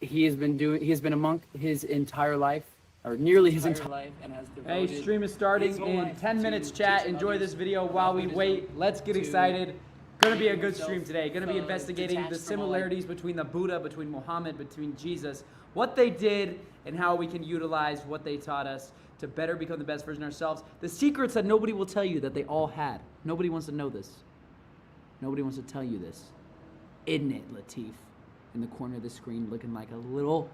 he has been a monk his entire life, or nearly his entire life, and has devoted. Hey, stream is starting in 10 minutes, chat. Enjoy this video while we wait. Let's get excited. Gonna be a good stream today. Gonna be investigating the similarities between the Buddha, between Muhammad, between Jesus, what they did, and how we can utilize what they taught us to better become the best version of ourselves. The secrets that nobody will tell you that they all had. Nobody wants to know this. Nobody wants to tell you this. Isn't it, Latif? In the corner of the screen looking like a little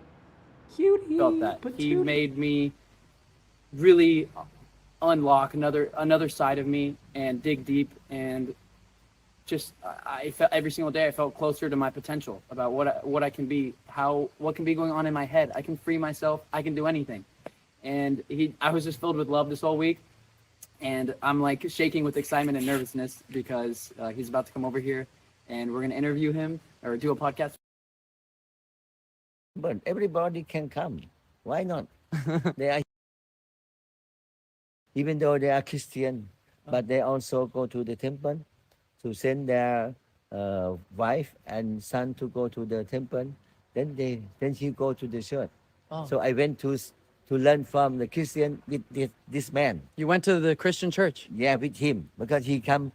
cutie. Felt that he made me really unlock another side of me and dig deep, and just I felt every single day I felt closer to my potential about what I can be, what can be going on in my head. I can free myself. I can do anything. And I was just filled with love this whole week, and I'm like shaking with excitement and nervousness because he's about to come over here, and we're gonna interview him or do a podcast. But everybody can come. Why not? They are, even though they are Christian, but they also go to the temple to send their wife and son to go to the temple. Then he go to the church. So I went to learn from the Christian with this man. You went to the Christian church? Yeah, with him, because he go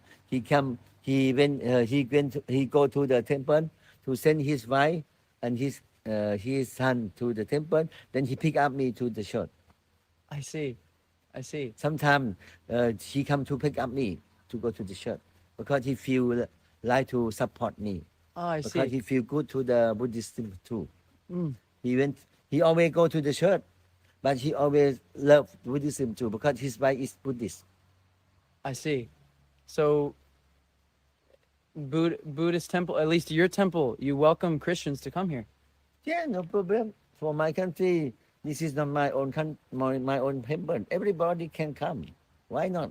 to the temple to send his wife and his son to the temple. Then he pick up me to the church. I see. Sometimes he come to pick up me to go to the church because he feel like to support me. Oh, I see. Because he feel good to the Buddhism too. He always go to the church, but he always love Buddhism too because his wife is Buddhist. I see. So Buddhist temple, at least your temple, you welcome Christians to come here. Yeah, no problem. For my country, this is not my own my own temple. Everybody can come. Why not?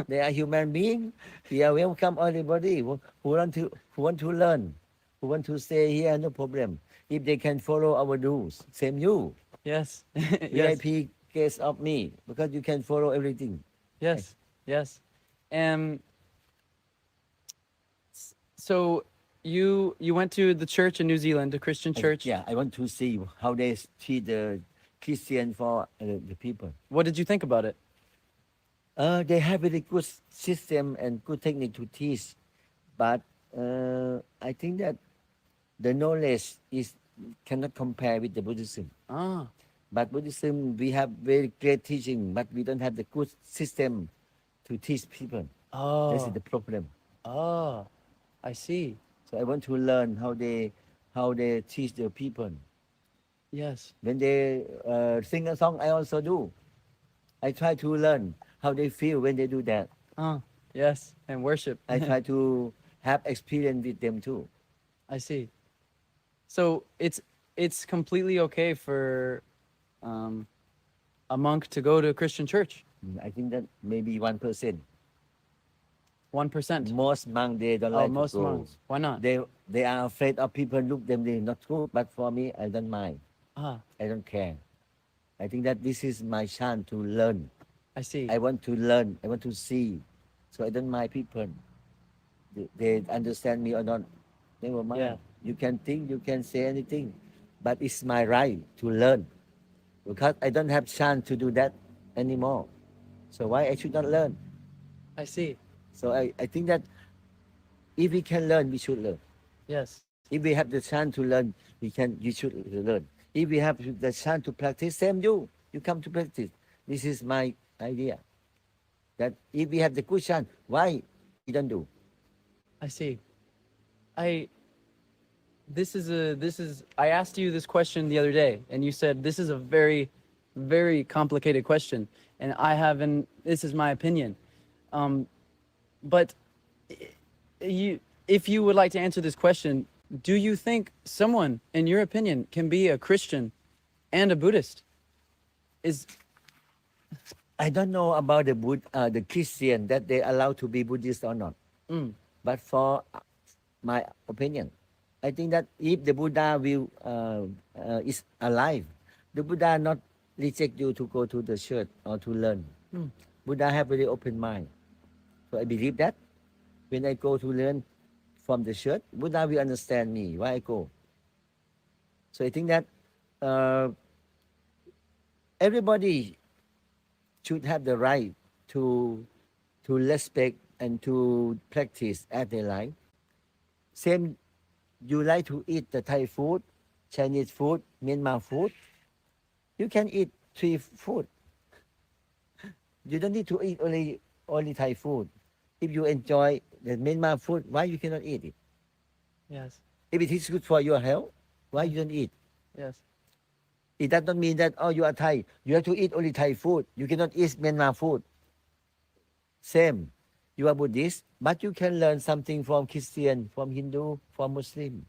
They are human beings. We are welcome everybody who want to learn, who want to stay here. No problem. If they can follow our rules, same you. Yes. VIP case of me because you can follow everything. Yes. So you went to the church in New Zealand, the Christian church. Yeah, I want to see how they treat the Christian for the people. What did you think about it? They have very good system and good technique to teach, but I think that the knowledge cannot compare with the Buddhism. But Buddhism, we have very great teaching, but we don't have the good system to teach people. This is the problem. I see. So I want to learn how they teach the people. Yes. When they sing a song, I also do. I try to learn how they feel when they do that. Yes, and worship. I try to have experience with them too. I see. So it's completely okay for a monk to go to a Christian church? I think that maybe 1%. 1%? Most monks, they don't like most to go. monks. Why not? They are afraid of people look them, they not good. But for me, I don't mind. I don't care. I think that this is my chance to learn. I see. I want to learn. I want to see. So I don't mind people. They understand me or not. Never mind. Yeah. You can think, you can say anything. But it's my right to learn. Because I don't have chance to do that anymore. So why I should not learn? I see. So I think that if we can learn, we should learn. Yes. If we have the chance to learn, you should learn. If we have the chance to practice, same you come to practice. This is my idea. That if we have the good chance, why we don't do? I see. I asked you this question the other day, and you said this is a very, very complicated question, and this is my opinion. But if you would like to answer this question, do you think someone, in your opinion, can be a Christian and a Buddhist? I don't know about the Christian that they allow to be Buddhist or not. But for my opinion, I think that if the Buddha is alive, the Buddha not reject you to go to the church or to learn. Buddha have very open mind. So I believe that when I go to learn from the church, Buddha will understand me why I go. So I think that uh, everybody should have the right to respect and to practice as they like. Same, you like to eat the Thai food, Chinese food, Myanmar food. You can eat three food. You don't need to eat only Thai food. If you enjoy the Myanmar food, why you cannot eat it? Yes. If it is good for your health, why you don't eat? Yes. It does not mean that, oh, you are Thai, you have to eat only Thai food. You cannot eat Myanmar food. Same, you are Buddhist, but you can learn something from Christian, from Hindu, from Muslim.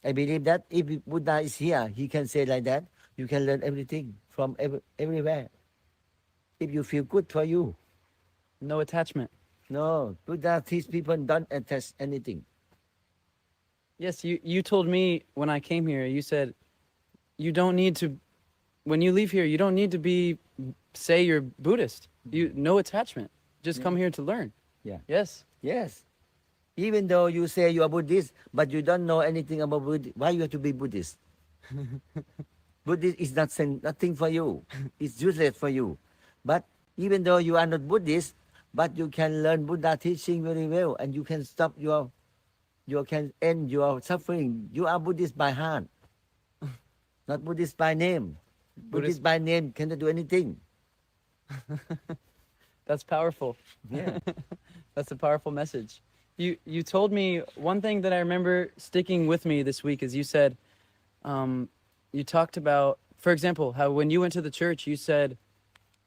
I believe that if Buddha is here, he can say like that. You can learn everything from everywhere. If you feel good for you. No attachment. No, Buddha teach people don't attach anything. Yes, you told me when I came here, you said you don't need to, when you leave here, you don't need to say you're Buddhist. No attachment. Just come here to learn. Yeah. Yes. Yes. Even though you say you are Buddhist, but you don't know anything about Buddhist, why you have to be Buddhist? Buddhist is nothing for you. It's useless for you. But even though you are not Buddhist, but you can learn Buddha teaching very well, and you can stop you can end your suffering. You are Buddhist by heart, not Buddhist by name. Buddhist by name cannot do anything. That's powerful. Yeah. That's a powerful message. You told me one thing that I remember sticking with me this week is you said, you talked about, for example, how when you went to the church, you said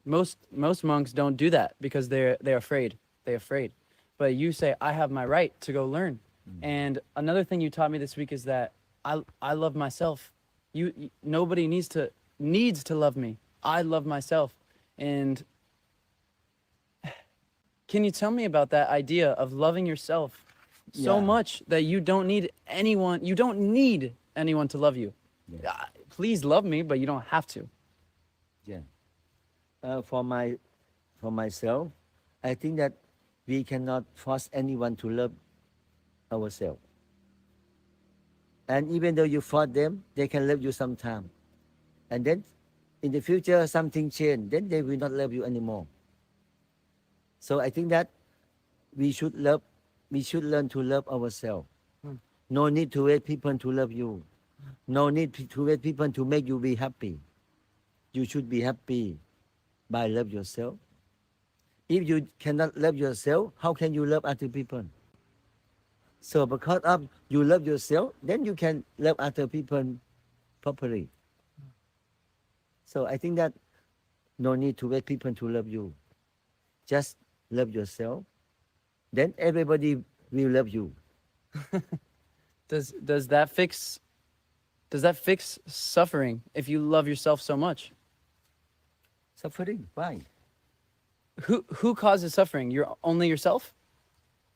most monks don't do that because they're afraid. They're afraid. But you say, I have my right to go learn. And another thing you taught me this week is that I love myself. Nobody needs to love me. I love myself. And can you tell me about that idea of loving yourself so Yeah. much that you don't need anyone to love you? Yeah. Please love me, but you don't have to. Yeah. For myself, I think that we cannot force anyone to love ourselves. And even though you force them, they can love you sometime. And then in the future, something change, then they will not love you anymore. So I think that we should learn to love ourselves. No need to wait people to love you. No need to wait people to make you be happy. You should be happy by love yourself. If you cannot love yourself, how can you love other people? So because of you love yourself, then you can love other people properly. So I think that no need to wait people to love you. Just love yourself. Then everybody will love you. Does that fix suffering if you love yourself so much? Suffering? Why? Who causes suffering? Only yourself?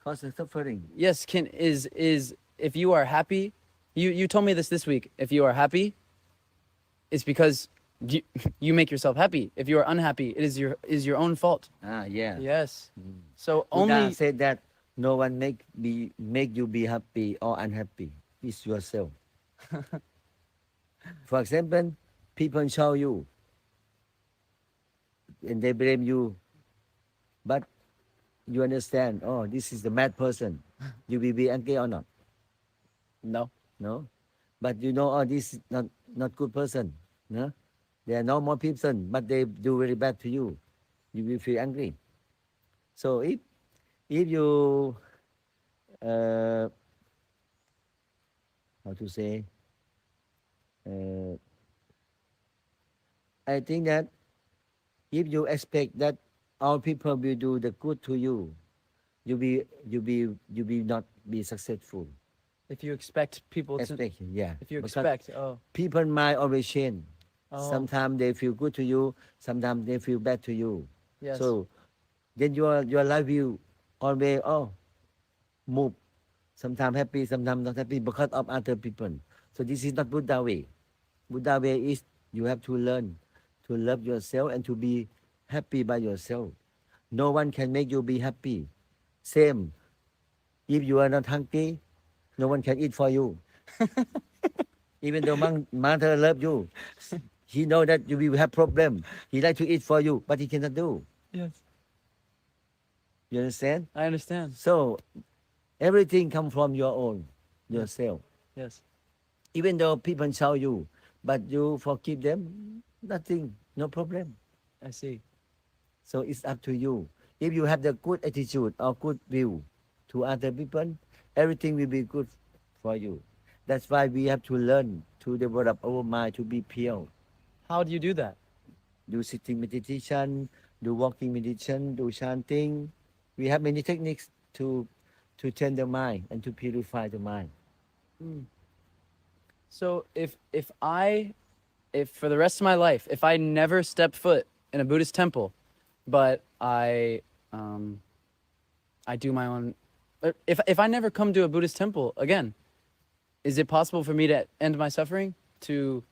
Cause of suffering. Yes, is if you are happy, you told me this week. If you are happy, it's because you make yourself happy. If you are unhappy, it is your own fault. Yeah. Yes. So Buddha only said that no one make you be happy or unhappy. It's yourself. For example, people show you and they blame you, but you understand, oh, this is the mad person. You will be angry or not? no. No? But you know, oh, this is not good person. No? They are normal person, but they do very bad to you. You will feel angry. So if you how to say, I think that if you expect that all people will do the good to you, you will not be successful. If you expect people to, Expect, yeah. if you Because expect, people might always change. Oh. Sometimes they feel good to you, sometimes they feel bad to you. yes. So then your life will always move. Sometimes happy, sometimes not happy because of other people. So this is not Buddha way. Buddha way is you have to learn to love yourself and to be happy by yourself. No one can make you be happy. Same. If you are not hungry, no one can eat for you. Even though mother love you, he know that you will have problem. He like to eat for you, but he cannot do. Yes, You understand? I understand. So everything come from your own, yourself. Yes. Even though people shout you, but you forgive them, nothing, no problem. I see. So it's up to you. If you have the good attitude or good view to other people, everything will be good for you. That's why we have to learn to develop our mind to be pure. How do you do that? Do sitting meditation, do walking meditation, do chanting. We have many techniques to train the mind and to purify the mind. So if for the rest of my life, if I never step foot in a Buddhist temple, but I do my own, if I never come to a Buddhist temple again, is it possible for me to end my suffering, to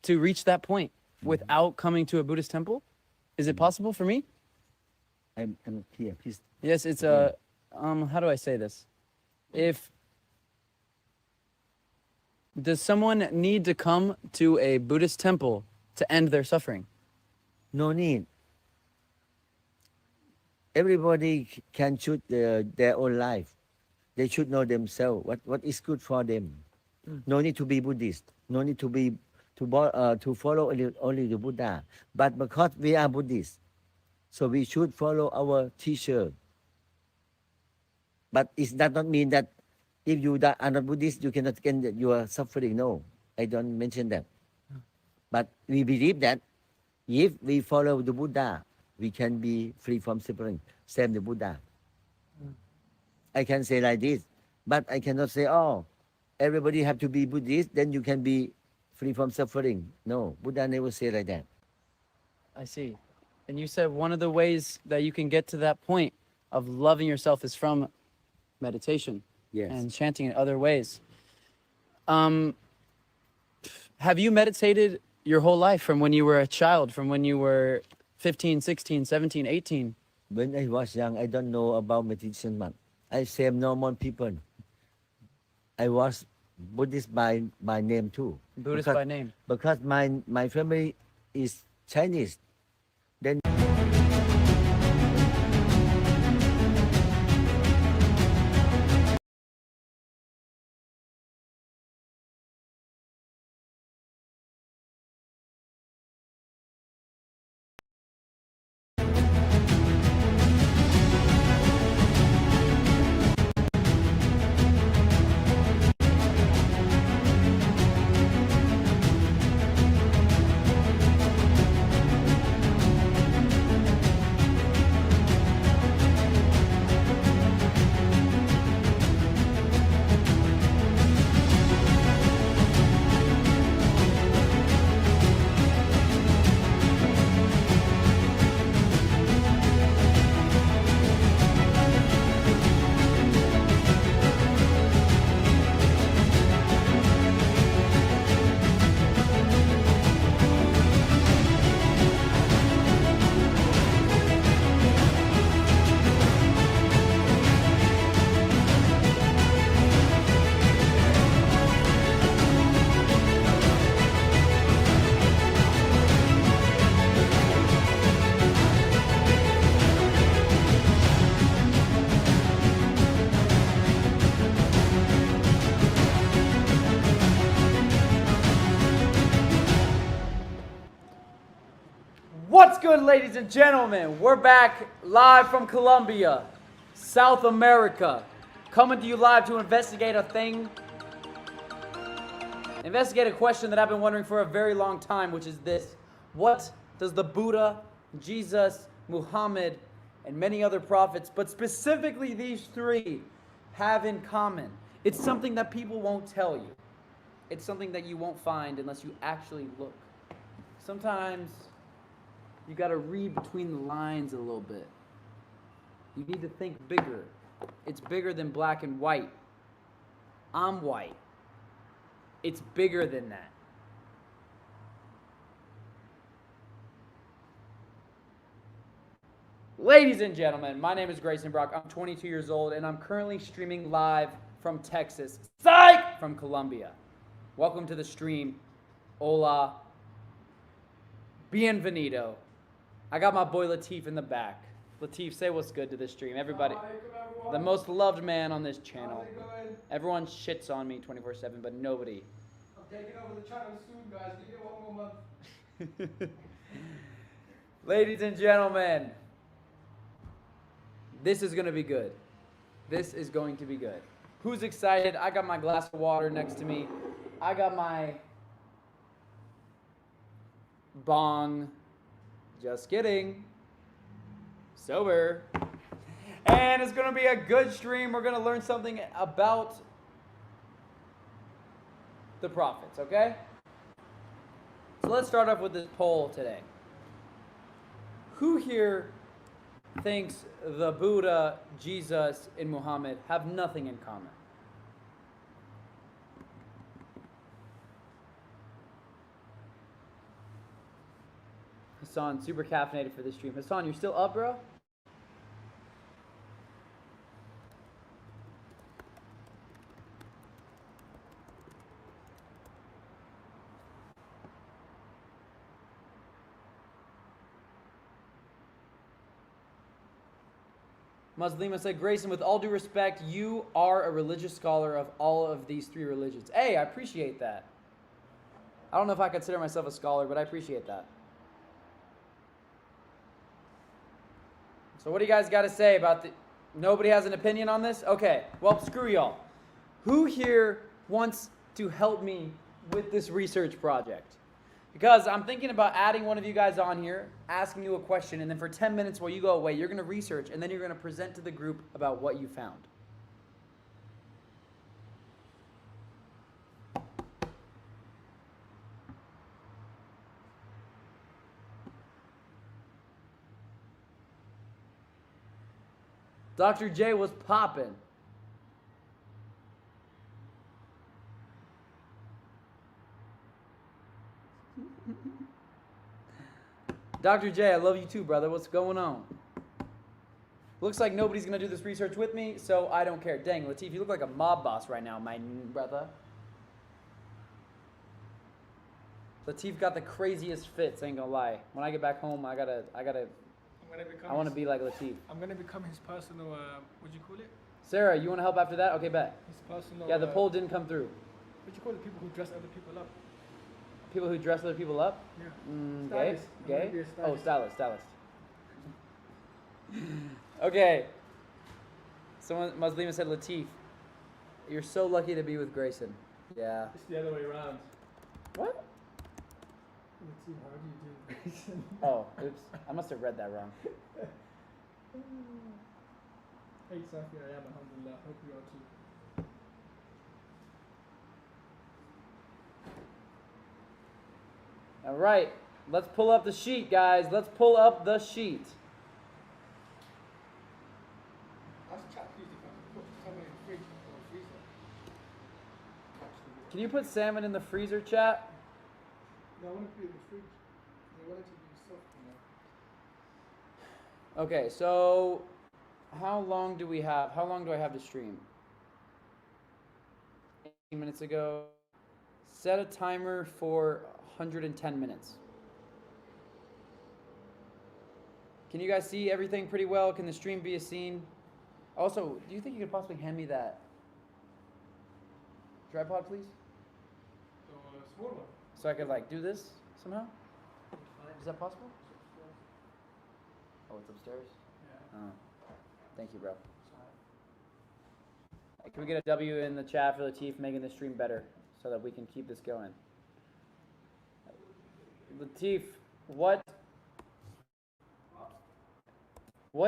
reach that point without coming to a Buddhist temple? Is it possible for me? I'm here, please. Yes, it's a how do I say this? Does someone need to come to a Buddhist temple to end their suffering? No need. Everybody can choose their own life. They should know themselves what is good for them. No need to be Buddhist. No need to be to follow only the Buddha. But because we are Buddhists, so we should follow our teacher. But it does not mean that if you are not Buddhist, you cannot end your suffering. No, I don't mention that. But we believe that if we follow the Buddha, we can be free from suffering. Same the Buddha. I can say like this, but I cannot say, oh, everybody have to be Buddhist, then you can be free from suffering. No, Buddha never say like that. I see. And you said one of the ways that you can get to that point of loving yourself is from meditation. Yes. And chanting in other ways. Have you meditated your whole life from when you were a child, from when you were 15, 16, 17, 18? When I was young, I don't know about meditation much. I same normal people. I was Buddhist by name too. Buddhist because, by name. Because my family is Chinese. Then What's good, ladies and gentlemen? We're back live from Colombia, South America, coming to you live to investigate a question that I've been wondering for a very long time, which is this: what does the Buddha, Jesus, Muhammad, and many other prophets, but specifically these three, have in common? It's something that people won't tell you. It's something that you won't find unless you actually look. Sometimes you got to read between the lines a little bit. You need to think bigger. It's bigger than black and white. I'm white. It's bigger than that. Ladies and gentlemen, my name is Grayson Brock. I'm 22 years old, and I'm currently streaming live from Texas. Psych! from Colombia. Welcome to the stream. Hola. Bienvenido. I got my boy Latif in the back. Latif, say what's good to the stream. Everybody. The most loved man on this channel. Everyone shits on me 24/7, but nobody. I'm taking over the channel soon, guys. Give it 1 more month. Ladies and gentlemen, this is going to be good. This is going to be good. Who's excited? I got my glass of water next to me. I got my bong. Just kidding. Sober. And it's going to be a good stream. We're going to learn something about the prophets, okay? So let's start off with this poll today. Who here thinks the Buddha, Jesus, and Muhammad have nothing in common? Hassan, super caffeinated for this stream. Hassan, you're still up, bro? Muslima said, Grayson, with all due respect, you are a religious scholar of all of these three religions. Hey, I appreciate that. I don't know if I consider myself a scholar, but I appreciate that. So what do you guys got to say about the... Nobody has an opinion on this? Okay, well, screw y'all. Who here wants to help me with this research project? Because I'm thinking about adding one of you guys on here, asking you a question, and then for 10 minutes while you go away, you're going to research, and then you're going to present to the group about what you found. Dr. J was popping. Dr. J, I love you too, brother. What's going on? Looks like nobody's going to do this research with me, so I don't care. Dang, Latif, you look like a mob boss right now, my brother. Latif got the craziest fits, ain't gonna lie. When I get back home, I want to be like Latif. I'm gonna become his personal. What do you call it? Sarah, you want to help after that? Okay, bet. His personal. Yeah, the poll didn't come through. What do you call it? People who dress other people up. People who dress other people up? Yeah. Gay? Stylist. I'm Gay? gonna be a Oh, stylist. stylist. Okay. Someone, Muslima said, Latif, you're so lucky to be with Grayson. Yeah. It's the other way around. What? Let's see, how do you do Grayson? Oh, oops. I must have read that wrong. Hey, Safi, I am, alhamdulillah. Hope you are too. All right. Let's pull up the sheet, guys. Let's pull up the sheet. Ask ChatGPT if I can put someone in the fridge or freezer. Can you put salmon in the freezer, chat? No, I want to put it in the fridge. I want it to be soft, you know. Okay, so how long do we have? How long do I have to stream? 18 minutes ago. Set a timer for 110 minutes. Can you guys see everything pretty well? Can the stream be seen? Also, do you think you could possibly hand me that tripod, please? So, small one. So I could like do this somehow? Is that possible? Oh, it's upstairs? Yeah. Oh. Thank you, bro. Can we get a W in the chat for Latif making the stream better so that we can keep this going? Latif, what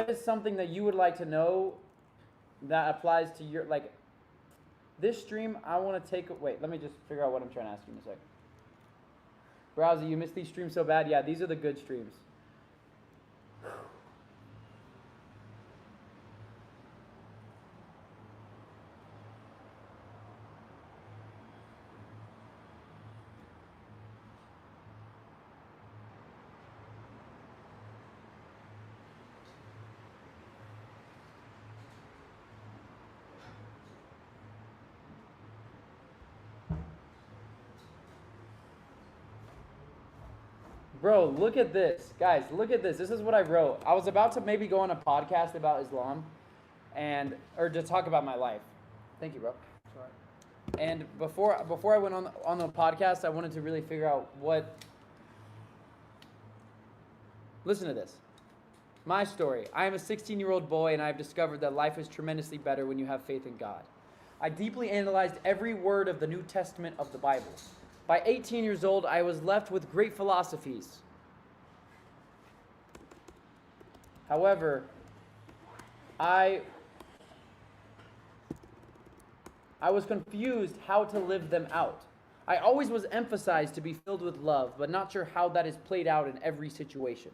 is something that you would like to know that applies to your, like, this stream? I want to take, wait, let me just figure out what I'm trying to ask you in a sec. Browser, you missed these streams so bad. Yeah, these are the good streams. Bro, look at this. Guys, look at this. This is what I wrote. I was about to maybe go on a podcast about Islam or to talk about my life. Thank you, bro. Sorry. And before I went on the podcast, I wanted to really figure out what. Listen to this. My story. I am a 16-year-old boy, and I have discovered that life is tremendously better when you have faith in God. I deeply analyzed every word of the New Testament of the Bible. By 18 years old, I was left with great philosophies. However, I was confused how to live them out. I always was emphasized to be filled with love, but not sure how that is played out in every situation.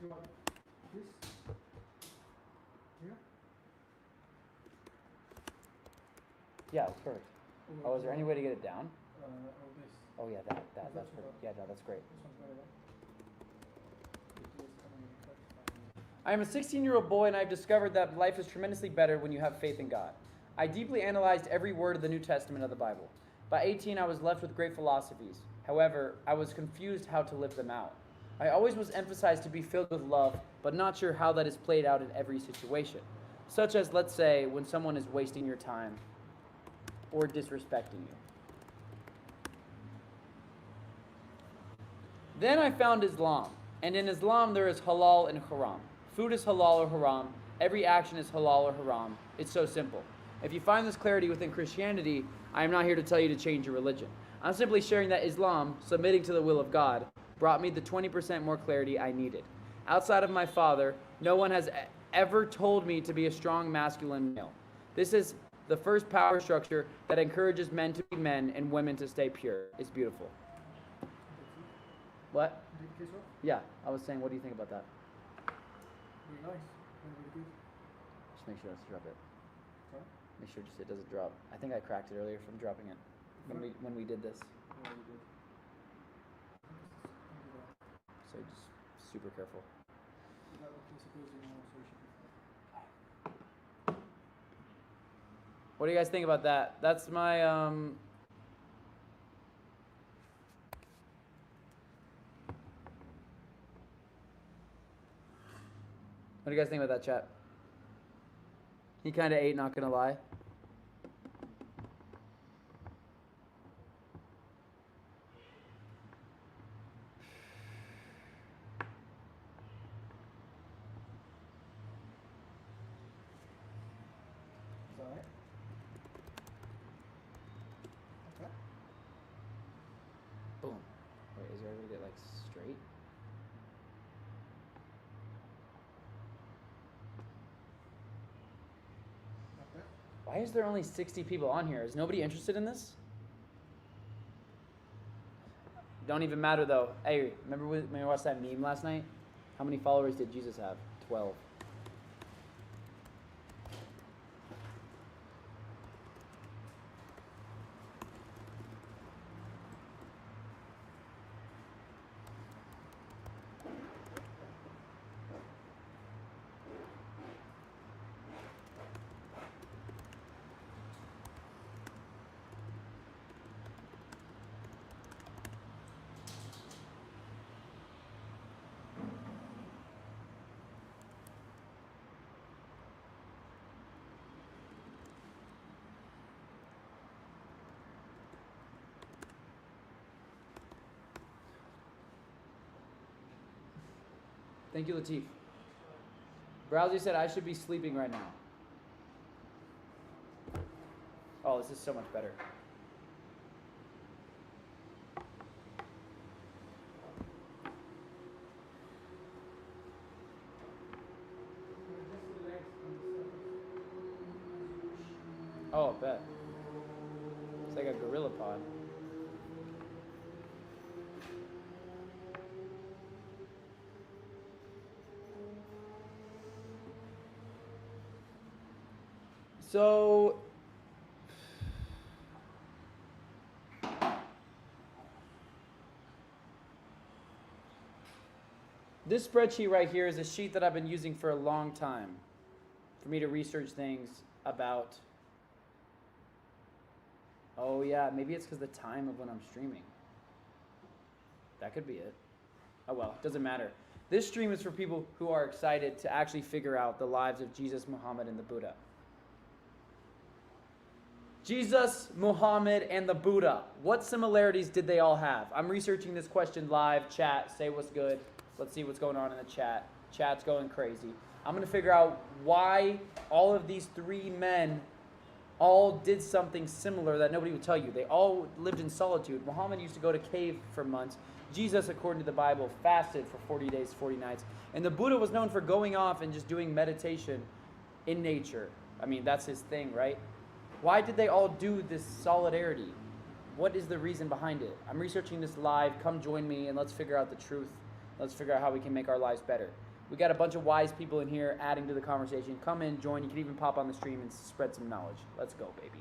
Do you want this? Here? Yeah, it's perfect. Oh, is there any way to get it down? Or this? Oh yeah, that's perfect. Yeah, no, that's great. This one's better, right? I am a 16-year-old boy, and I've discovered that life is tremendously better when you have faith in God. I deeply analyzed every word of the New Testament of the Bible. By 18, I was left with great philosophies. However, I was confused how to live them out. I always was emphasized to be filled with love, but not sure how that is played out in every situation. Such as, let's say, when someone is wasting your time or disrespecting you. Then I found Islam, and in Islam there is halal and haram. Food is halal or haram. Every action is halal or haram. It's so simple. If you find this clarity within Christianity, I am not here to tell you to change your religion. I'm simply sharing that Islam, submitting to the will of God, brought me the 20% more clarity I needed. Outside of my father, no one has ever told me to be a strong masculine male. This is the first power structure that encourages men to be men and women to stay pure. It's beautiful. What? Take the case off? Yeah, I was saying, what do you think about that? Very nice. Very good. Just make sure not to drop it. Sorry? Make sure just it doesn't drop. I think I cracked it earlier from dropping it when we did this. Very good. So just super careful. What do you guys think about that? That's my What do you guys think about that, chat? He kind of ate, not gonna lie. Sorry. Okay. Boom. Wait, is there a way to get like straight? Okay. Why is there only 60 people on here? Is nobody interested in this? Don't even matter though. Hey, remember when we watched that meme last night? How many followers did Jesus have? 12. Thank you, Latif. Browsy said I should be sleeping right now. Oh, this is so much better. Oh, I bet. It's like a gorilla pod. So, this spreadsheet right here is a sheet that I've been using for a long time for me to research things about. Oh yeah, maybe it's because the time of when I'm streaming. That could be it. Oh well, doesn't matter. This stream is for people who are excited to actually figure out the lives of Jesus, Muhammad, and the Buddha. Jesus, Muhammad, and the Buddha. What similarities did they all have? I'm researching this question live. Chat, say what's good. Let's see what's going on in the chat. Chat's going crazy. I'm going to figure out why all of these three men all did something similar that nobody would tell you. They all lived in solitude. Muhammad used to go to cave for months. Jesus, according to the Bible, fasted for 40 days, 40 nights. And the Buddha was known for going off and just doing meditation in nature. I mean, that's his thing, right? Why did they all do this solidarity? What is the reason behind it? I'm researching this live. Come join me and let's figure out the truth. Let's figure out how we can make our lives better. We got a bunch of wise people in here adding to the conversation. Come in, join. You can even pop on the stream and spread some knowledge. Let's go, baby.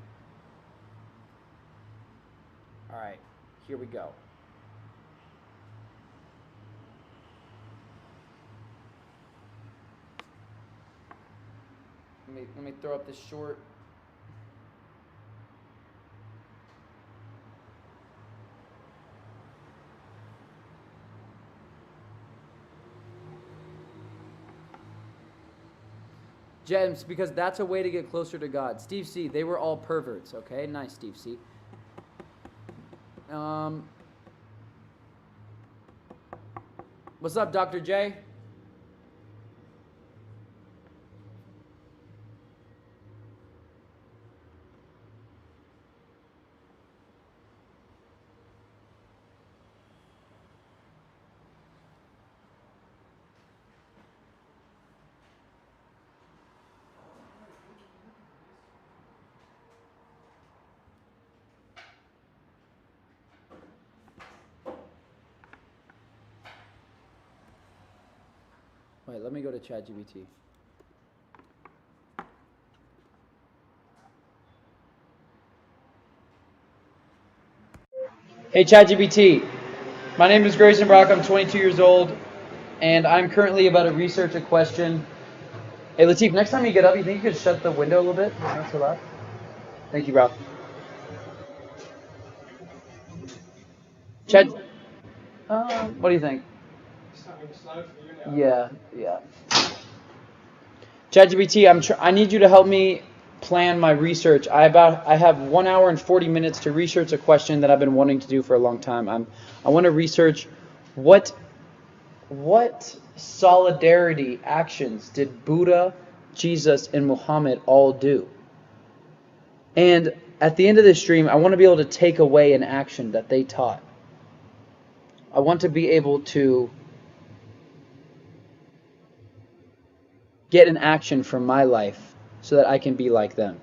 All right, here we go. Let me throw up this short. Gems, because that's a way to get closer to God. Steve C, they were all perverts, okay? Nice, Steve C. What's up, Dr. J? Wait, let me go to ChatGPT. Hey ChatGPT, my name is Grayson Brock, I'm 22 years old, and I'm currently about to research a question. Hey Latif, next time you get up, you think you could shut the window a little bit? Not so loud. Thank you, bro. Chat, what do you think? Yeah. ChatGPT, I need you to help me plan my research. I have 1 hour and 40 minutes to research a question that I've been wanting to do for a long time. I want to research what solidarity actions did Buddha, Jesus, and Muhammad all do? And at the end of this stream, I want to be able to take away an action that they taught. I want to be able to get an action from my life so that I can be like them.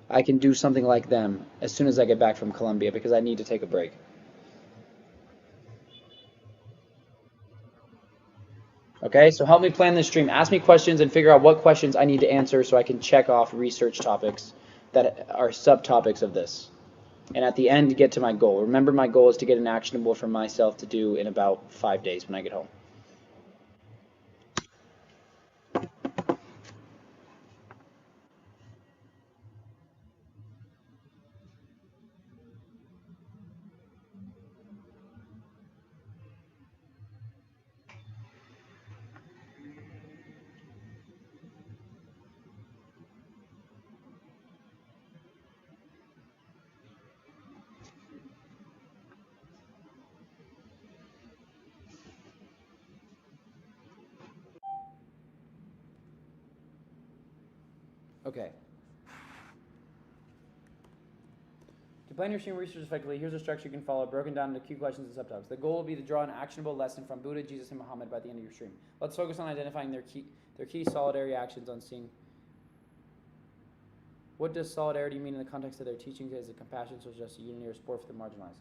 I can do something like them as soon as I get back from Colombia because I need to take a break. Okay, so help me plan this stream. Ask me questions and figure out what questions I need to answer so I can check off research topics that are subtopics of this. And at the end, get to my goal. Remember, my goal is to get an actionable for myself to do in about 5 days when I get home. Okay. To plan your stream research effectively, here's a structure you can follow, broken down into key questions and subtopics. The goal will be to draw an actionable lesson from Buddha, Jesus, and Muhammad by the end of your stream. Let's focus on identifying their key solidarity actions on seeing. What does solidarity mean in the context of their teachings as a compassion, social justice, unity, or support for the marginalized?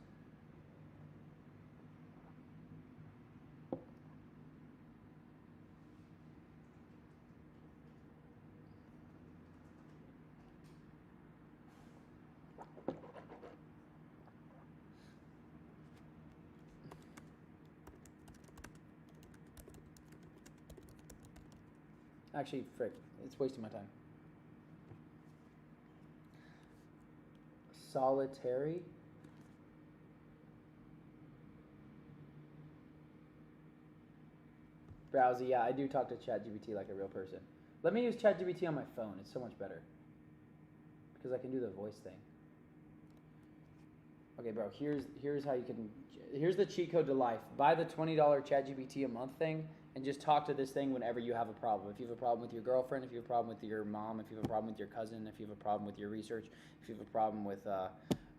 Actually, frick, it's wasting my time. Solitary. Browsy, yeah, I do talk to ChatGPT like a real person. Let me use ChatGPT on my phone. It's so much better. Because I can do the voice thing. Okay, bro, here's how you can... Here's the cheat code to life. Buy the $20 ChatGPT a month thing and just talk to this thing whenever you have a problem. If you have a problem with your girlfriend, if you have a problem with your mom, if you have a problem with your cousin, if you have a problem with your research, if you have a problem with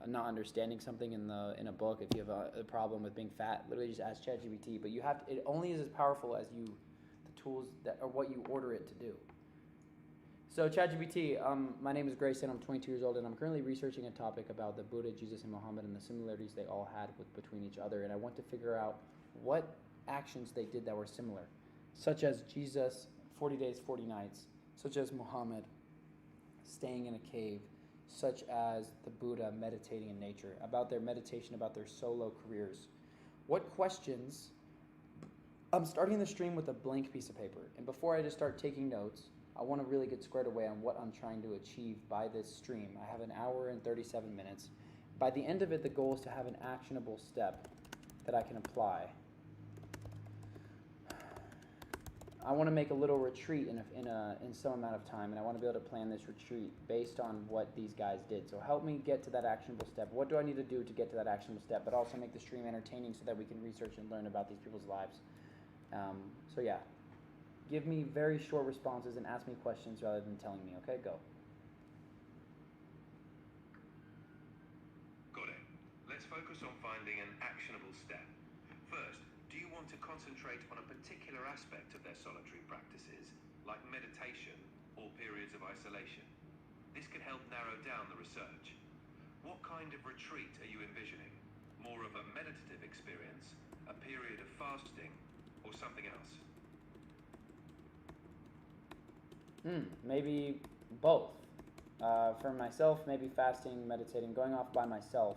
not understanding something in a book, if you have a problem with being fat, literally just ask ChatGPT. But you have to, it only is as powerful as the tools that or what you order it to do. So ChatGPT, my name is Grayson, I'm 22 years old, and I'm currently researching a topic about the Buddha, Jesus, and Muhammad and the similarities they all had between each other, and I want to figure out what actions they did that were similar, such as Jesus, 40 days, 40 nights, such as Muhammad, staying in a cave, such as the Buddha meditating in nature, about their meditation, about their solo careers. What questions... I'm starting the stream with a blank piece of paper, and before I just start taking notes, I want to really get squared away on what I'm trying to achieve by this stream. I have an hour and 37 minutes. By the end of it, the goal is to have an actionable step that I can apply. I want to make a little retreat in some amount of time, and I want to be able to plan this retreat based on what these guys did. So help me get to that actionable step. What do I need to do to get to that actionable step, but also make the stream entertaining so that we can research and learn about these people's lives. So yeah. Give me very short responses and ask me questions rather than telling me, okay? Go. Got it. Let's focus on finding an actionable step. First, do you want to concentrate on a particular aspect of their solitary practices, like meditation or periods of isolation? This can help narrow down the research. What kind of retreat are you envisioning? More of a meditative experience, a period of fasting, or something else? Maybe both. For myself, maybe fasting, meditating, going off by myself.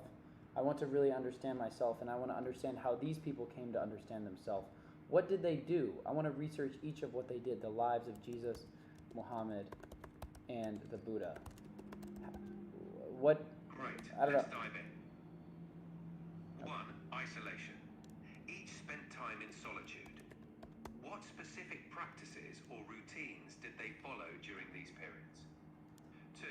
I want to really understand myself, and I want to understand how these people came to understand themselves. What did they do? I want to research each of what they did, the lives of Jesus, Muhammad, and the Buddha. What? Great. I don't know. Let's dive in. 1. Isolation. Each spent time in solitude. What specific practices or routines did they follow during these periods? 2.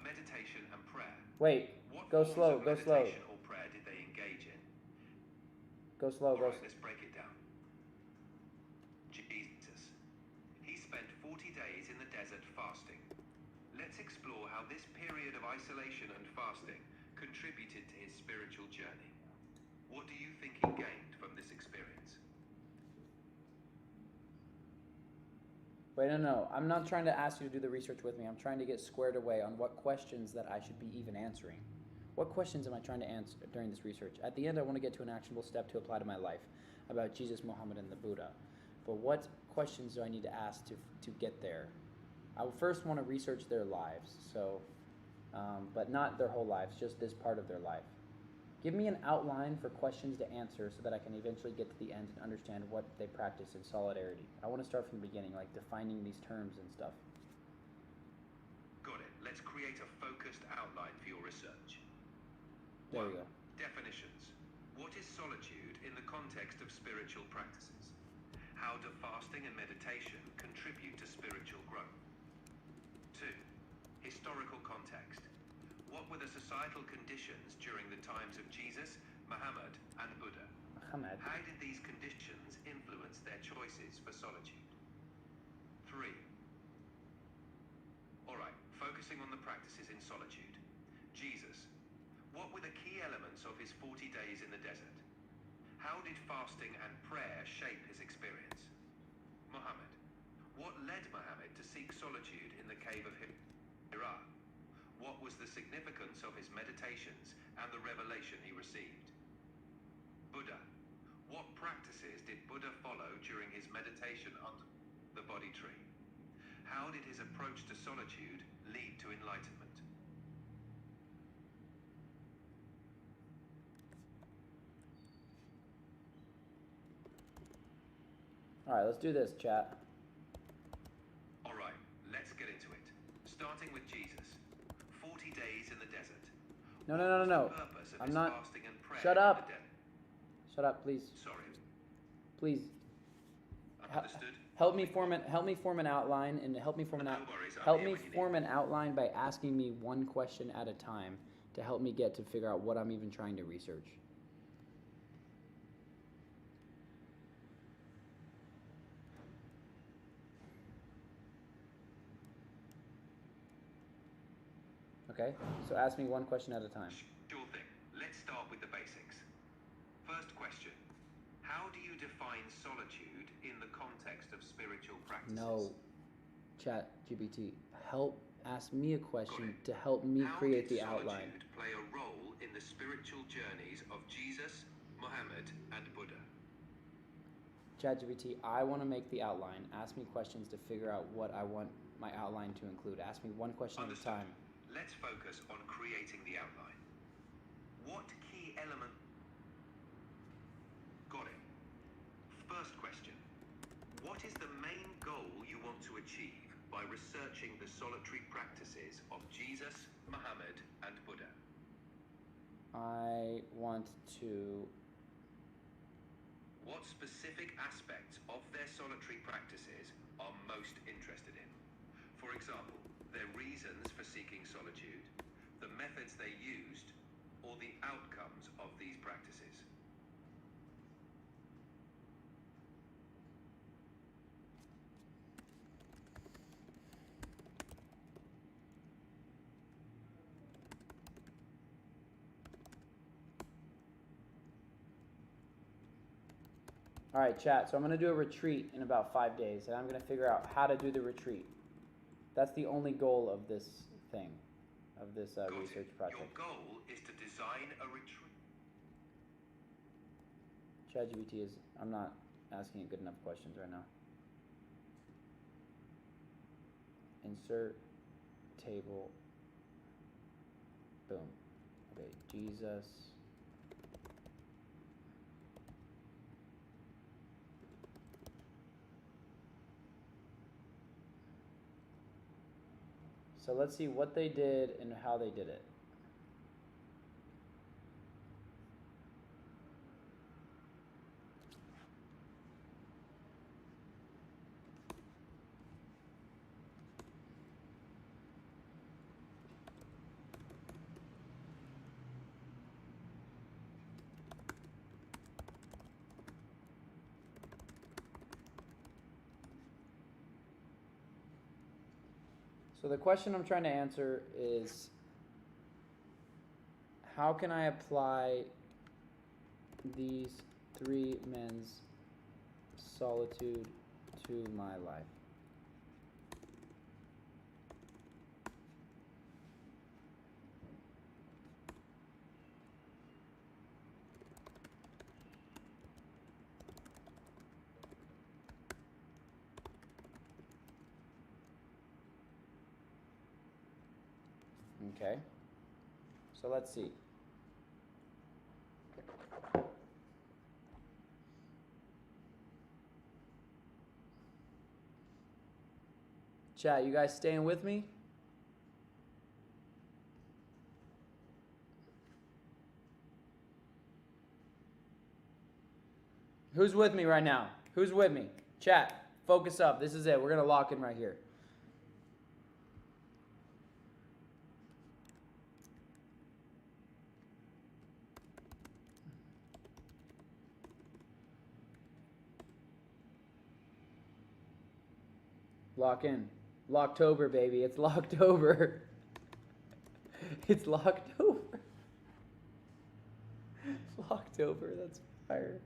Meditation and prayer. Wait, What go forms slow, of go slow. meditation or prayer did they engage in? Go slow, go Alright, slow. let's break it down. Jesus. He spent 40 days in the desert fasting. Let's explore how this period of isolation and fasting contributed to his spiritual journey. What do you think he gained from this experience? Wait, no. I'm not trying to ask you to do the research with me. I'm trying to get squared away on what questions that I should be even answering. What questions am I trying to answer during this research? At the end, I want to get to an actionable step to apply to my life about Jesus, Muhammad, and the Buddha. But what questions do I need to ask to get there? I would first want to research their lives, but not their whole lives, just this part of their life. Give me an outline for questions to answer so that I can eventually get to the end and understand what they practice in solidarity. I want to start from the beginning, like defining these terms and stuff. Got it. Let's create a focused outline for your research. There we 1. go. Definitions. What is solitude in the context of spiritual practices? How do fasting and meditation contribute to spiritual growth? 2. Historical context. What were the societal conditions during the times of Jesus, Muhammad, and Buddha? Muhammad. How did these conditions influence their choices for solitude? 3. Alright, focusing on the practices in solitude. Jesus. What were the key elements of his 40 days in the desert? How did fasting and prayer shape his experience? Muhammad. What led Muhammad to seek solitude in the cave of Hira? What was the significance of his meditations and the revelation he received? Buddha. What practices did Buddha follow during his meditation under the Bodhi tree? How did his approach to solitude lead to enlightenment? All right, let's do this, chat. Starting with Jesus, 40 days in the desert. No. What was the purpose of I'm his not. fasting and prayer Shut in up. the desert? Shut up, please. Sorry, Please. understood? Help me form an outline, and help me form an No worries, I'm help here me when you form an outline by asking me one question at a time to help me get to figure out what I'm even trying to research. Okay? So ask me one question at a time. Sure thing. Let's start with the basics. First question. How do you define solitude in the context of spiritual practices? No. Chat GPT. Ask me a question Got it. to help me How create did the outline. solitude play a role in the spiritual journeys of Jesus, Muhammad, and Buddha? ChatGPT, I want to make the outline. Ask me questions to figure out what I want my outline to include. Ask me one question at a Understood. time. Let's focus on creating the outline. What key element... Got it. First question. What is the main goal you want to achieve by researching the solitary practices of Jesus, Muhammad, and Buddha? I want to... What specific aspects of their solitary practices are most interested in? For example, their reasons for seeking solitude, the methods they used, or the outcomes of these practices. All right, chat. So I'm going to do a retreat in about 5 days, and I'm going to figure out how to do the retreat. That's the only goal of this thing, of this Got research it. project. Your goal is to design a retreat. ChatGPT is... I'm not asking it good enough questions right now. Insert table. Boom. Okay, Jesus. So let's see what they did and how they did it. So the question I'm trying to answer is, how can I apply these 3 men's solitude to my life? Okay, so let's see. Chat, you guys staying with me? Who's with me right now? Who's with me? Chat, focus up. This is it. We're going to lock in right here. Lock in. Locktober, baby. It's Locktober. It's Locktober. Locktober. That's fire.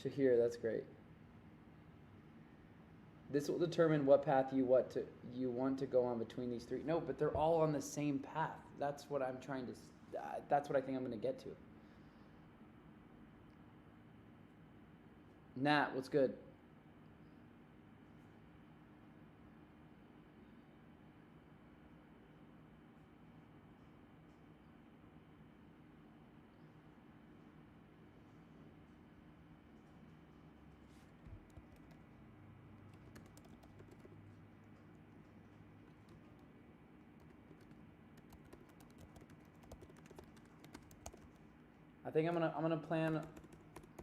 Shahir, that's great. This will determine what path you want to go on between these 3. No, but they're all on the same path. That's what I'm trying to... that's what I think I'm going to get to. Nat, what's good? think I'm gonna plan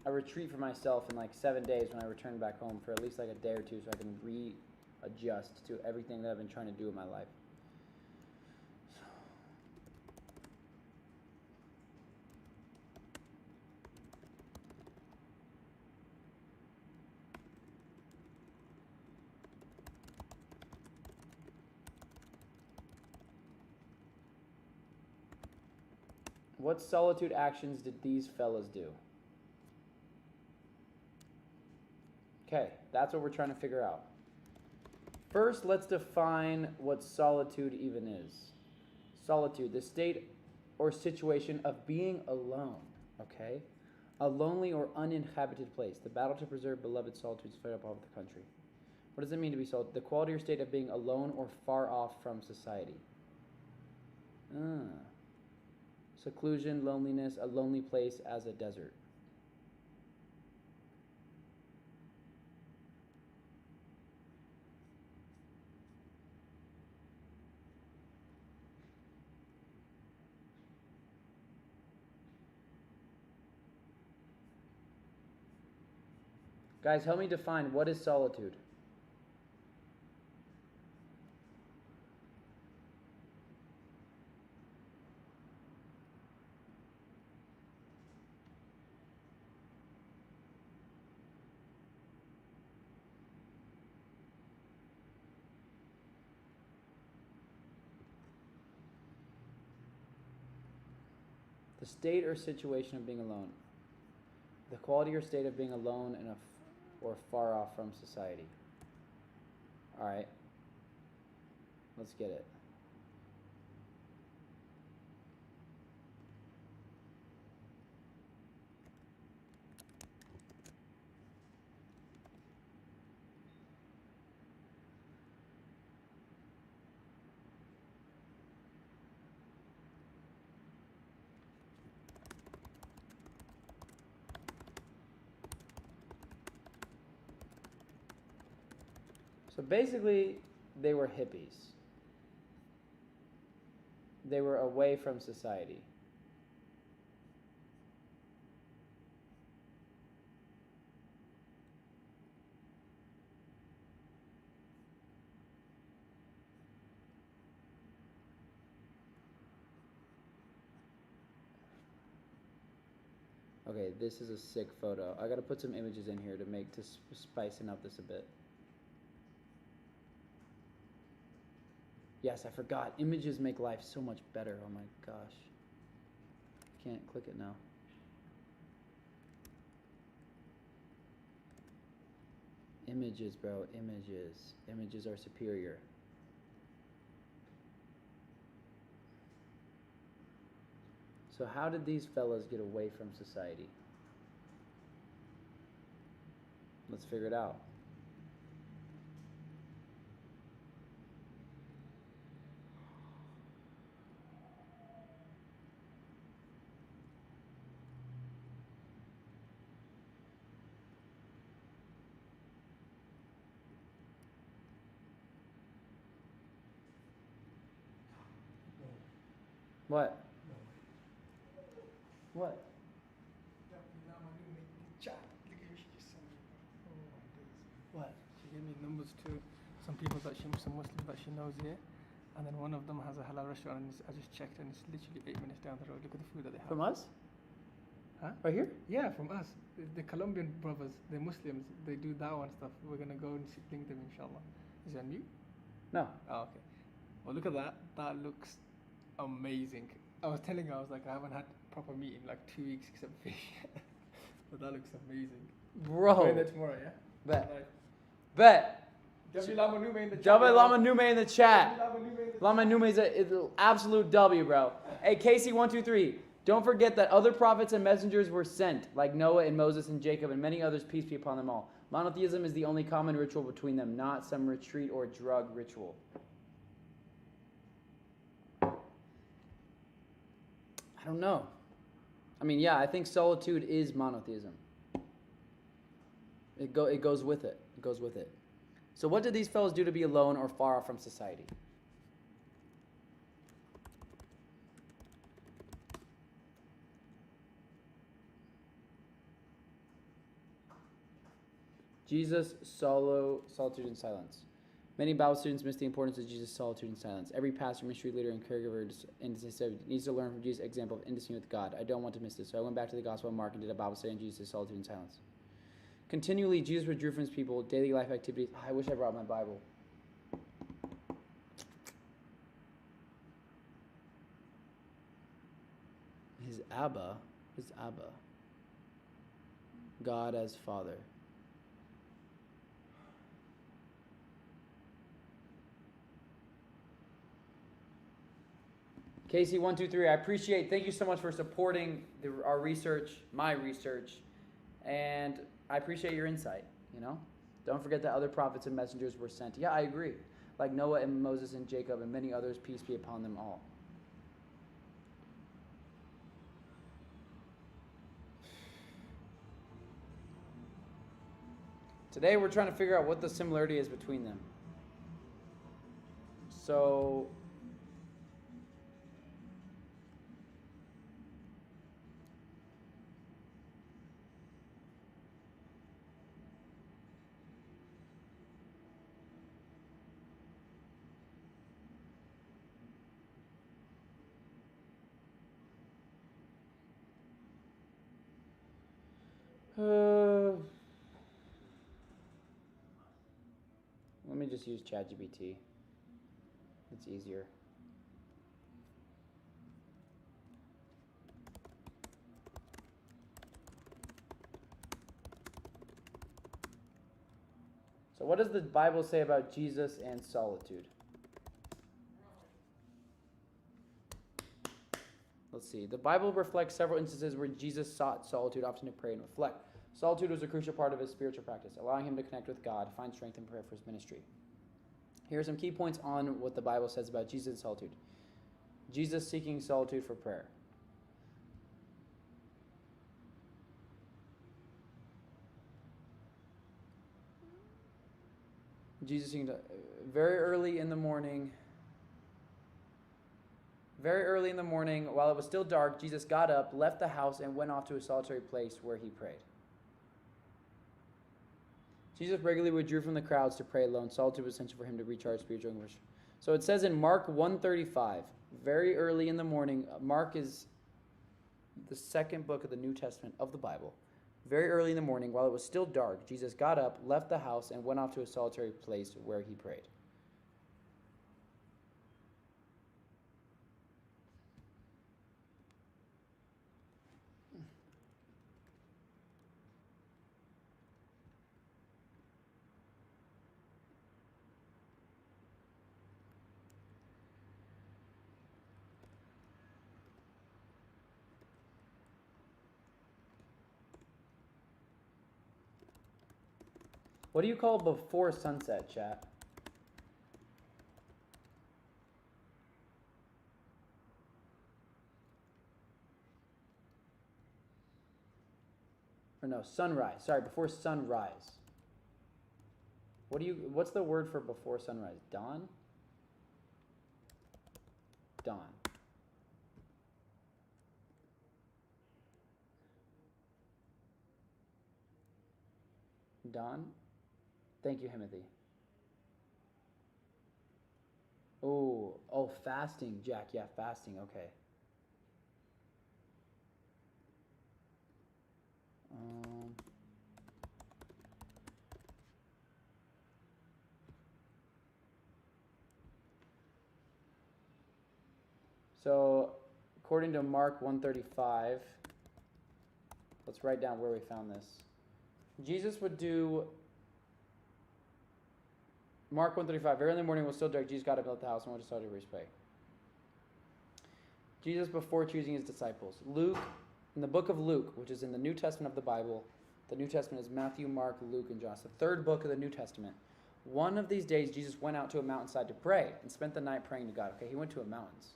a retreat for myself in like 7 days when I return back home for at least like a day or two, so I can readjust to everything that I've been trying to do in my life. What solitude actions did these fellas do? Okay, that's what we're trying to figure out. First, let's define what solitude even is. Solitude, the state or situation of being alone, okay? A lonely or uninhabited place. The battle to preserve beloved solitudes fed up all over the country. What does it mean to be solitude? The quality or state of being alone or far off from society. Seclusion, loneliness, a lonely place as a desert. Guys, help me define what is solitude. The state or situation of being alone. The quality or state of being alone in or far off from society. All right. Let's get it. So basically, they were hippies. They were away from society. Okay, this is a sick photo. I gotta put some images in here to spicing up this a bit. Yes, I forgot. Images make life so much better. Oh my gosh. Can't click it now. Images, bro. Images. Images are superior. So how did these fellas get away from society? Let's figure it out. What? What? What? She gave me numbers to some people some Muslims that she knows here, and then one of them has a halal restaurant, and I just checked, and it's literally 8 minutes down the road. Look at the food that they have. From us? Huh? Right here? Yeah, from us. The Colombian brothers, the Muslims, they do dawah and stuff. We're gonna go and link them, inshallah. Is that new? No. Oh, okay. Well, look at that. That looks amazing. I was telling her, I was like, I haven't had proper meat in like 2 weeks except fish. But that looks amazing. Bro. Going there tomorrow, yeah? Bet. Like, Bet. Javi Lama Nume in the chat. Javi Lama Nume in the chat. Lama Nume in the chat. Lama Nume is an absolute W, bro. Hey, Casey123. Don't forget that other prophets and messengers were sent, like Noah and Moses and Jacob and many others, peace be upon them all. Monotheism is the only common ritual between them, not some retreat or drug ritual. I don't know. I mean, yeah, I think solitude is monotheism. It goes with it. It goes with it. So what did these fellows do to be alone or far off from society? Jesus, solitude, and silence. Many Bible students miss the importance of Jesus' solitude and silence. Every pastor, ministry leader, and caregiver needs to learn from Jesus' example of intimacy with God. I don't want to miss this, so I went back to the Gospel of Mark and did a Bible study on Jesus' solitude and silence. Continually, Jesus withdrew from his people, daily life activities. I wish I brought my Bible. His Abba. God as Father. Casey123, I appreciate. Thank you so much for supporting our research, my research, and I appreciate your insight. Don't forget that other prophets and messengers were sent. Yeah, I agree. Like Noah and Moses and Jacob and many others, peace be upon them all. Today we're trying to figure out what the similarity is between them. So let me just use ChatGPT. It's easier. So what does the Bible say about Jesus and solitude? Let's see. The Bible reflects several instances where Jesus sought solitude, often to pray and reflect. Solitude was a crucial part of his spiritual practice, allowing him to connect with God, find strength and prayer for his ministry. Here are some key points on what the Bible says about Jesus and solitude. Jesus seeking solitude for prayer. Jesus seeking to, very early in the morning, while it was still dark, Jesus got up, left the house, and went off to a solitary place where he prayed. Jesus regularly withdrew from the crowds to pray alone. Solitude was essential for him to recharge spiritual anguish. So it says in Mark 1:35, very early in the morning. Mark is the second book of the New Testament of the Bible. Very early in the morning, while it was still dark, Jesus got up, left the house, and went off to a solitary place where he prayed. What do you call before sunset, chat? Or no, sunrise. Sorry, before sunrise. What's the word for before sunrise? Dawn? Dawn. Dawn? Thank you, Timothy. Oh, fasting, Jack. Yeah, fasting. Okay. So, according to Mark 1:35, let's write down where we found this. Jesus would do Mark 1:35. Very early in the morning, it was still dark. Jesus got up, left the house, and went to solitary place to pray. Jesus before choosing his disciples. Luke, in the book of Luke, which is in the New Testament of the Bible, the New Testament is Matthew, Mark, Luke, and John. It's the third book of the New Testament. One of these days, Jesus went out to a mountainside to pray and spent the night praying to God. Okay, he went to a mountains.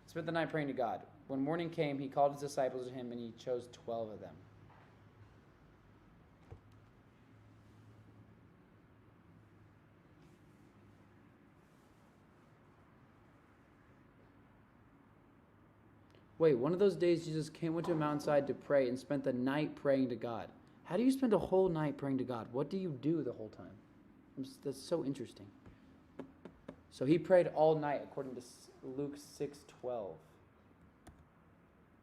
Spent the night praying to God. When morning came, he called his disciples to him, and he chose 12 of them. Wait, one of those days Jesus went to a mountainside to pray and spent the night praying to God. How do you spend a whole night praying to God? What do you do the whole time? That's so interesting. So he prayed all night according to Luke 6:12.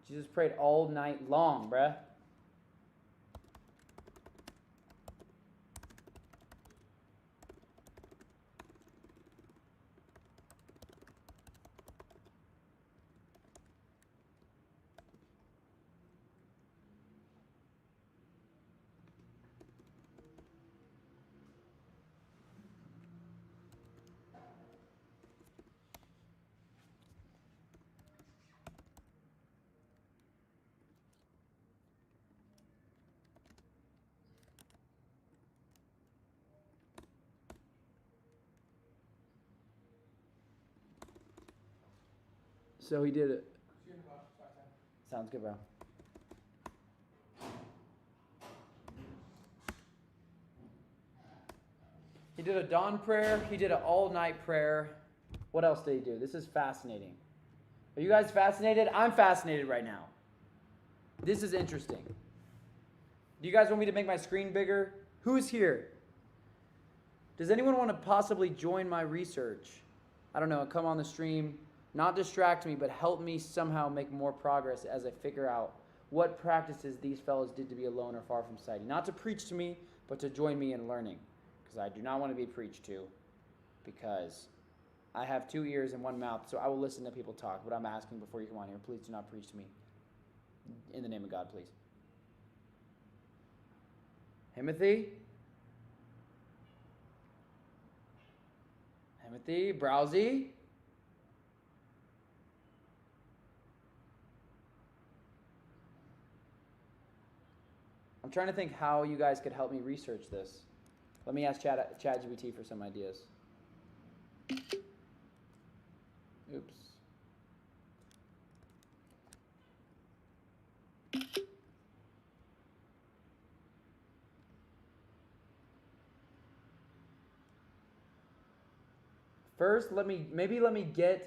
Jesus prayed all night long, bruh. So he did it. Sounds good, bro. He did a dawn prayer. He did an all-night prayer. What else did he do? This is fascinating. Are you guys fascinated? I'm fascinated right now. This is interesting. Do you guys want me to make my screen bigger? Who's here? Does anyone want to possibly join my research? I don't know, come on the stream. Not distract me, but help me somehow make more progress as I figure out what practices these fellows did to be alone or far from society. Not to preach to me, but to join me in learning. Because I do not want to be preached to. Because I have 2 ears and 1 mouth, so I will listen to people talk. But I'm asking before you come on here, please do not preach to me. In the name of God, please. Timothy? Timothy? Browsy? I'm trying to think how you guys could help me research this. Let me ask ChatGPT for some ideas. Oops. First, let me get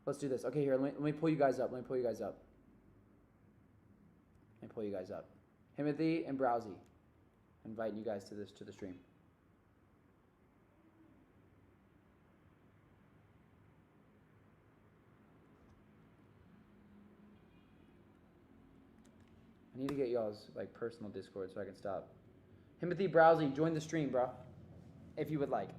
Let's do this. Okay, here, let me pull you guys up. Timothy and Browsy. I'm inviting you guys to the stream. I need to get y'all's personal Discord so I can stop. Timothy, Browsy, join the stream, bro. If you would like.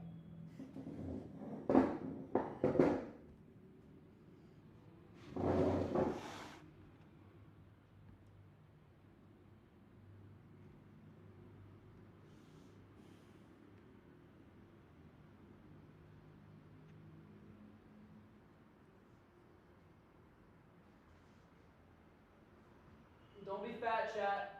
Don't be fat, chat.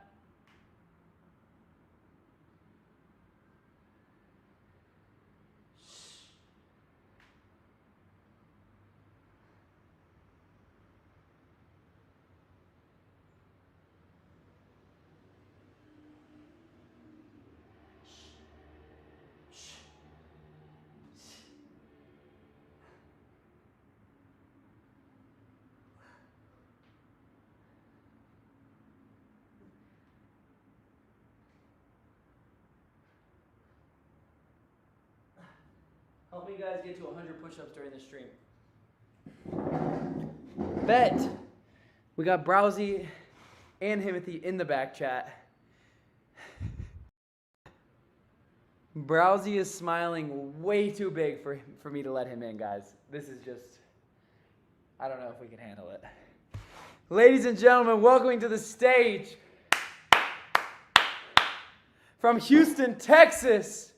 Help me guys get to 100 push-ups during the stream. Bet. We got Browsy and Timothy in the back chat. Browsy is smiling way too big for me to let him in, guys. This is just, I don't know if we can handle it. Ladies and gentlemen, welcoming to the stage from Houston, Texas,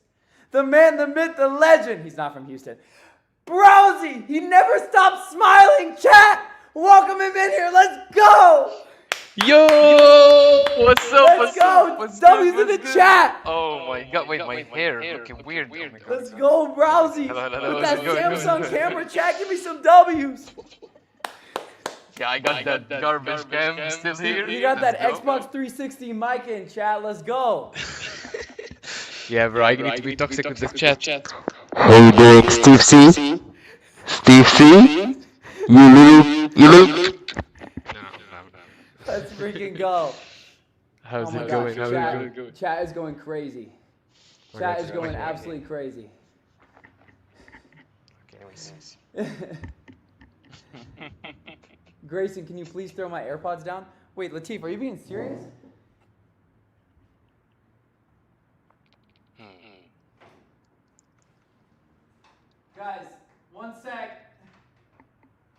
the man, the myth, the legend. He's not from Houston. Browsy, he never stops smiling, chat. Welcome him in here. Let's go. Yo, what's up? Let's go. W's in the chat. Oh my god, wait, my hair looking weird. Oh my god. Let's go, Browsy. Hello, With that go. Samsung camera, chat, give me some W's. Yeah, I got that garbage cam still here. You got that Let's go. Xbox 360 mic in, chat. Let's go. Yeah, bro, I need to be toxic with the chat. Hey there, Steve C. Steve C. You little. No. Let's freaking go. How's Oh my it gosh, going? How's it going? chat is going crazy. Chat is going absolutely crazy. Okay, anyways. Grayson, can you please throw my AirPods down? Wait, Latif, are you being serious? Guys, 1 sec.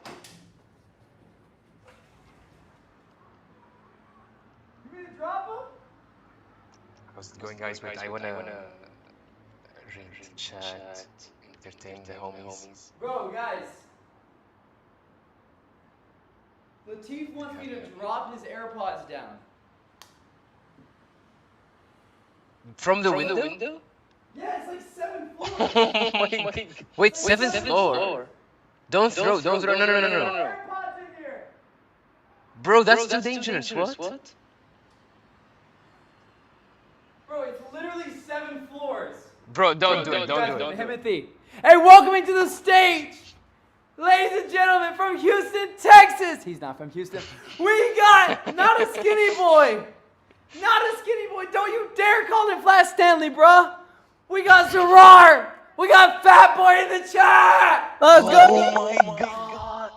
You mean to drop them? How's it going, guys? Wait, I wanna read the chat, entertain the homies. Bro, guys. Latif wants me to drop his AirPods down. From the window? Yeah, it's like 7 floors. Oh my god. Wait, seventh floor? Don't throw, no. AirPods in here. Bro, that's too dangerous, what? Bro, it's literally 7 floors. Bro, don't do it. Timothy. Hey, welcoming to the stage, ladies and gentlemen, from Houston, Texas. He's not from Houston. We got not a skinny boy. Not a skinny boy. Don't you dare call him Flash Stanley, bruh. We got Zerar. We got Fat Boy in the chat. Let's go. Oh my god.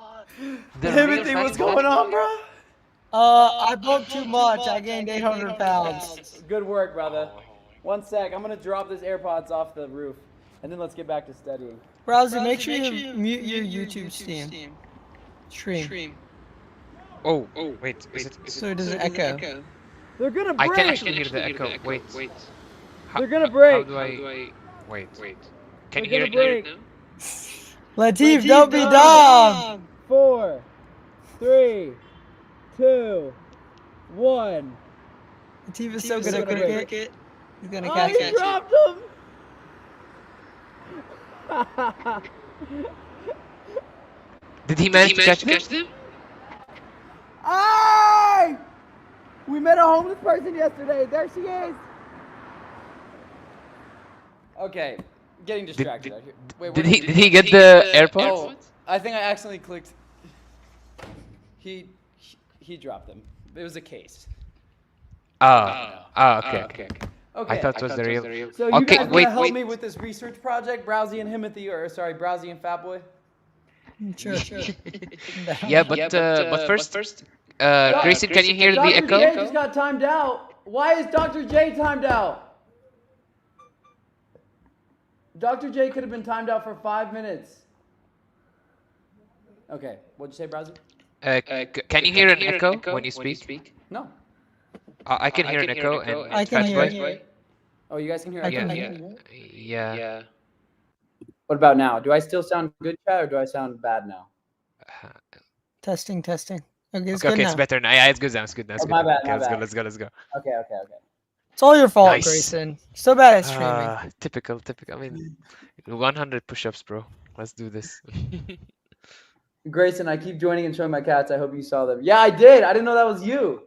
Timothy, what's going on, bro? I broke too much. I gained 800 pounds. Good work, brother. 1 sec. I'm going to drop this AirPods off the roof, and then let's get back to studying. Browser, make sure you mute your YouTube stream. Oh, wait, is it? So it doesn't echo. They're going to I break. can actually hear the echo. Wait. They're going to break. How do I... Wait. Can you They're hear it gonna now? Latif, don't be dumb. 4, 3, 2, 1. Latif is so good at cricket. He's gonna Oh, catch he it. dropped him. Did he manage to catch them? Hey! We met a homeless person yesterday. There she is. Okay, getting distracted out here. Wait, Did he get the AirPods? Oh, I think I accidentally clicked. He dropped them. It was a case. Okay. Okay. I thought it was the real. So you Okay, guys wait. wanna help me with this research project, Browsy and Himothy, or sorry, Browsy and Fatboy? Sure. Yeah, but first, Grayson, can you hear the Dr. echo? J just got timed out. Why is Dr. J timed out? Dr. J could have been timed out for 5 minutes. Okay, what'd you say, Browsy? Can you hear an echo when you speak? No. I can hear an echo, and I can Fatboy? hear it. Oh, you guys can hear I it? can Yeah. hear it. Yeah. What about now? Do I still sound good, chat, or do I sound bad now? Testing. Okay, it's Okay, good it's now. better now. Yeah, it's good now. Oh, my bad, Okay, my bad. let's go. Okay. It's all your fault, Nice. Grayson. So bad at streaming. Typical. I mean, 100 push-ups, bro. Let's do this. Grayson, I keep joining and showing my cats. I hope you saw them. Yeah, I did. I didn't know that was you.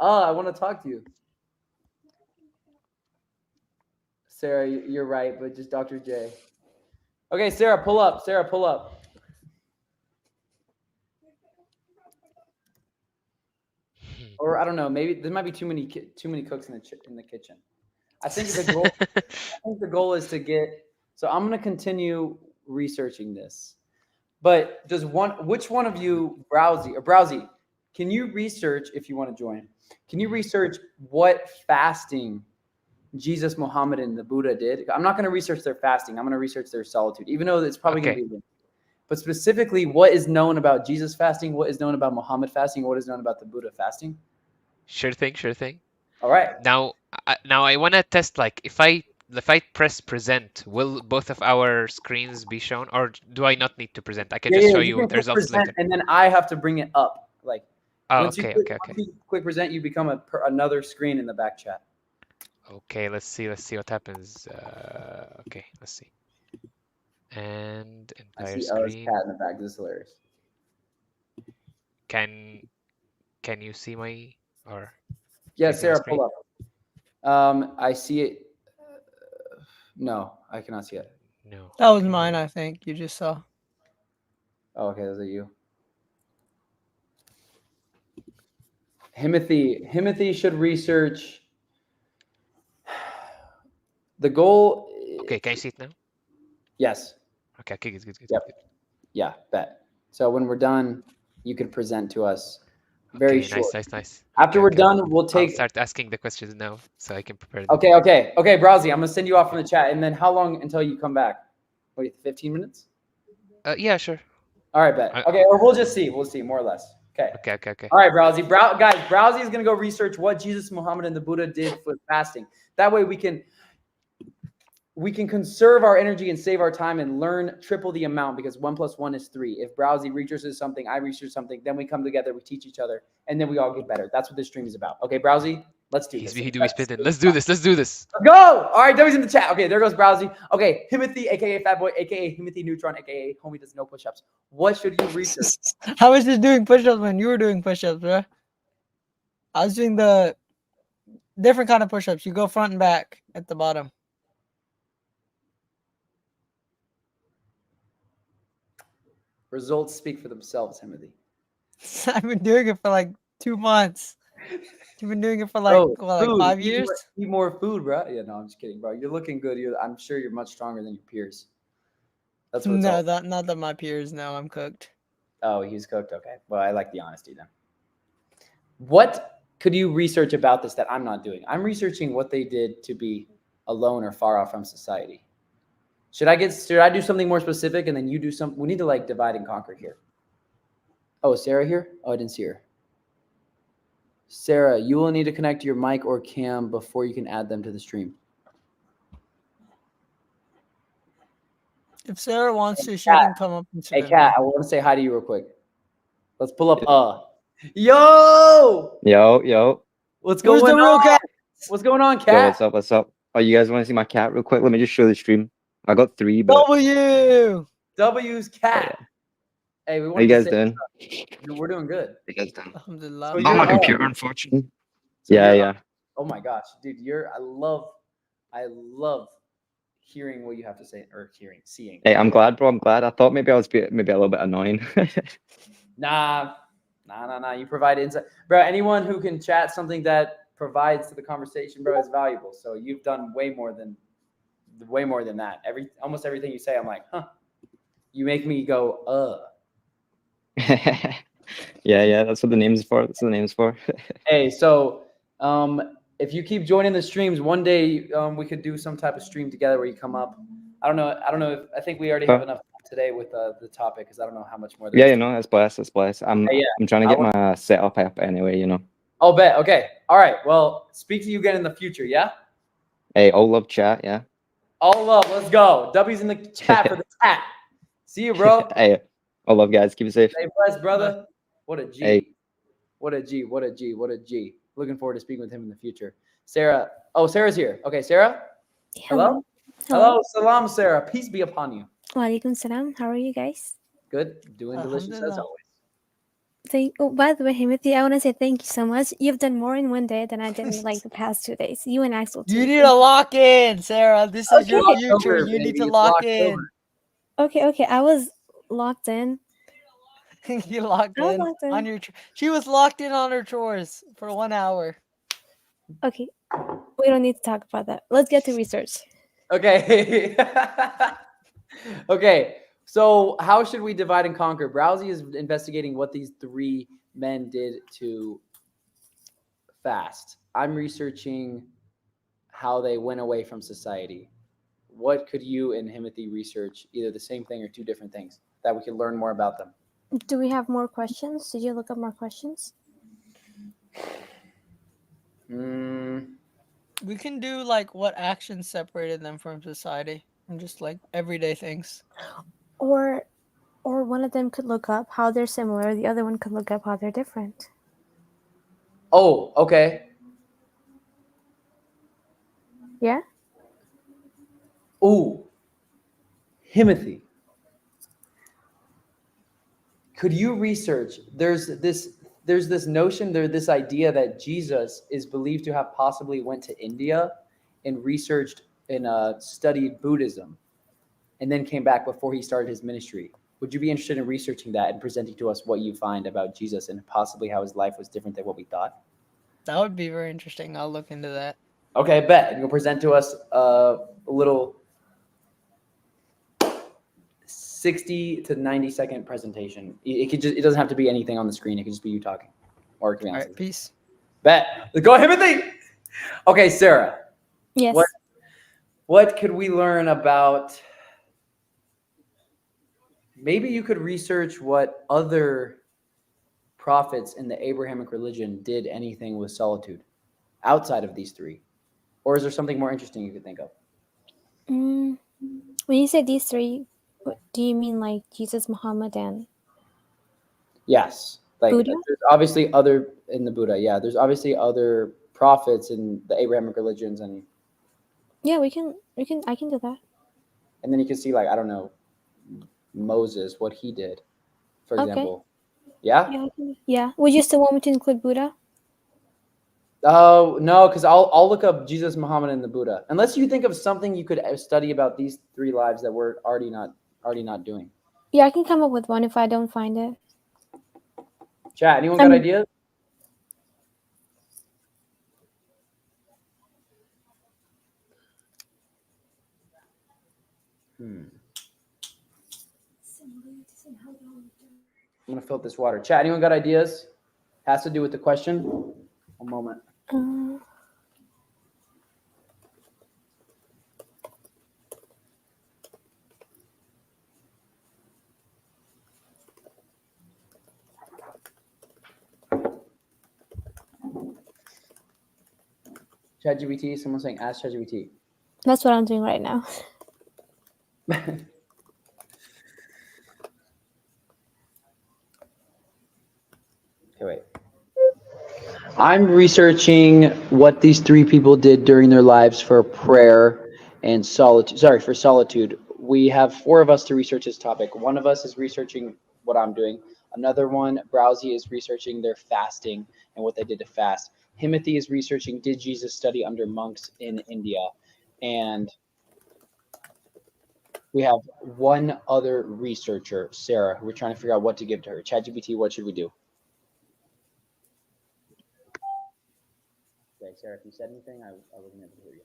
Oh, I want to talk to you. Sarah, you're right, but just Dr. J. Okay, Sarah, pull up. Or I don't know. Maybe there might be too many cooks in the kitchen. I think the goal is to get. So I'm gonna continue researching this. But which one of you, Browsy, can you research if you want to join? Can you research what fasting Jesus, Muhammad, and the Buddha did? I'm not going to research their fasting. I'm going to research their solitude, even though it's probably going to be linked. But specifically, what is known about Jesus fasting? What is known about Muhammad fasting? What is known about the Buddha fasting? Sure thing. All right. Now I want to test, like, if I press present, will both of our screens be shown, or do I not need to present? I can just show you the results later. And then I have to bring it up. Like, once Okay. you click present, you become another screen in the back chat. Okay, let's see what happens. Okay, let's see. And I entire see Ella's screen. cat in the back. This is hilarious. Can you see my or Yeah, can you see my Sarah, screen? pull up. I see it. No, I cannot see it. No. That was Okay. mine, I think. You just saw. Oh, okay, those are you. Himothy should research. The goal. Okay, can you see it now? Yes. Okay, good. Yep. Yeah, bet. So when we're done, you can present to us. Very Okay, short. nice. After Okay, we're okay. done, we'll I'll take. start asking the questions now so I can prepare them. Okay, Browsy, I'm gonna send you off from the chat, and then how long until you come back? Wait, 15 minutes? Yeah, sure. All right, bet. Okay, or we'll just see. We'll see, more or less. Okay. Okay. All right, Browsy. Guys, Browsy is gonna go research what Jesus, Muhammad, and the Buddha did for fasting. That way, we can conserve our energy and save our time and learn triple the amount, because 1 + 1 is 3. If Browsy researches something, I research something, then we come together, we teach each other, and then we all get better. That's what this stream is about. Okay, Browsy, let's do this. He's spitting. Let's do this. Let's go. All right, W's in the chat. Okay, there goes Browsy. Okay, Himothy, aka Fat Boy, aka Himothy Neutron, aka Homie does no push-ups. What should you research? I was just doing push-ups when you were doing push-ups, bro. I was doing the different kind of push-ups. You go front and back at the bottom. Results speak for themselves, Himothy. I've been doing it for like 2 months. You've been doing it for like, Bro, what, like food. 5 Eat years? Eat more food, bro. Yeah, no, I'm just kidding, bro. You're looking good. I'm sure you're much stronger than your peers. That's what it's all. No, not that my peers know I'm cooked. Oh, he's cooked. Okay. Well, I like the honesty then. What could you research about this that I'm not doing? I'm researching what they did to be alone or far off from society. Should I do something more specific and then you do something? We need to like divide and conquer here. Oh, is Sarah here? Oh, I didn't see her. Sarah, you will need to connect your mic or cam before you can add them to the stream. If Sarah wants to, she Kat. can come up and sit Hey, in Kat, there. I want to say hi to you real quick. Let's pull up. Yo! Yo. What's Where's going the real on? cat? What's going on, Yo, Kat? what's up? Oh, you guys want to see my cat real quick? Let me just show the stream. I got 3, but W! W's Cat. yeah. Hey, we How want you to guys say doing? we're doing good. You guys doing? Alhamdulillah. So Not you're my up. computer, unfortunately. So Yeah, you're yeah. up. Oh my gosh, dude, I love hearing what you have to say, or seeing. Hey, I'm glad, bro. I'm glad. I thought maybe I was maybe a little bit annoying. Nah. You provide insight, bro. Anyone who can chat something that provides to the conversation, bro, is valuable. So you've done way more than that. Almost everything you say, I'm like, huh. You make me go, Yeah. That's what the name's for. Hey, so if you keep joining the streams, one day we could do some type of stream together where you come up. I don't know. I think we already have enough today with the topic, because I don't know how much more. Yeah, that's blessed. I'm trying to get my setup up anyway, Oh, bet. Okay. All right. Well, speak to you again in the future. Yeah. Hey, all love chat. Yeah. All love. Let's go. W's in the chat for the chat. See you, bro. Hey, all love, guys. Keep it safe. Stay blessed, brother. What a G. Hey. What a G. Looking forward to speaking with him in the future. Sarah. Oh, Sarah's here. Okay, Sarah. Hello. Salam, Sarah. Peace be upon you. Walaikum salam. How are you guys? Good. Doing delicious as Alhamdulillah. always. By the way, Himothy, I want to say thank you so much. You've done more in one day than I did in like the past 2 days. You and Axel too. You need to lock in, Sarah. This is your Okay. future. October, You need baby. to It's lock locked in. over. Okay. I was locked in. You locked I was in locked in. on your. She was locked in on her chores for 1 hour. Okay. We don't need to talk about that. Let's get to research. Okay. Okay. So how should we divide and conquer? Browsy is investigating what these 3 men did to fast. I'm researching how they went away from society. What could you and Himothy research, either the same thing or 2 different things, that we can learn more about them? Do we have more questions? Did you look up more questions? We can do like what actions separated them from society and just like everyday things. Or one of them could look up how they're similar. The other one could look up how they're different. Oh, okay. Yeah? Ooh. Himothy. could you research? There's this notion, this idea that Jesus is believed to have possibly went to India and researched and studied Buddhism, and then came back before he started his ministry. Would you be interested in researching that and presenting to us what you find about Jesus and possibly how his life was different than what we thought? That would be very interesting. I'll look into that. Okay, bet. And you'll present to us a little 60 to 90 second presentation. It doesn't have to be anything on the screen. It could just be you talking. Or it could be All on right, peace. Bet. Go Timothy. Okay, Sarah. Yes. What could we learn about? Maybe you could research what other prophets in the Abrahamic religion did anything with solitude outside of these three. Or is there something more interesting you could think of? When you say these three, do you mean like Jesus, Muhammad, and Yes. Like Buddha? there's obviously other in the Buddha. Yeah, there's obviously other prophets in the Abrahamic religions, and Yeah, I can do that. then you can see, like, I don't know, Moses, what he did, for Okay. example. Yeah? Yeah. Would you still want me to include Buddha? Oh, no, because I'll look up Jesus, Muhammad, and the Buddha. Unless you think of something you could study about these three lives that we're already not doing. Yeah, I can come up with one if I don't find it. Chat, anyone got ideas? I'm gonna fill up this water. Chat, anyone got ideas? Has to do with the question. One moment. ChatGPT, someone's saying ask ChatGPT. That's what I'm doing right now. Okay, wait. I'm researching what these three people did during their lives for prayer and solitude. Sorry, for solitude. We have four of us to research this topic. One of us is researching what I'm doing. Another one, Browsy, is researching their fasting and what they did to fast. Timothy is researching, did Jesus study under monks in India? And we have one other researcher, Sarah, who we're trying to figure out what to give to her. ChatGPT, what should we do? Okay, Sarah, if you said anything, I wasn't able to hear you.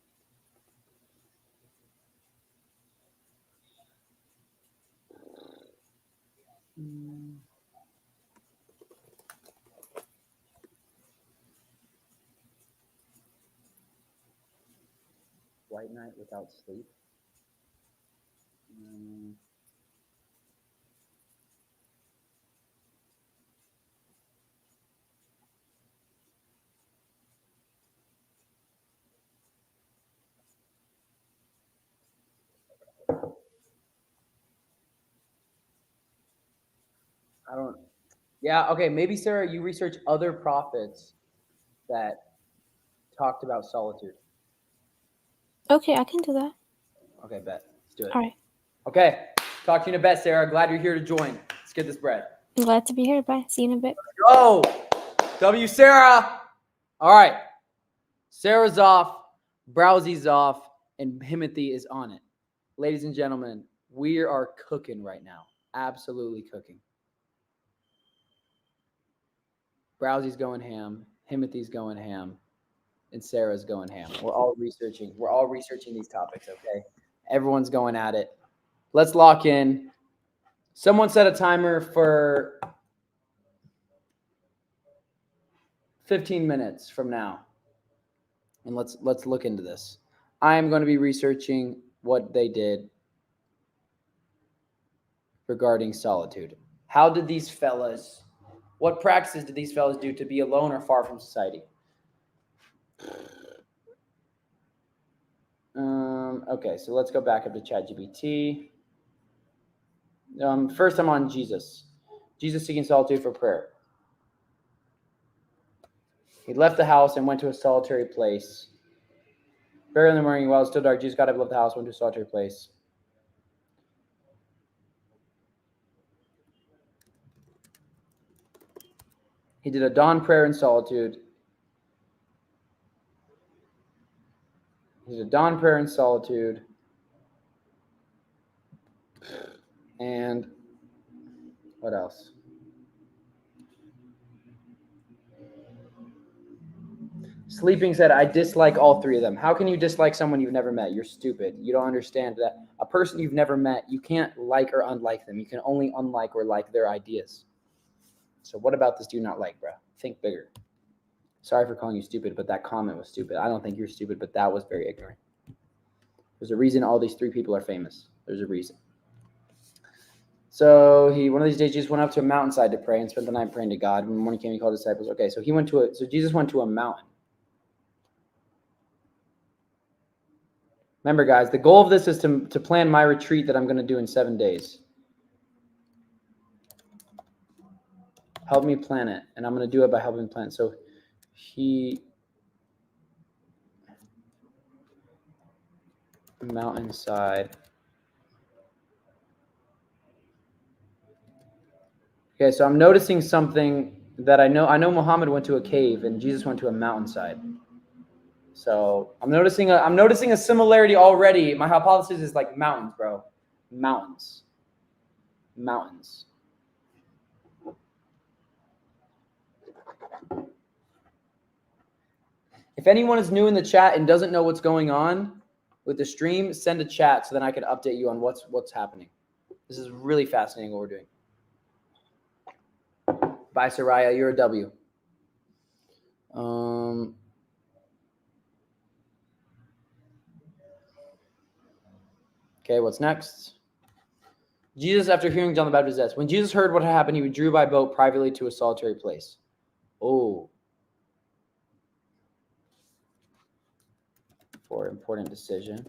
White night without sleep. I don't. Yeah. Okay. Maybe Sarah, you research other prophets that talked about solitude. Okay, I can do that. Okay, bet. Let's do it. All right. Okay. Talk to you in a bit, Sarah. Glad you're here to join. Let's get this bread. I'm glad to be here. Bye. See you in a bit. Go. W. Sarah. All right. Sarah's off. Browsy's off. And Timothy is on it. Ladies and gentlemen, we are cooking right now. Absolutely cooking. Browsy's going ham. Timothy's going ham. And Sarah's going ham. We're all researching these topics, okay? Everyone's going at it. Let's lock in. Someone set a timer for 15 minutes from now. And let's look into this. I am going to be researching what they did regarding solitude. How did these fellas, what practices did these fellas do to be alone or far from society? Okay, so let's go back up to ChatGPT. First, I'm on Jesus. Jesus seeking solitude for prayer. He left the house and went to a solitary place. Very early in the morning, while it was still dark, Jesus got up, left the house, went to a solitary place. He did a dawn prayer in solitude. He did a dawn prayer in solitude. And what else? Sleeping said, I dislike all three of them. How can you dislike someone you've never met? You're stupid. You don't understand that a person you've never met, you can't like or unlike them. You can only unlike or like their ideas. So what about this do you not like, bro? Think bigger. Sorry for calling you stupid, but that comment was stupid. I don't think you're stupid, but that was very ignorant. There's a reason all these three people are famous. There's a reason. So one of these days, Jesus went up to a mountainside to pray and spent the night praying to God. When the morning came, he called his disciples. Okay, so Jesus went to a mountain. Remember, guys, the goal of this is to plan my retreat that I'm going to do in 7 days. Help me plan it, and I'm going to do it by helping plan. So mountainside. Okay, so I'm noticing something that I know. I know Muhammad went to a cave, and Jesus went to a mountainside. So I'm noticing a similarity already. My hypothesis is like mountains, bro. Mountains. If anyone is new in the chat and doesn't know what's going on with the stream, send a chat so then I can update you on what's happening. This is really fascinating what we're doing. Bye, Soraya. You're a W. Okay, what's next? Jesus, after hearing John the Baptist's death, when Jesus heard what had happened, he withdrew by boat privately to a solitary place. Oh. For important decision.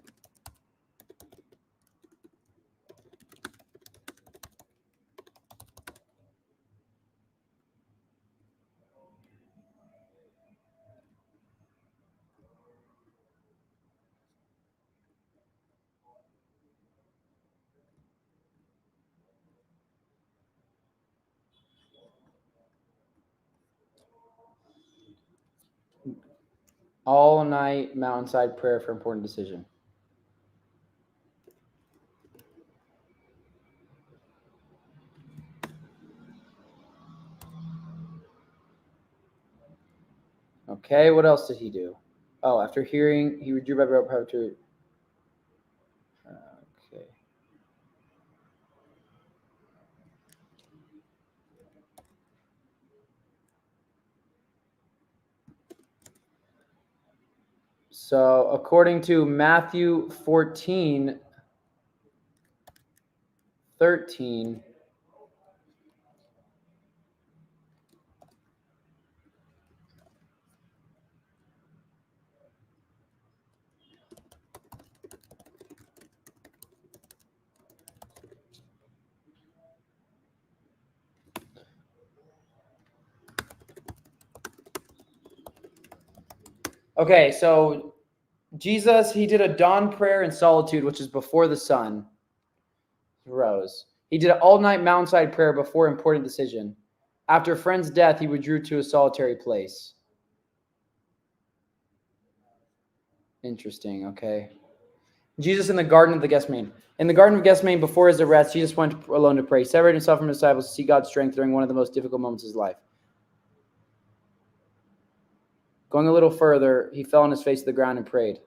All night mountainside prayer for important decision. Okay, what else did he do? Oh, after hearing, he withdrew by boat privately to. Okay. So according to Matthew 14:13, okay, so Jesus, he did a dawn prayer in solitude, which is before the sun rose. He did an all-night mountainside prayer before important decision. After a friend's death, he withdrew to a solitary place. Interesting, okay. Jesus in the Garden of the Gethsemane. In the Garden of Gethsemane, before his arrest, Jesus went alone to pray. He separated himself from his disciples to see God's strength during one of the most difficult moments of his life. Going a little further, he fell on his face to the ground and prayed.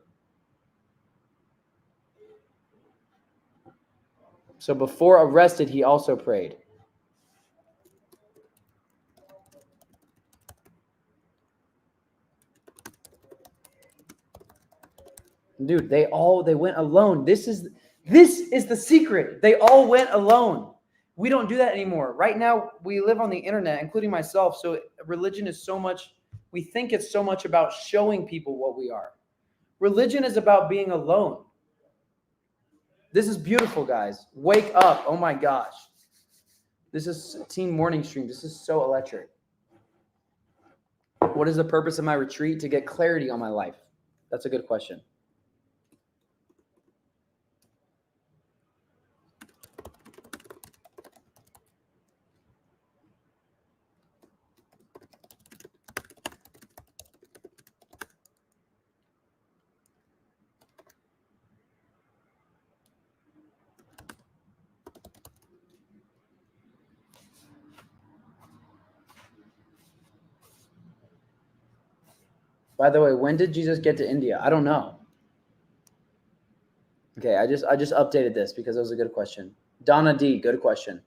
So before arrested, he also prayed. Dude, they went alone. This is the secret. They all went alone. We don't do that anymore. Right now, we live on the internet, including myself. So religion is so much, we think it's so much about showing people what we are. Religion is about being alone. This is beautiful, guys. Wake up. Oh my gosh. This is Team Morning Stream. This is so electric. What is the purpose of my retreat? To get clarity on my life. That's a good question. By the way, when did Jesus get to India? I don't know. Okay, I just updated this because it was a good question. Donna D, good question.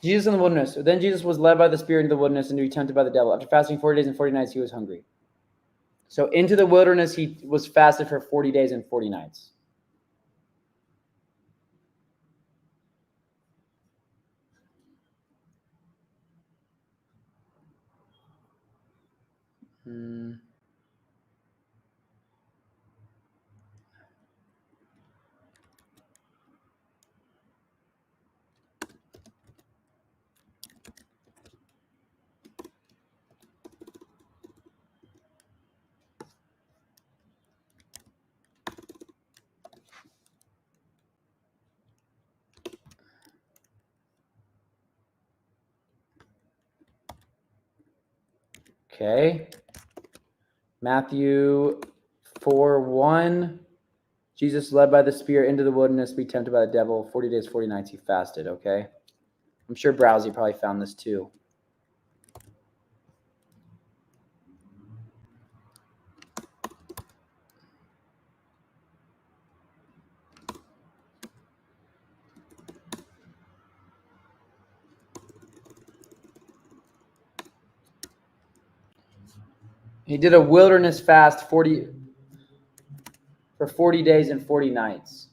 Jesus in the wilderness. Then Jesus was led by the Spirit into the wilderness and to be tempted by the devil. After fasting 40 days and 40 nights, he was hungry. So into the wilderness, he was fasted for 40 days and 40 nights. Okay. Matthew 4:1. Jesus led by the Spirit into the wilderness, be tempted by the devil. 40 days, 40 nights he fasted, okay? I'm sure Browsy probably found this too. He did a wilderness fast for 40 days and 40 nights.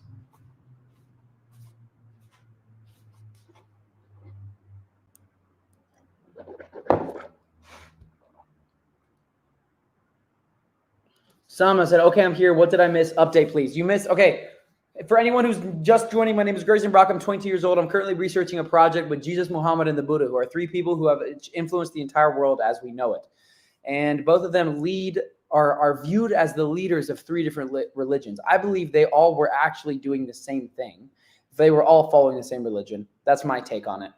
Sama said, okay, I'm here. What did I miss? Update, please. You missed, okay. For anyone who's just joining, my name is Grayson Brock. I'm 22 years old. I'm currently researching a project with Jesus, Muhammad, and the Buddha, who are three people who have influenced the entire world as we know it. And both of them are viewed as the leaders of three different religions. I believe they all were actually doing the same thing. They were all following the same religion. That's my take on it.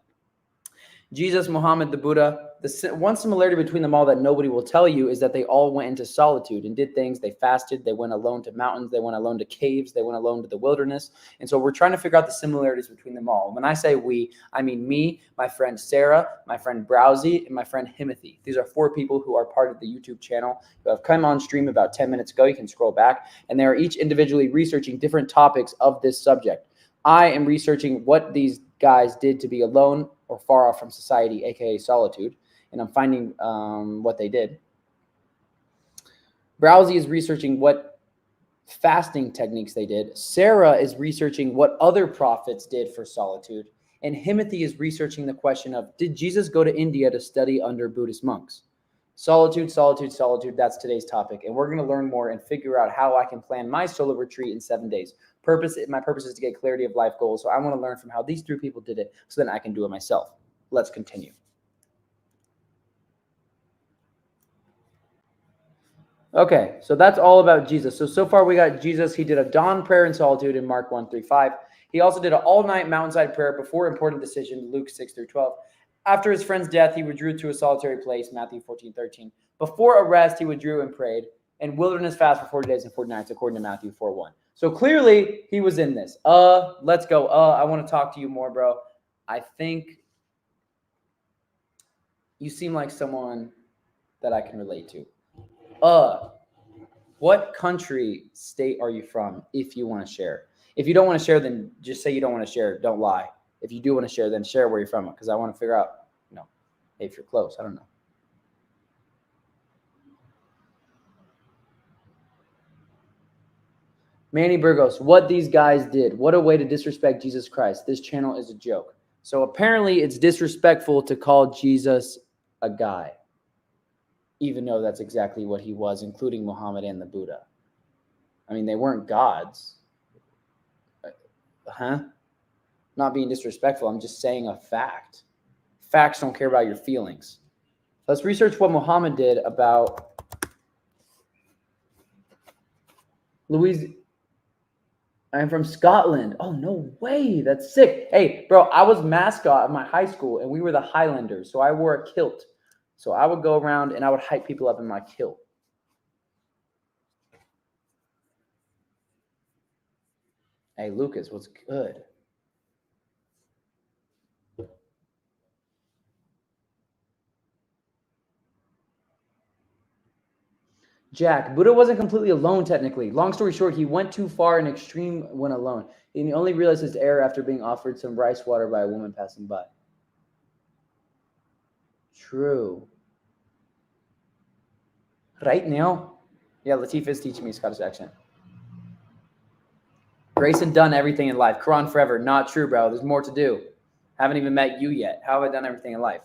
Jesus, Muhammad, the Buddha, the one similarity between them all that nobody will tell you is that they all went into solitude and did things. They fasted. They went alone to mountains. They went alone to caves. They went alone to the wilderness. And so we're trying to figure out the similarities between them all. When I say we, I mean me, my friend Sarah, my friend Browsy, and my friend Himothy. These are four people who are part of the YouTube channel who have come on stream about 10 minutes ago. You can scroll back. And they are each individually researching different topics of this subject. I am researching what these guys did to be alone or far off from society, aka solitude, and I'm finding what they did. Browsy is researching what fasting techniques they did. Sarah is researching what other prophets did for solitude. And Himothy is researching the question of, did Jesus go to India to study under Buddhist monks? Solitude, solitude, solitude, that's today's topic. And we're going to learn more and figure out how I can plan my solo retreat in 7 days. My purpose is to get clarity of life goals. So I want to learn from how these three people did it so then I can do it myself. Let's continue. Okay, so that's all about Jesus. So far we got Jesus. He did a dawn prayer in solitude in Mark 1:3-5. He also did an all-night mountainside prayer before important decision, Luke 6-12. After his friend's death, he withdrew to a solitary place, Matthew 14:13. Before arrest, he withdrew and prayed. And wilderness fast for 40 days and 40 nights, according to Matthew 4:1. So clearly, he was in this. Let's go. I want to talk to you more, bro. I think you seem like someone that I can relate to. What country, state are you from, if you want to share? If you don't want to share, then just say you don't want to share. Don't lie. If you do want to share, then share where you're from, because I want to figure out, if you're close. I don't know. Manny Burgos, what these guys did. What a way to disrespect Jesus Christ. This channel is a joke. So apparently it's disrespectful to call Jesus a guy, even though that's exactly what he was, including Muhammad and the Buddha. I mean, they weren't gods. Not being disrespectful. I'm just saying a fact. Facts don't care about your feelings. Let's research what Muhammad did about Louise. I'm from Scotland. Oh, no way. That's sick. Hey, bro, I was mascot of my high school, and we were the Highlanders. So I wore a kilt. So I would go around, and I would hype people up in my kilt. Hey, Lucas, what's good? Jack, Buddha wasn't completely alone technically. Long story short, he went too far in extreme when alone. And he only realized his error after being offered some rice water by a woman passing by. True. Right now? Yeah, Latif is teaching me Scottish accent. Grayson done everything in life. Quran forever. Not true, bro. There's more to do. Haven't even met you yet. How have I done everything in life?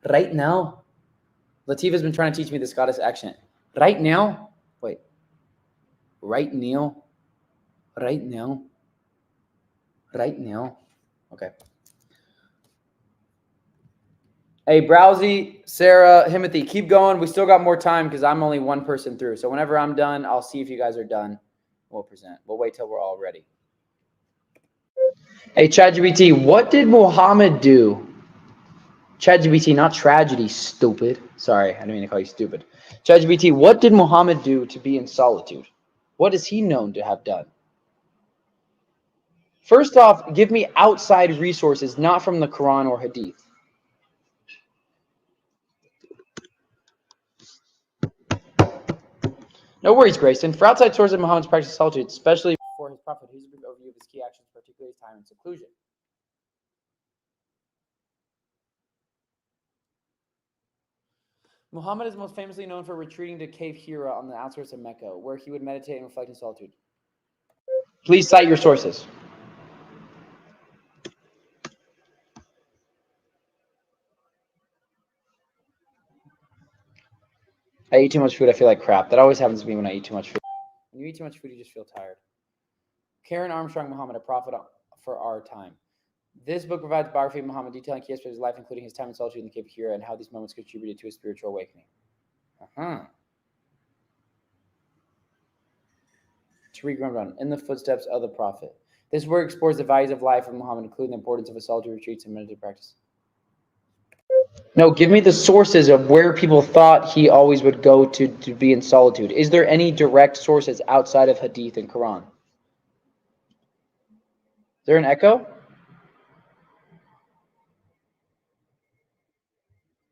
Right now? Latif has been trying to teach me the Scottish accent. Right now? Wait. Right now? Right now? Right now? Okay. Hey, Browsy, Sarah, Himothy, keep going. We still got more time because I'm only one person through. So whenever I'm done, I'll see if you guys are done. We'll present. We'll wait till we're all ready. Hey, ChatGPT, what did Muhammad do? ChatGPT, not tragedy, stupid. Sorry, I didn't mean to call you stupid. ChatGPT, what did Muhammad do to be in solitude? What is he known to have done? First off, give me outside resources, not from the Quran or Hadith. No worries, Grayson. For outside sources of Muhammad's practice of solitude, especially for his prophet, here's a brief overview of his key actions, particularly his time in seclusion. Muhammad is most famously known for retreating to Cave Hira on the outskirts of Mecca, where he would meditate and reflect in solitude. Please cite your sources. I eat too much food, I feel like crap. That always happens to me when I eat too much food. When you eat too much food, you just feel tired. Karen Armstrong Muhammad, a prophet for our time. This book provides a biography of Muhammad detailing key aspects of his life, including his time in solitude in the Cave of Hira and how these moments contributed to his spiritual awakening. Tariq Ramadan, in the footsteps of the prophet. This work explores the values of life of Muhammad, including the importance of a solitary retreats and meditative practice. No, give me the sources of where people thought he always would go to be in solitude. Is there any direct sources outside of Hadith and Quran? Is there an echo?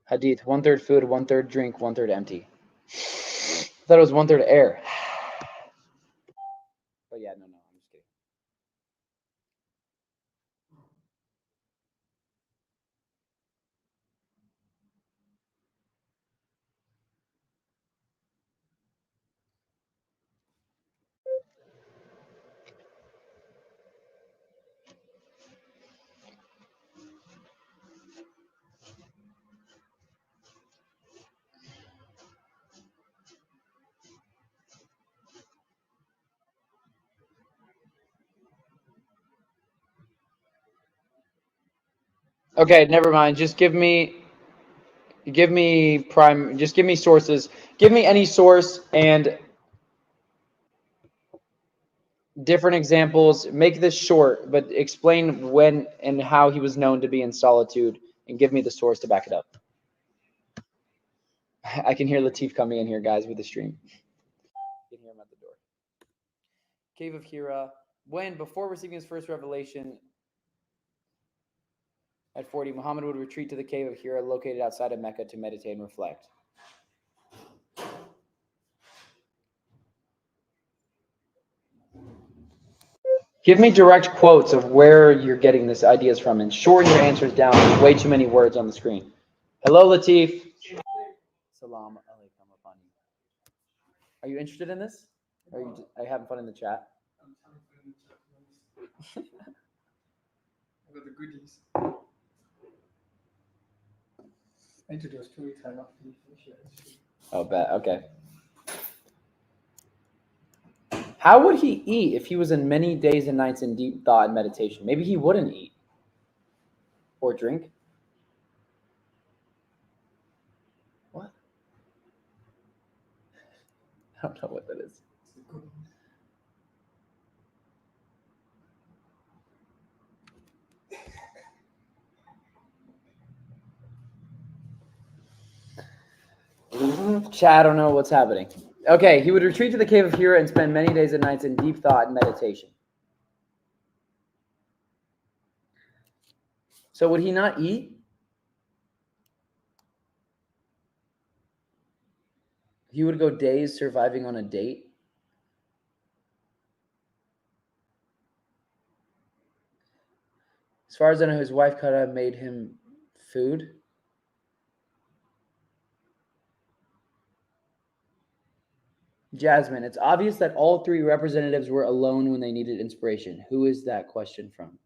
Hadith, 1/3 food, 1/3 drink, 1/3 empty. I thought it was 1/3 air. But yeah, no, I'm just kidding. Okay, never mind. Just give me sources. Give me any source and different examples. Make this short, but explain when and how he was known to be in solitude and give me the source to back it up. I can hear Latif coming in here, guys, with the stream. You can hear him at the door. Cave of Hira. Before receiving his first revelation at 40, Muhammad would retreat to the Cave of Hira located outside of Mecca to meditate and reflect. Give me direct quotes of where you're getting these ideas from and shorten your answers down. There's way too many words on the screen. Hello, Latif. Salam alaikum upon you. Are you interested in this? Are you having fun in the chat? I'm having fun in the chat. I got the goodies. I need to do a story time after you finish it. Oh, bet. Okay. How would he eat if he was in many days and nights in deep thought and meditation? Maybe he wouldn't eat or drink. What? I don't know what that is. Chat, I don't know what's happening. Okay, he would retreat to the Cave of Hira and spend many days and nights in deep thought and meditation. So would he not eat? He would go days surviving on a date. As far as I know, his wife could have made him food. Jasmine, it's obvious that all three representatives were alone when they needed inspiration. Who is that question from?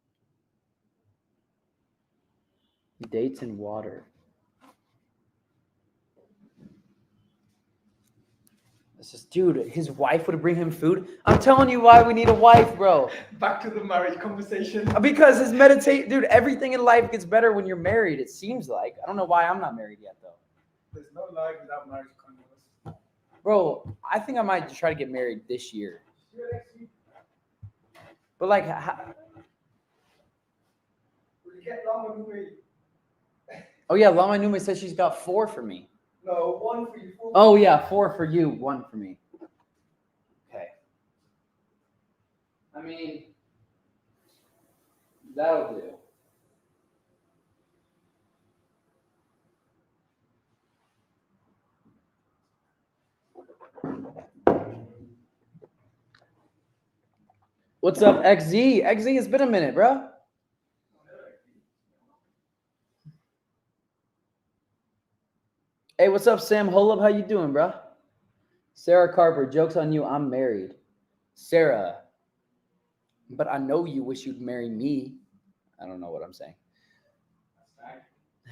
Dates and water. This is, dude, his wife would bring him food. I'm telling you why we need a wife, bro. Back to the marriage conversation. Because his meditate, dude, everything in life gets better when you're married, it seems like. I don't know why I'm not married yet, though. There's no life without marriage condoms. Bro, I think I might try to get married this year. But like, oh yeah, Lama Nume says she's got 4 for me. No, 1 for you. 4 Oh yeah, 4 for you, 1 for me. Okay. I mean, that'll do. What's up, XZ? XZ, it's been a minute, bro. Hey, what's up, Sam Holub? How you doing, bro? Sarah Carper, joke's on you. I'm married. Sarah, but I know you wish you'd marry me. I don't know what I'm saying.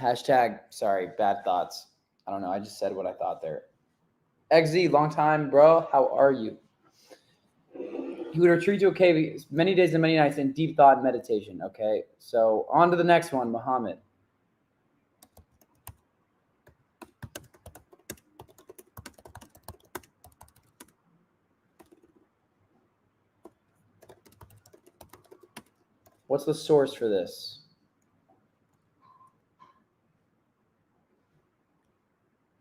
Hashtag, sorry, bad thoughts. I don't know. I just said what I thought there. XZ, long time, bro. How are you? He would retreat to a cave many days and many nights in deep thought and meditation. Okay, so on to the next one, Muhammad. What's the source for this?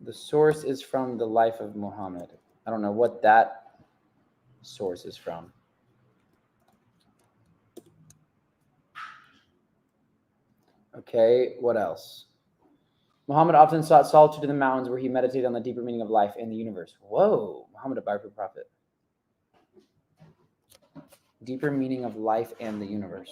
The source is from the life of Muhammad. I don't know what that source is from. Okay, what else? Muhammad often sought solitude in the mountains where he meditated on the deeper meaning of life and the universe. Whoa, Muhammad, a Bible prophet. Deeper meaning of life and the universe.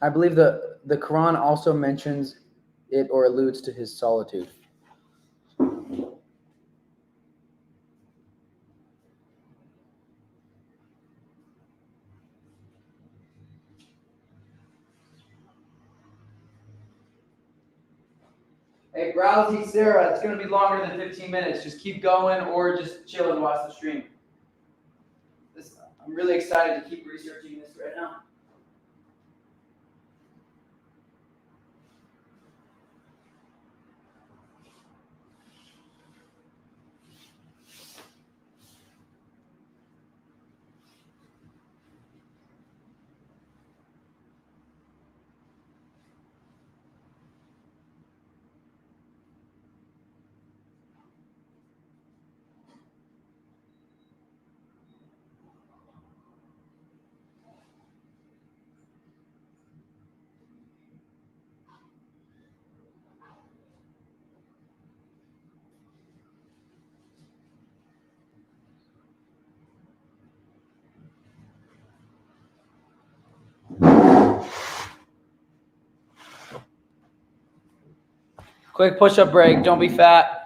I believe the Quran also mentions it or alludes to his solitude. Hey, Browsy Sarah, it's going to be longer than 15 minutes. Just keep going or just chill and watch the stream. I'm really excited to keep researching this right now. Quick push-up break. Don't be fat.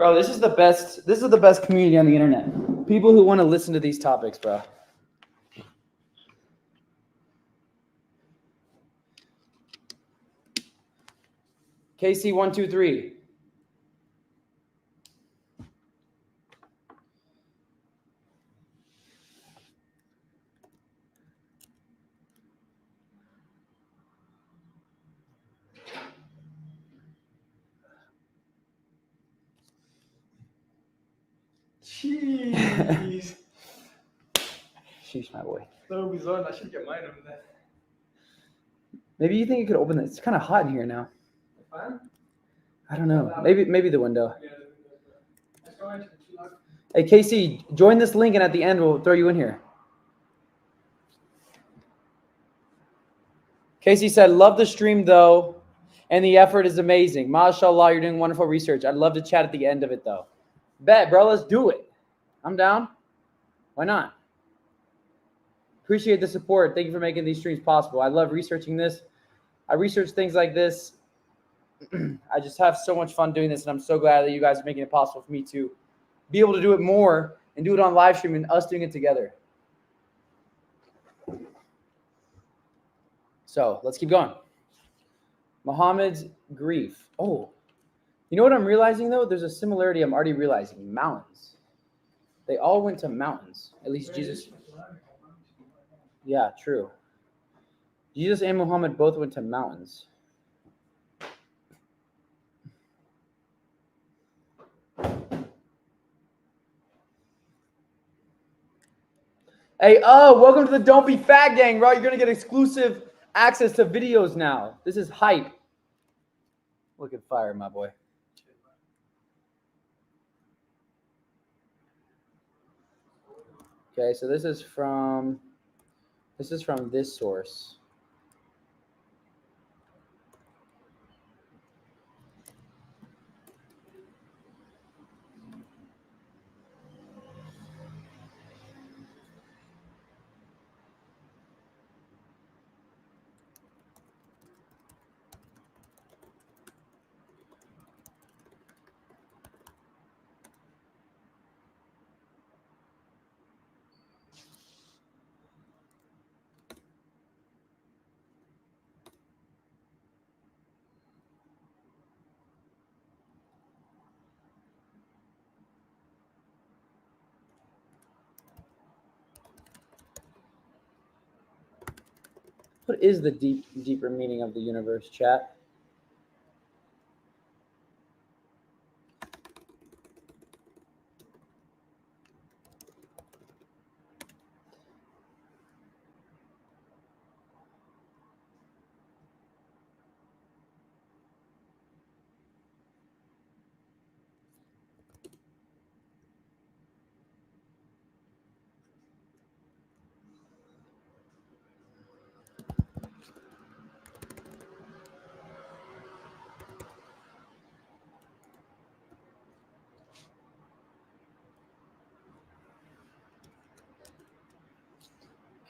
Bro, this is the best. This is the best community on the internet. People who want to listen to these topics, bro. KC123. Jeez. Sheesh, my boy. So bizarre. I should get mine over there. Maybe you think you could open this. It's kind of hot in here now. Fan? I don't know. Maybe the window. Yeah. Let's go into the Hey, Casey, join this link, and at the end, we'll throw you in here. Casey said, love the stream, though, and the effort is amazing. MashaAllah, you're doing wonderful research. I'd love to chat at the end of it, though. Bet, bro, let's do it. I'm down. Why not? Appreciate the support. Thank you for making these streams possible. I love researching this. I research things like this. I just have so much fun doing this, and I'm so glad that you guys are making it possible for me to be able to do it more and do it on live stream and us doing it together. So let's keep going. Muhammad's grief. Oh, you know what I'm realizing, though? There's a similarity I'm already realizing. Mountains. They all went to mountains. At least Jesus. Yeah, true. Jesus and Muhammad both went to mountains. Hey, welcome to the Don't Be Fat Gang, bro. You're going to get exclusive access to videos now. This is hype. Look at fire, my boy. Okay, so this is from this source. What is the deeper meaning of the universe, chat?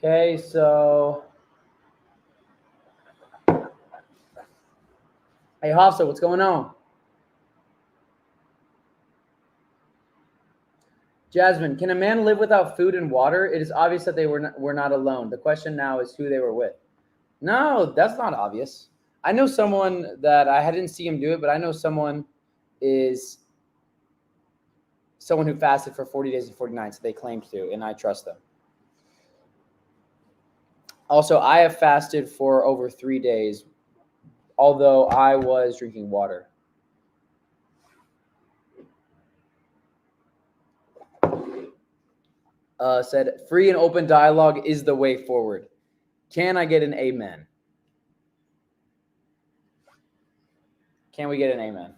Okay, so hey, Hafsa, what's going on? Jasmine, can a man live without food and water? It is obvious that they were not alone. The question now is who they were with. No, that's not obvious. I know someone that I didn't see him do it, but I know someone who fasted for 40 days and 40 nights. They claimed to, and I trust them. Also, I have fasted for over 3 days, although I was drinking water. Said, free and open dialogue is the way forward. Can I get an amen? Can we get an amen?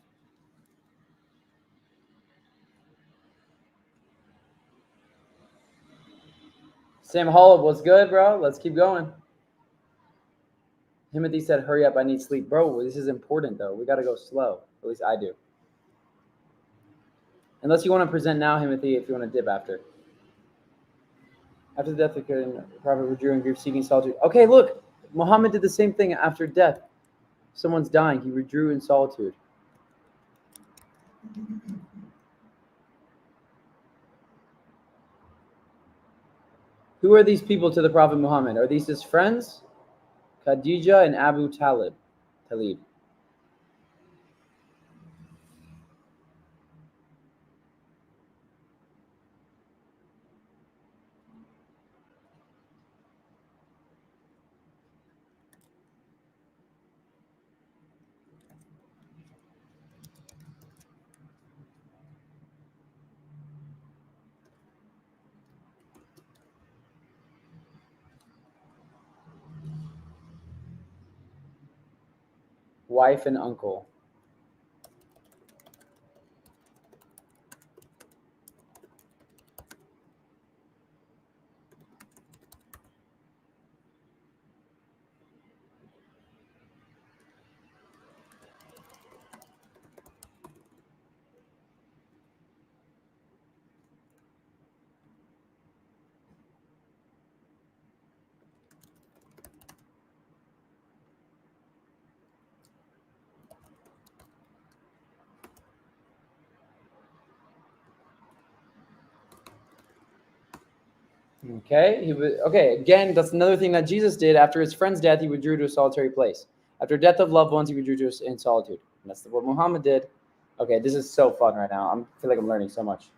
Sam Hollop, what's good, bro? Let's keep going. Timothy said, hurry up, I need sleep. Bro, this is important, though. We got to go slow. At least I do. Unless you want to present now, Timothy, if you want to dip after. After the death of the prophet withdrew in grief, seeking solitude. Okay, look. Muhammad did the same thing after death. Someone's dying. He withdrew in solitude. Who are these people to the Prophet Muhammad? Are these his friends? Khadija and Abu Talib. Wife and uncle. Okay, again, that's another thing that Jesus did. After his friend's death, he withdrew to a solitary place. After death of loved ones, he withdrew in solitude. And that's what Muhammad did. Okay, this is so fun right now. I feel like I'm learning so much.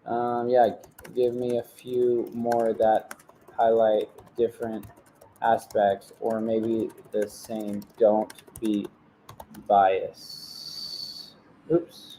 Yeah, give me a few more that highlight different aspects, or maybe the same. Don't be biased. Oops.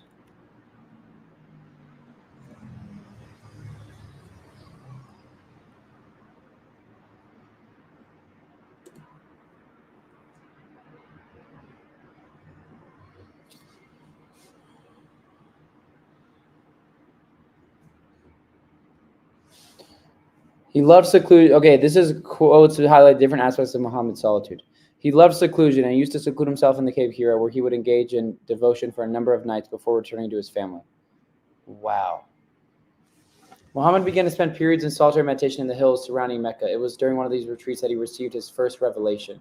He loved seclusion. Okay, this is quotes to highlight different aspects of Muhammad's solitude. He loved seclusion and used to seclude himself in the cave Hira, where he would engage in devotion for a number of nights before returning to his family. Wow. Muhammad began to spend periods in solitary meditation in the hills surrounding Mecca. It was during one of these retreats that he received his first revelation.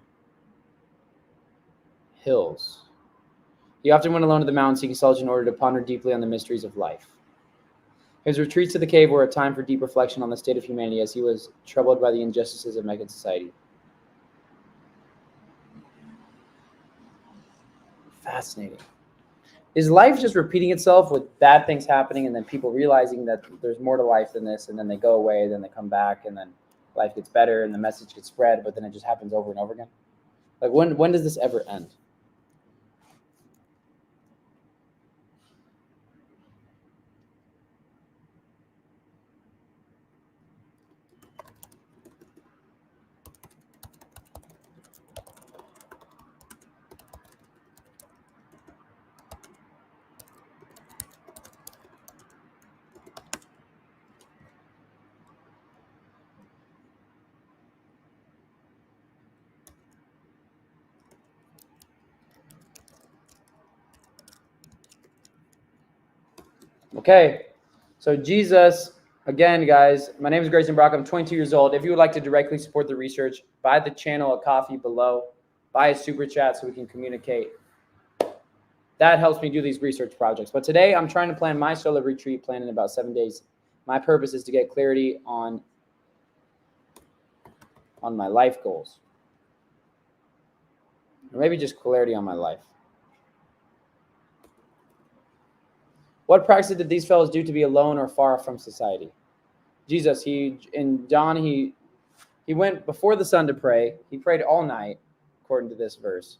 Hills. He often went alone to the mountains seeking solitude in order to ponder deeply on the mysteries of life. His retreats to the cave were a time for deep reflection on the state of humanity as he was troubled by the injustices of Meccan society. Fascinating. Is life just repeating itself with bad things happening and then people realizing that there's more to life than this, and then they go away, then they come back, and then life gets better and the message gets spread, but then it just happens over and over again? Like, when does this ever end? Okay, so Jesus, again, guys, my name is Grayson Brock. I'm 22 years old. If you would like to directly support the research, buy the channel a coffee below. Buy a super chat so we can communicate. That helps me do these research projects. But today I'm trying to plan my solo retreat planned in about 7 days. My purpose is to get clarity on my life goals. Or maybe just clarity on my life. What practices did these fellows do to be alone or far from society? Jesus, in John, he went before the sun to pray. He prayed all night, according to this verse.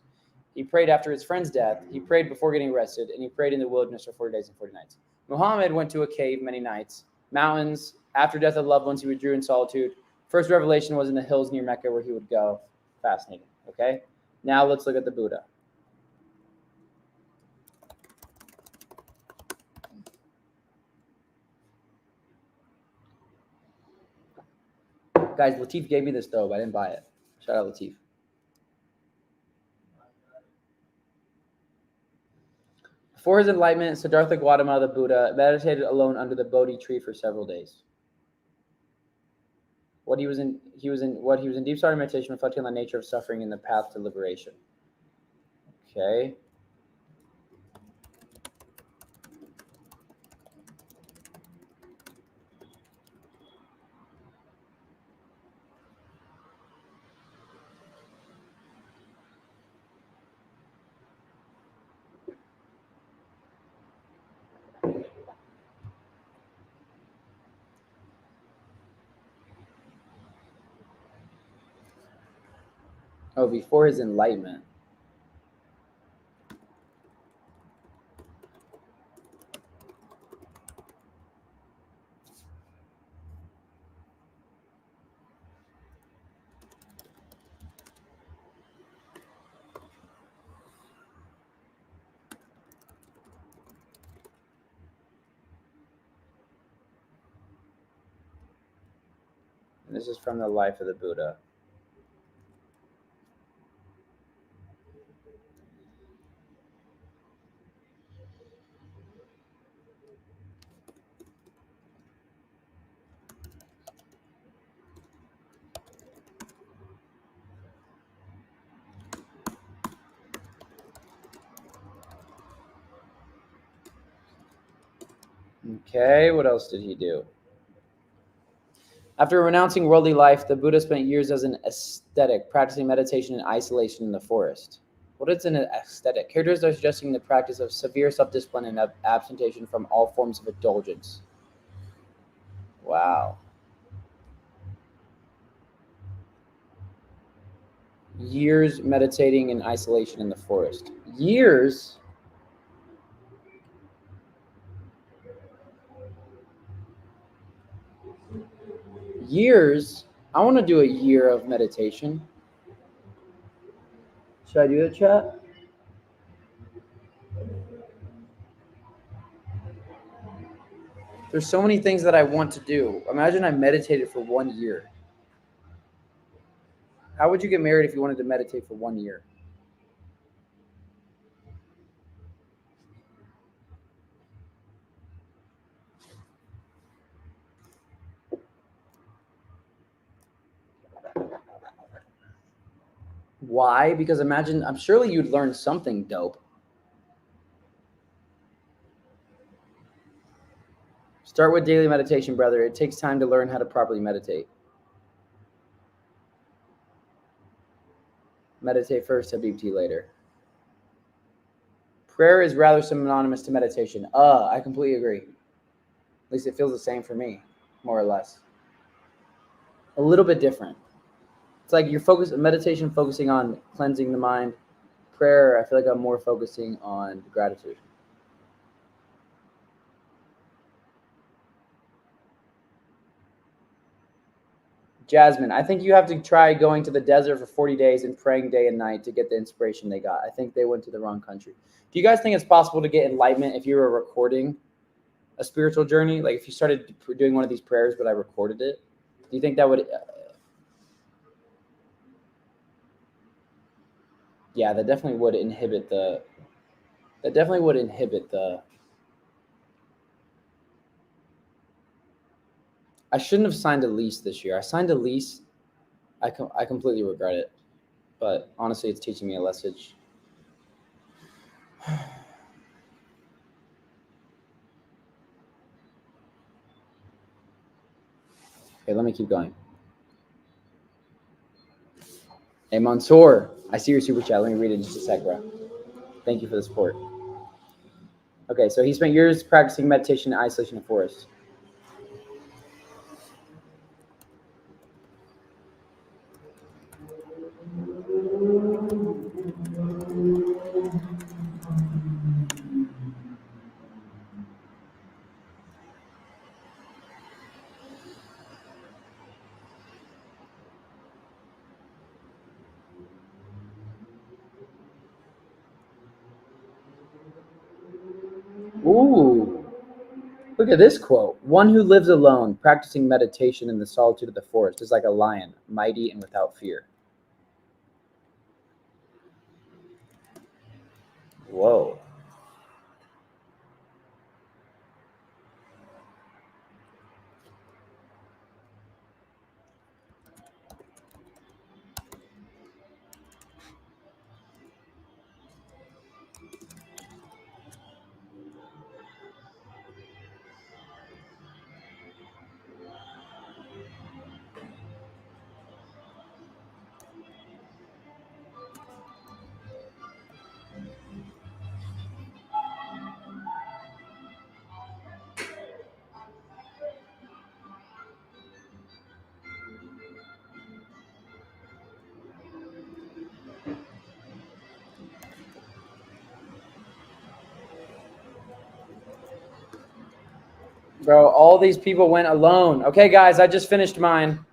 He prayed after his friend's death. He prayed before getting arrested, and he prayed in the wilderness for 40 days and 40 nights. Muhammad went to a cave many nights, mountains. After death of loved ones, he withdrew in solitude. First revelation was in the hills near Mecca, where he would go. Fascinating. Okay, now let's look at the Buddha. Guys, Latif gave me this though, I didn't buy it. Shout out Latif. Before his enlightenment, Siddhartha Gautama, the Buddha, meditated alone under the Bodhi tree for several days. He was in deep solitary meditation, reflecting on the nature of suffering and the path to liberation. Okay. Oh, before his enlightenment. And this is from the life of the Buddha. Okay, what else did he do? After renouncing worldly life, the Buddha spent years as an ascetic, practicing meditation in isolation in the forest. What is an ascetic? Characters are suggesting the practice of severe self-discipline and abstention from all forms of indulgence. Wow. Years meditating in isolation in the forest. Years? Years? I want to do a year of meditation. Should I do it, chat? There's so many things that I want to do. Imagine I meditated for 1 year. How would you get married if you wanted to meditate for 1 year? Why? Because imagine, I'm surely you'd learn something dope. Start with daily meditation, brother. It takes time to learn how to properly meditate. Meditate first, Habibti later. Prayer is rather synonymous to meditation. I completely agree. At least it feels the same for me, more or less. A little bit different. It's like you're meditation focusing on cleansing the mind. Prayer, I feel like I'm more focusing on gratitude. Jasmine, I think you have to try going to the desert for 40 days and praying day and night to get the inspiration they got. I think they went to the wrong country. Do you guys think it's possible to get enlightenment if you were recording a spiritual journey? Like if you started doing one of these prayers, but I recorded it, do you think that would... yeah, that definitely would inhibit the... I shouldn't have signed a lease this year. I signed a lease. I completely regret it. But honestly, it's teaching me a lesson. Okay, let me keep going. Hey, Mansoor, I see your super chat. Let me read it in just a sec, bro. Thank you for the support. Okay, so he spent years practicing meditation in isolation in the forest. Ooh, look at this quote. One who lives alone, practicing meditation in the solitude of the forest, is like a lion, mighty and without fear. Whoa. Bro, all these people went alone. Okay, guys, I just finished mine.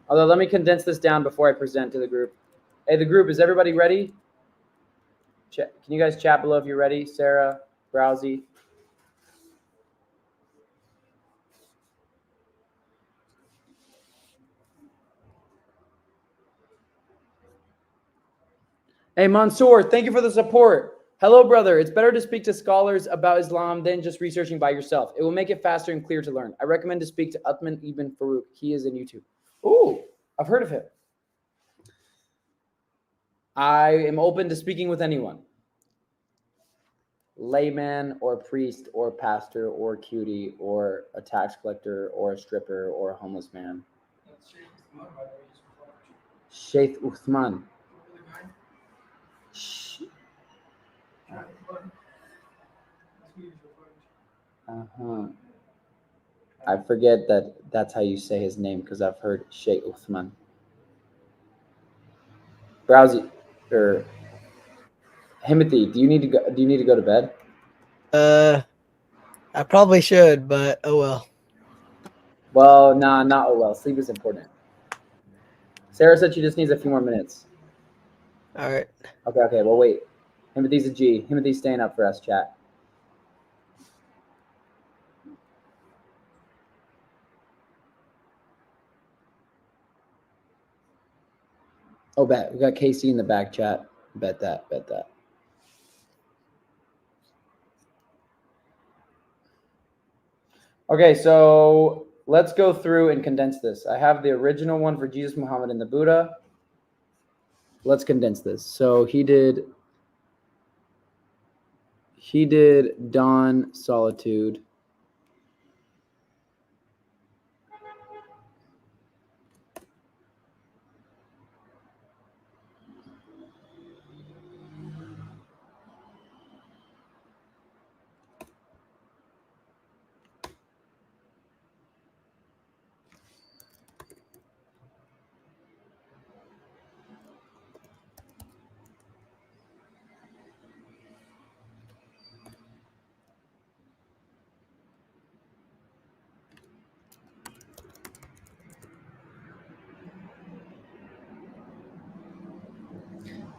Although, let me condense this down before I present to the group. Hey, the group, is everybody ready? Can you guys chat below if you're ready? Sarah, Browsy. Hey, Mansoor, thank you for the support. Hello, brother. It's better to speak to scholars about Islam than just researching by yourself. It will make it faster and clear to learn. I recommend to speak to Uthman ibn Farouk. He is in YouTube. Ooh, I've heard of him. I am open to speaking with anyone. Layman or priest or pastor or cutie or a tax collector or a stripper or a homeless man. Sheikh Uthman. I forget that that's how you say his name because I've heard Sheikh Uthman. Browsy or Himothy, do you need to go? Do you need to go to bed? I probably should, but oh well. Well, nah, not oh well. Sleep is important. Sarah said she just needs a few more minutes. All right. Okay. Well, wait. Himothy's a G. Himothy's staying up for us, chat. Oh, bet. We got Casey in the back chat. Bet that. Okay, so let's go through and condense this. I have the original one for Jesus, Muhammad, and the Buddha. Let's condense this. So he did dawn, solitude.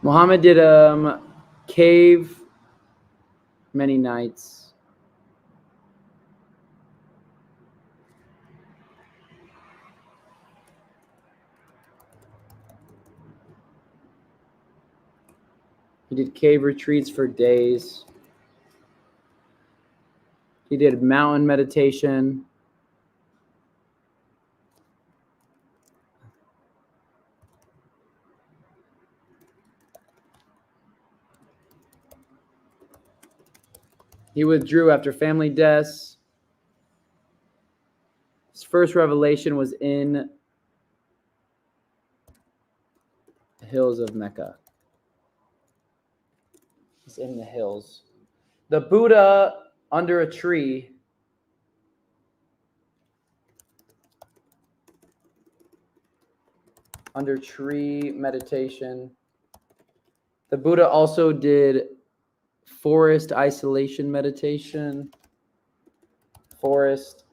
Muhammad did cave many nights. He did cave retreats for days. He did mountain meditation. He withdrew after family deaths. His first revelation was in the hills of Mecca. He's in the hills. The Buddha under a tree. Under tree meditation. The Buddha also did forest isolation meditation. Forest.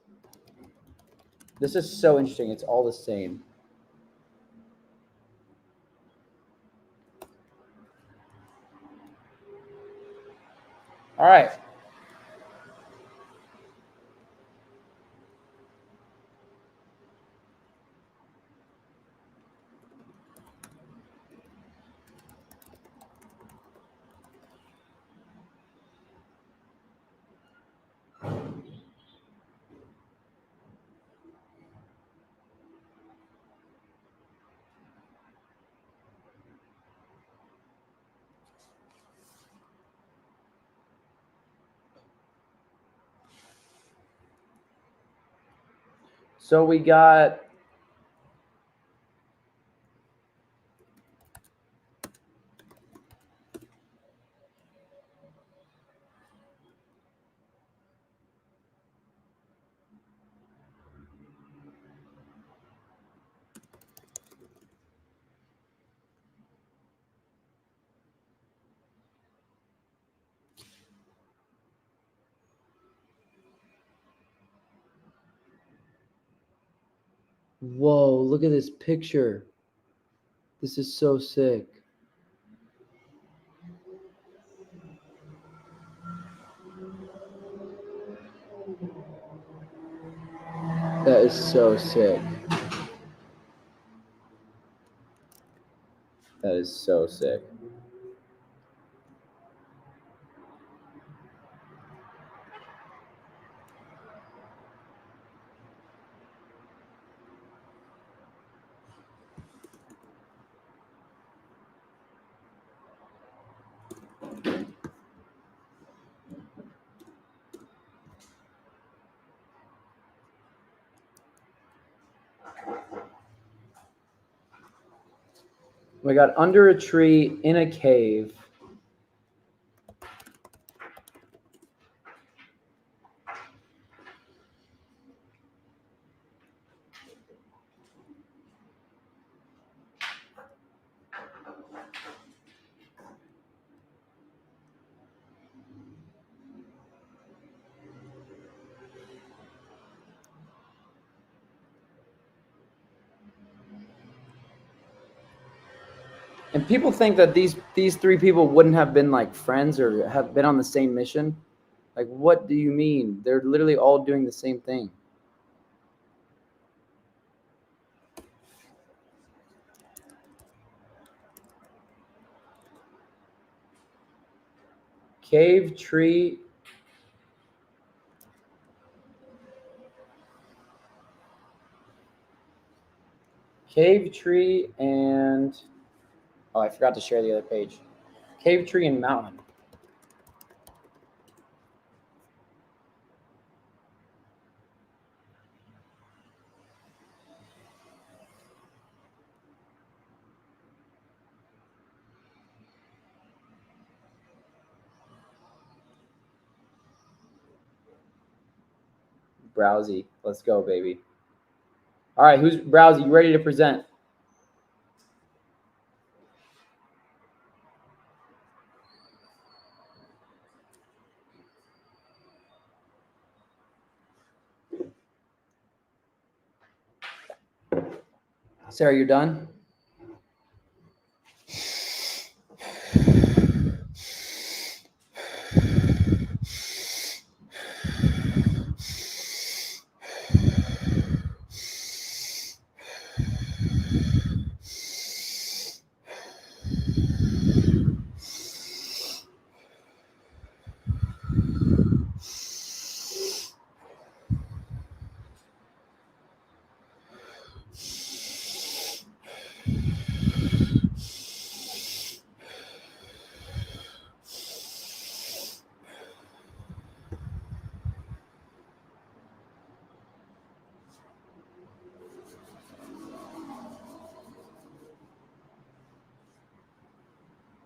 This is so interesting. It's all the same. All right. So we got Whoa, look at this picture. This is so sick. That is so sick. That is so sick. We got under a tree in a cave. And people think that these three people wouldn't have been like friends or have been on the same mission. Like, what do you mean? They're literally all doing the same thing. Cave, tree. Cave, tree, and... Oh, I forgot to share the other page. Cave, tree, and mountain. Browsy. Let's go, baby. All right, who's Browsy? You ready to present? Sarah, you're done?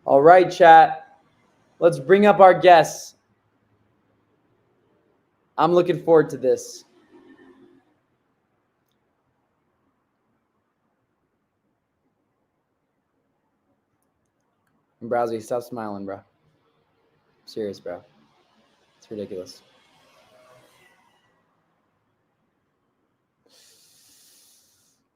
All right, chat. Let's bring up our guests. I'm looking forward to this. And Browsy, stop smiling, bro. Serious, bro. It's ridiculous.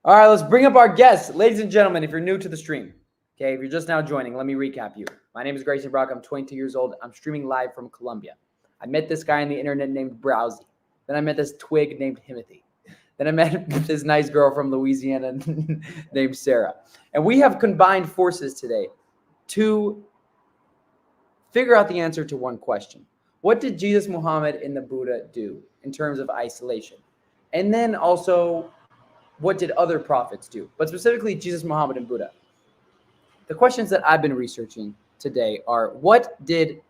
All right, let's bring up our guests. Ladies and gentlemen, if you're new to the stream, okay, if you're just now joining, let me recap you. My name is Grayson Brock. I'm 22 years old. I'm streaming live from Colombia. I met this guy on the internet named Browsy. Then I met this twig named Timothy. Then I met this nice girl from Louisiana named Sarah. And we have combined forces today to figure out the answer to one question. What did Jesus, Muhammad, and the Buddha do in terms of isolation? And then also, what did other prophets do? But specifically, Jesus, Muhammad, and Buddha. The questions that I've been researching today are, what did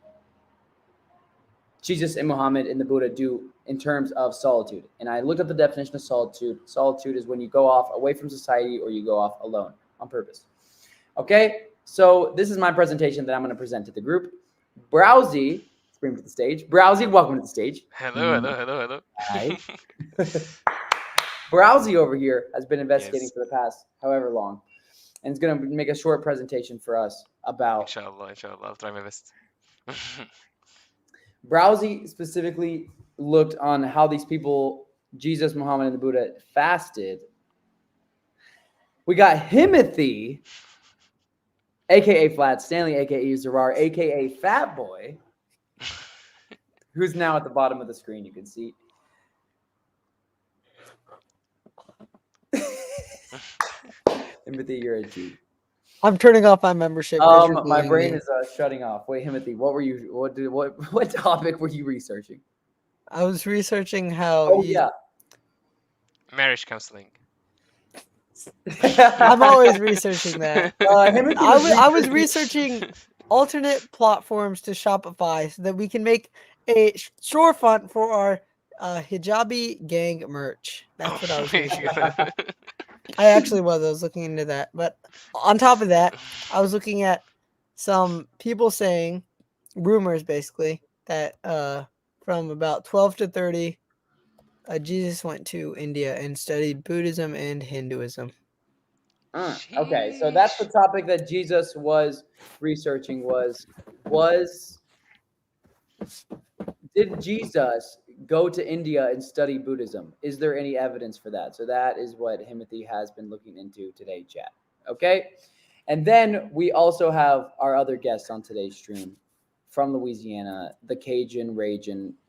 Jesus and Muhammad and the Buddha do in terms of solitude? And I looked up the definition of solitude. Solitude is when you go off away from society or you go off alone on purpose. Okay, so this is my presentation that I'm going to present to the group. Browsy, bring him to the stage. Browsy, welcome to the stage. Hello. Hi. Browsy over here has been investigating Yes. for the past however long, and is going to make a short presentation for us about... Inshallah, I'll try my best. Browsy specifically looked on how these people, Jesus, Muhammad, and the Buddha, fasted We got Himothy, aka Flat Stanley, aka Zerar, aka Fat Boy, who's now at the bottom of the screen. You can see. Himothy, you're a G. I'm turning off my membership. 'cause you're My bullying brain me. is shutting off. Wait, Himothy, what topic were you researching? I was researching how. Oh yeah. Marriage counseling. I'm always researching that. Himothy I was researching alternate platforms to Shopify so that we can make a storefront for our hijabi gang merch. That's what I was researching. I was looking into that. But on top of that, I was looking at some people saying, rumors basically, that from about 12 to 30, Jesus went to India and studied Buddhism and Hinduism. Okay, so that's the topic that Jesus was researching did Jesus go to India and study Buddhism? Is there any evidence for that? So that is what Himothy has been looking into today, chat. Okay? And then we also have our other guests on today's stream from Louisiana, the Cajun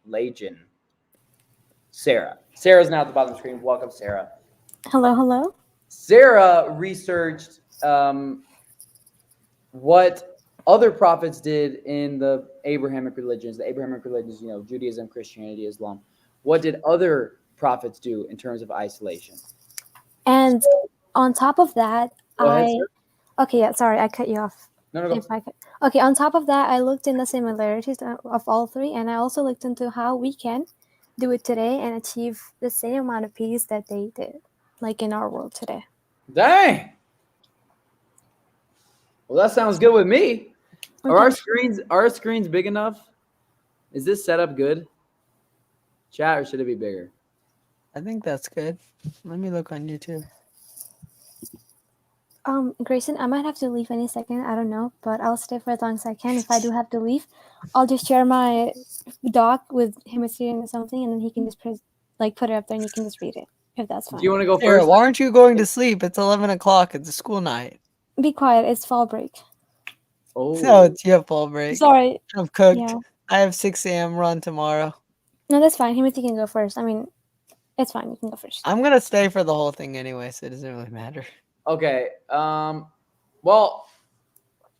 Legion, Sarah. Sarah's now at the bottom of the screen. Welcome, Sarah. Hello, hello. Sarah researched what other prophets did in the Abrahamic religions. The Abrahamic religions, Judaism, Christianity, Islam. What did other prophets do in terms of isolation? And on top of that, okay, yeah, sorry, I cut you off. No, go. Okay, on top of that, I looked in the similarities of all three, and I also looked into how we can do it today and achieve the same amount of peace that they did, like in our world today. Dang. Well, that sounds good with me. Okay. Are our screens big enough? Is this setup good? Chat, or should it be bigger? I think that's good. Let me look on YouTube. Grayson, I might have to leave any second. I don't know, but I'll stay for as long as I can. If I do have to leave, I'll just share my doc with Himothy or something, and then he can just put it up there, and you can just read it if that's fine. Do you want to go Sarah, first? why aren't you going to sleep? It's 11 o'clock. It's a school night. Be quiet. It's fall break. Oh, so you have fall break. Sorry. I'm cooked. Yeah. I have 6 a.m. run tomorrow. No, that's fine. Himothy can go first. I mean, it's fine. You can go first. I'm gonna stay for the whole thing anyway, so it doesn't really matter. Okay. Well.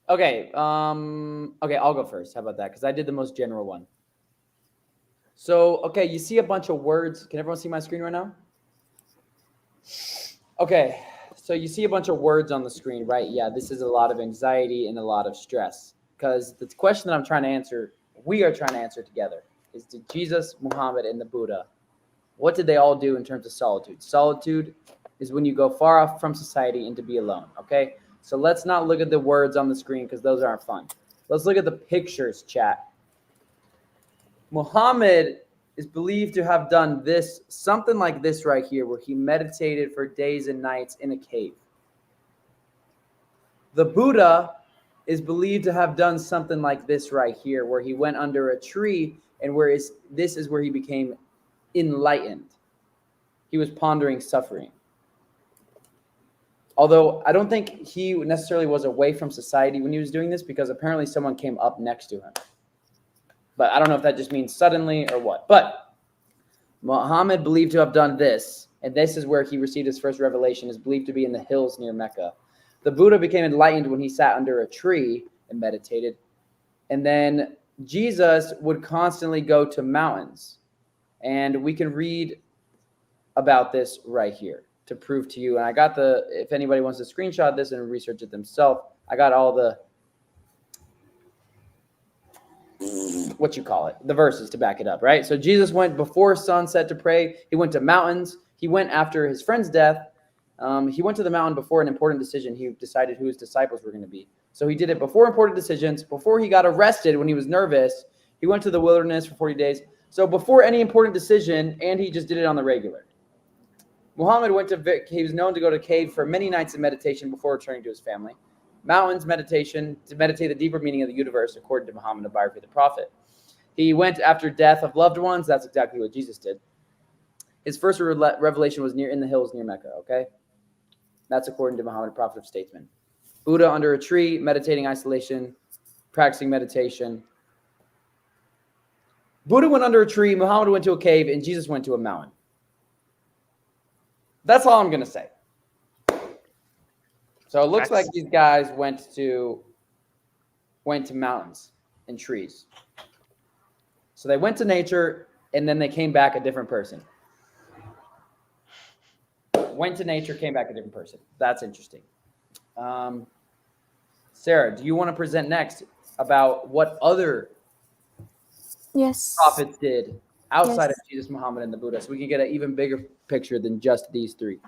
Okay. Okay. I'll go first. How about that? Because I did the most general one. So, okay, you see a bunch of words. Can everyone see my screen right now? Okay. So you see a bunch of words on the screen, right? Yeah, this is a lot of anxiety and a lot of stress. Because the question that we are trying to answer together, is did Jesus, Muhammad, and the Buddha, what did they all do in terms of solitude? Solitude is when you go far off from society and to be alone, okay? So let's not look at the words on the screen because those aren't fun. Let's look at the pictures, chat. Muhammad is believed to have done this, something like this right here, where he meditated for days and nights in a cave. The Buddha is believed to have done something like this right here, where he went under a tree, and this is where he became enlightened. He was pondering suffering. Although I don't think he necessarily was away from society when he was doing this, because apparently someone came up next to him. But I don't know if that just means suddenly or what. But Muhammad believed to have done this, and this is where he received his first revelation, is believed to be in the hills near Mecca. The Buddha became enlightened when he sat under a tree and meditated. And then Jesus would constantly go to mountains. And we can read about this right here to prove to you. And I got if anybody wants to screenshot this and research it themselves, I got all the, the verses to back it up, right? So Jesus went before sunset to pray. He went to mountains. He went after his friend's death. He went to the mountain before an important decision. He decided who his disciples were going to be. So he did it before important decisions, before he got arrested when he was nervous. He went to the wilderness for 40 days. So before any important decision, and he just did it on the regular. Muhammad he was known to go to cave for many nights of meditation before returning to his family. Mountains, meditation, to meditate the deeper meaning of the universe, according to Muhammad, a biography of the Prophet. He went after death of loved ones. That's exactly what Jesus did. His first revelation was in the hills near Mecca, okay? That's according to Muhammad, prophet of statesman. Buddha under a tree, meditating isolation, practicing meditation. Buddha went under a tree, Muhammad went to a cave, and Jesus went to a mountain. That's all I'm going to say. So it looks like these guys went to mountains and trees. So they went to nature, and then they came back a different person. Went to nature, came back a different person. That's interesting. Sarah, do you want to present next about what other prophets did outside of Jesus, Muhammad, and the Buddha, so we can get an even bigger picture than just these three?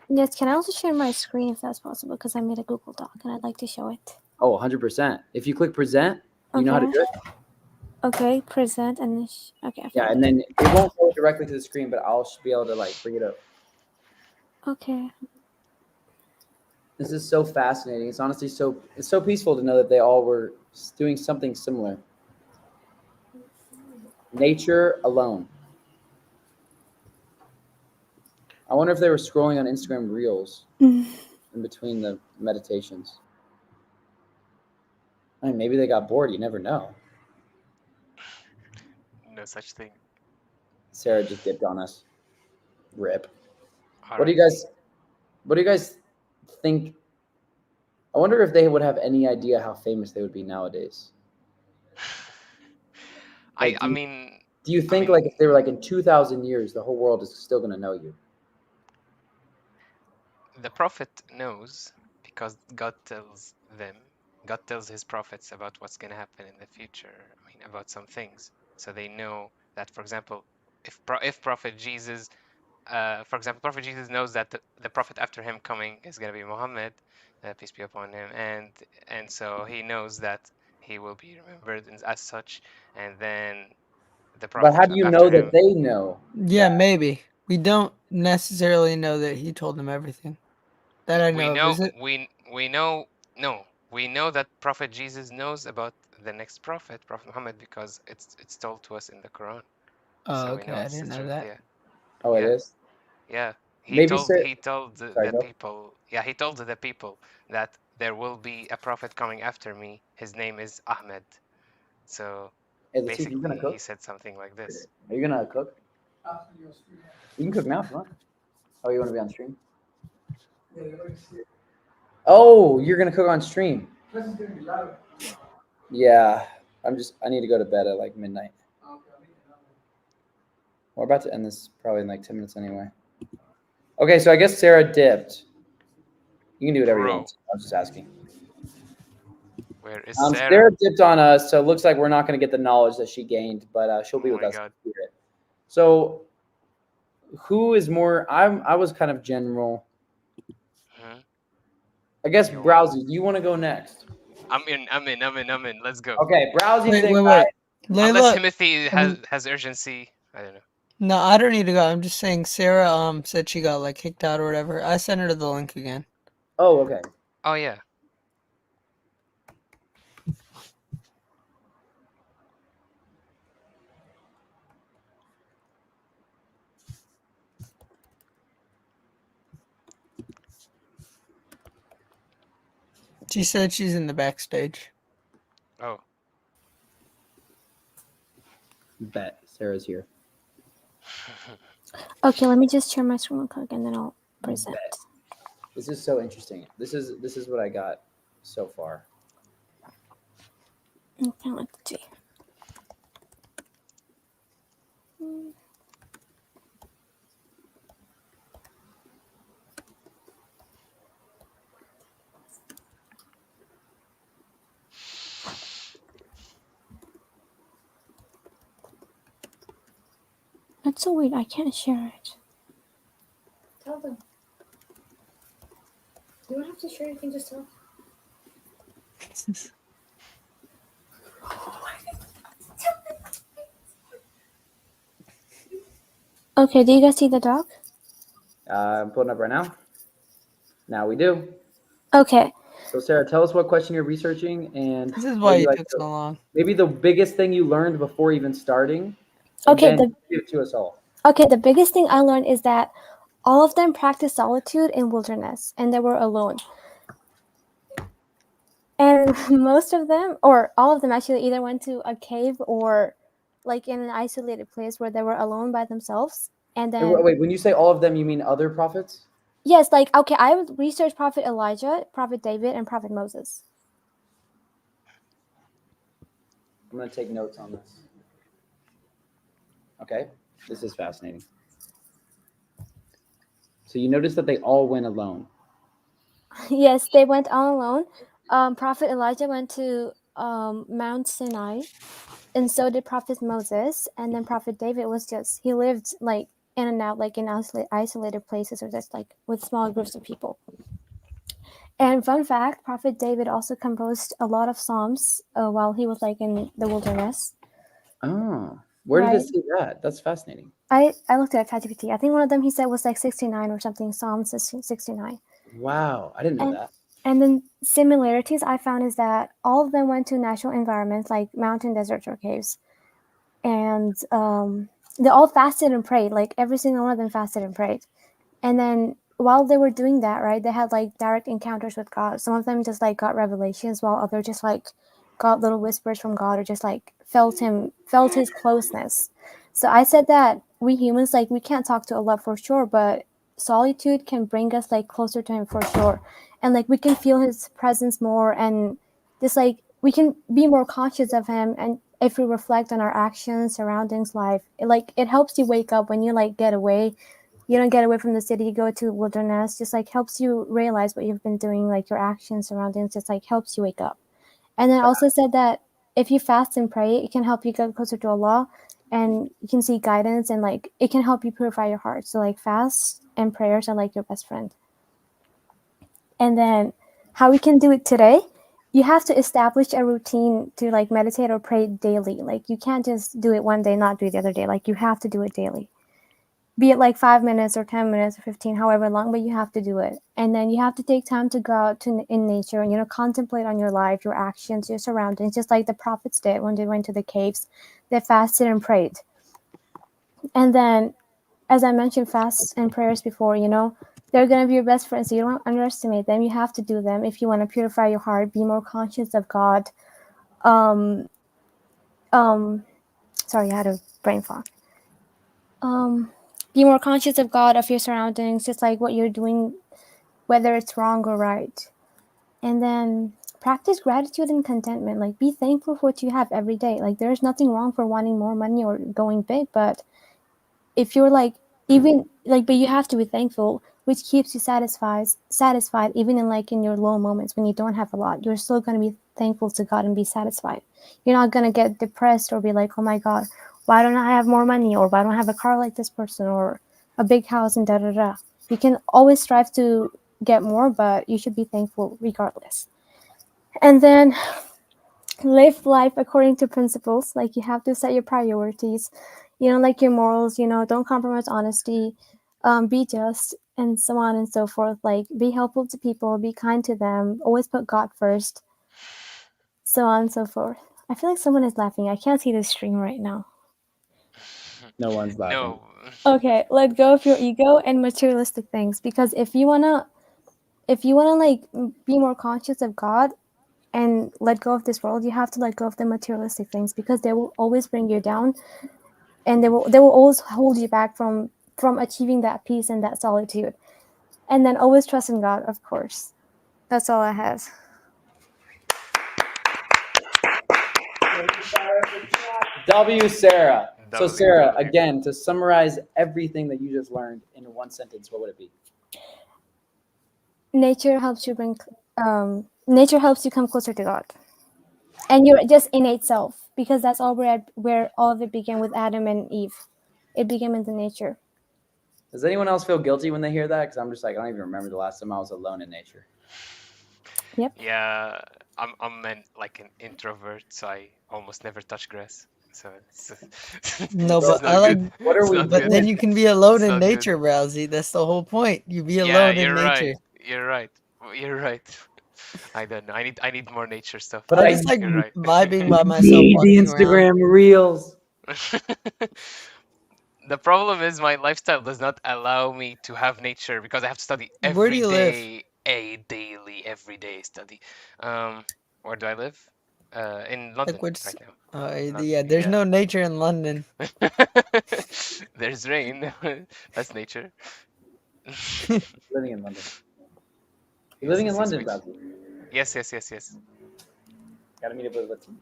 Yes, can I also share my screen if that's possible? Because I made a Google Doc and I'd like to show it. Oh, 100%. If you click present, you know how to do it? Okay, present and then okay. Yeah, and then it won't go directly to the screen, but I'll be able to like bring it up. Okay. This is so fascinating. It's honestly so peaceful to know that they all were doing something similar. Nature alone. I wonder if they were scrolling on Instagram Reels in between the meditations. I mean, maybe they got bored. You never know. No such thing. Sarah just dipped on us. Rip. All What do you guys think? I wonder if they would have any idea how famous they would be nowadays. Like, I mean, do you think like if they were like in 2,000 years, the whole world is still going to know you? the prophet knows because God tells his prophets about what's going to happen in the future. I mean, about some things. So they know that, for example, if Prophet Jesus, for example, Prophet Jesus knows that the prophet after him coming is going to be Muhammad, peace be upon him, and so he knows that he will be remembered as such, and then the prophet. But how do you know that they know? Yeah, maybe. We don't necessarily know that he told them everything. That I know of, is it? We know that Prophet Jesus knows about the next prophet, Prophet Muhammad, because it's told to us in the Quran. Oh, So okay. I didn't know that. Yeah. Oh, it is? Yeah. Maybe he told the people. Yeah, he told the people that there will be a prophet coming after me. His name is Ahmed. So basically, he said something like this. Are you gonna cook? You can cook now if you want. Oh, you want to be on stream? Oh, you're gonna cook on stream. Yeah, I need to go to bed at like midnight. We're about to end this probably in like 10 minutes anyway. Okay, so I guess Sarah dipped. You can do whatever you want. I was just asking. Where is Sarah? Sarah? Dipped on us, so it looks like we're not going to get the knowledge that she gained, but she'll be with us. So, who is more? I was kind of general. I guess Browsy. Do you want to go next? I'm in. Let's go. Okay, Browsy. Wait. Unless Timothy has urgency, I don't know. No, I don't need to go. I'm just saying Sarah said she got like kicked out or whatever. I sent her the link again. Oh, okay. Oh yeah. She said she's in the backstage. Oh. Bet Sarah's here. Okay, let me just share my screen real quick and then I'll present. This is so interesting. This is what I got so far. Okay, let's see. That's so weird. I can't share it. Tell them. You don't have to share anything, just tell. Okay, do you guys see the doc? I'm pulling up right now. Now we do. Okay. So Sarah, tell us what question you're researching, and this is why you took so long. Maybe the biggest thing you learned before even starting. Okay, give it to us all. Okay, the biggest thing I learned is that all of them practiced solitude in wilderness, and they were alone. And most of them, or all of them actually, either went to a cave or like in an isolated place where they were alone by themselves. And then Wait, when you say all of them, you mean other prophets? yes, like okay, I would research Prophet Elijah, Prophet David, and Prophet Moses. I'm going to take notes on this. Okay, this is fascinating. So you notice that they all went alone. Yes, they went all alone. Prophet Elijah went to Mount Sinai, and so did Prophet Moses. And then Prophet David was just, he lived like in and out, like in isolated places or just like with small groups of people. And fun fact, Prophet David also composed a lot of psalms while he was like in the wilderness. Oh, where did Right. it say that? That's fascinating. I looked at ChatGPT. I think one of them he said was like 69 or something, Psalms 69. Wow, I didn't know that. And then similarities I found is that all of them went to natural environments like mountain, deserts, or caves. And they all fasted and prayed. Like every single one of them fasted and prayed. And then while they were doing that, right, they had like direct encounters with God. Some of them just like got revelations, while others just like got little whispers from God, or just like felt his closeness. So I said that we humans, like, we can't talk to Allah for sure, but solitude can bring us like closer to him for sure. And like we can feel his presence more, and just like we can be more conscious of him. And if we reflect on our actions, surroundings, life, it helps you wake up when you like get away. You don't get away from the city, you go to wilderness, just like helps you realize what you've been doing, like your actions, surroundings, just like helps you wake up. And then also said that if you fast and pray, it can help you get closer to Allah, and you can see guidance, and like it can help you purify your heart. So like fast and prayers are like your best friend. And then how we can do it today, you have to establish a routine to like meditate or pray daily. Like you can't just do it one day, not do it the other day. Like you have to do it daily. Be it like 5 minutes or 10 minutes or 15, however long, but you have to do it. And then you have to take time to go out in nature and, contemplate on your life, your actions, your surroundings, just like the prophets did when they went to the caves. They fasted and prayed. And then, as I mentioned, fasts and prayers before, they're going to be your best friends. So you don't underestimate them. You have to do them if you want to purify your heart, be more conscious of God. Sorry, I had a brain fog. Be more conscious of God, of your surroundings, just like what you're doing, whether it's wrong or right. And then practice gratitude and contentment. Like be thankful for what you have every day. Like there's nothing wrong for wanting more money or going big, but if you're like, even like, but you have to be thankful, which keeps you satisfied even in your low moments when you don't have a lot. You're still going to be thankful to God and be satisfied. You're not going to get depressed or be like, oh my God, why don't I have more money, or why don't I have a car like this person, or a big house, and da-da-da. You can always strive to get more, but you should be thankful regardless. And then live life according to principles. Like you have to set your priorities, like your morals, don't compromise honesty, be just, and so on and so forth. Like be helpful to people, be kind to them, always put God first, so on and so forth. I feel like someone is laughing. I can't see the stream right now. No one's laughing. No. Okay, let go of your ego and materialistic things, because if you wanna like be more conscious of God and let go of this world, you have to let go of the materialistic things, because they will always bring you down, and they will always hold you back from achieving that peace and that solitude. And then always trust in God, of course. That's all I have. W. Sarah. So W. Sarah, again, to summarize everything that you just learned in one sentence, what would it be? Nature helps you come closer to God, and your just innate self, because that's all where all of it began with Adam and Eve. It began in the nature. Does anyone else feel guilty when they hear that? Because I'm just like, I don't even remember the last time I was alone in nature. Yep. Yeah, I'm like an introvert, so I almost never touch grass. So it's No, it's but not I like. good. What are It's we not But good. then you can be alone It's in not good. nature, Rousey. That's the whole point. You be Yeah, alone in you're nature. right. You're right. You're right. I don't know. I need more nature stuff. But I I just like You're right. vibing by myself, need the walking around. Instagram reels. The problem is my lifestyle does not allow me to have nature because I have to study Where do every you live? day, every day study. Um, where do I live? In Like London which? right now. Yeah. There's Yeah. no nature in London. There's rain. That's nature. Living in London. You're Yes, living in yes, yes. London, Which? Brazil. Yes, yes, yes, yes. Gotta meet up with Latif.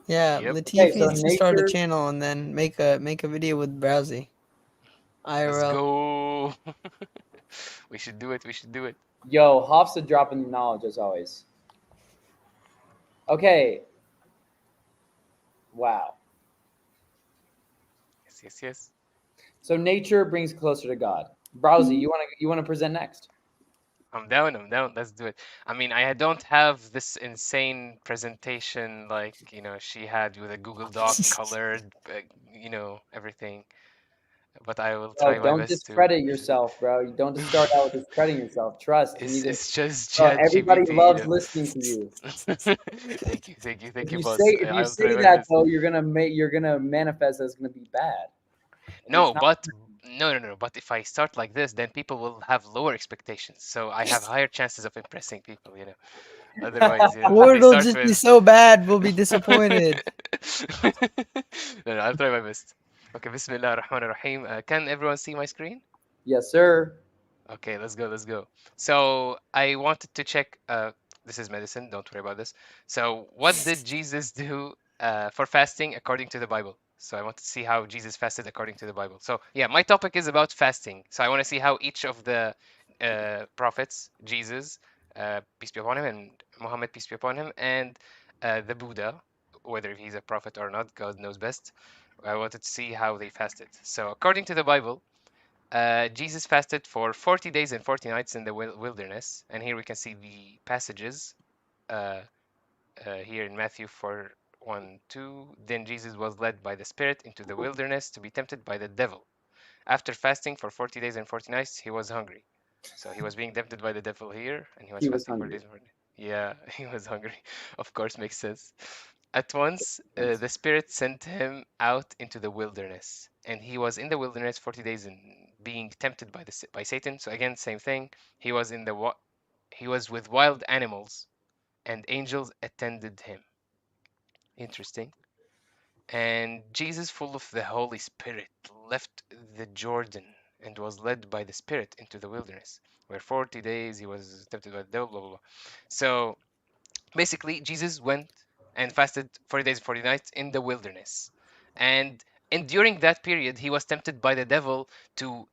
Yeah, Yep. Okay, Latif so needs to start a nature. channel and then make a video with Browsy. Let's IRL. go. We should do it. We should do it. Yo, Hafsa dropping the knowledge as always. Okay. Wow. Yes, yes, yes. So nature brings closer to God. Browsy, you wanna present next? I'm down. I'm down. Let's do it. I mean, I don't have this insane presentation like, she had with a Google Doc colored, everything. But I will Bro, try my don't best to. discredit yourself, bro. You don't just start out with discrediting yourself. Trust. You need to. It's just Bro, Chat everybody loves GPT. listening to you. Thank you, thank you, thank If you, you boss. say if you I'll try say my that best. though, you're gonna manifest that's gonna be bad. And it's No, not. but no, no, no. But if I start like this, then people will have lower expectations. So I have higher chances of impressing people. Otherwise, if Or they it'll start just be with. so bad we'll be disappointed. No, no, I'll try my best. Okay, Bismillah ar-Rahman ar-Rahim. Can everyone see my screen? Yes, sir. Okay, let's go, let's go. So I wanted to check, this is medicine, don't worry about this. So what did Jesus do for fasting according to the Bible? So I want to see how Jesus fasted according to the Bible. So yeah, my topic is about fasting. So I want to see how each of the prophets, Jesus, peace be upon him, and Muhammad, peace be upon him, and the Buddha, whether he's a prophet or not, God knows best. I wanted to see how they fasted. So according to the Bible, Jesus fasted for 40 days and 40 nights in the wilderness. And here we can see the passages uh, here in Matthew 4 1 2. Then Jesus was led by the Spirit into the wilderness to be tempted by the devil. After fasting for 40 days and 40 nights, he was hungry. So he was being tempted by the devil here, and he was He was fasting for hungry. days and 40 days. Yeah, he was hungry. Of course, makes sense. At once, the Spirit sent him out into the wilderness, and he was in the wilderness 40 days and being tempted by Satan. So again, same thing. He was he was with wild animals, and angels attended him. Interesting. And Jesus, full of the Holy Spirit, left the Jordan and was led by the Spirit into the wilderness, where 40 days he was tempted by the devil. Blah blah blah. So basically Jesus went and fasted 40 days and 40 nights in the wilderness, and during that period he was tempted by the devil to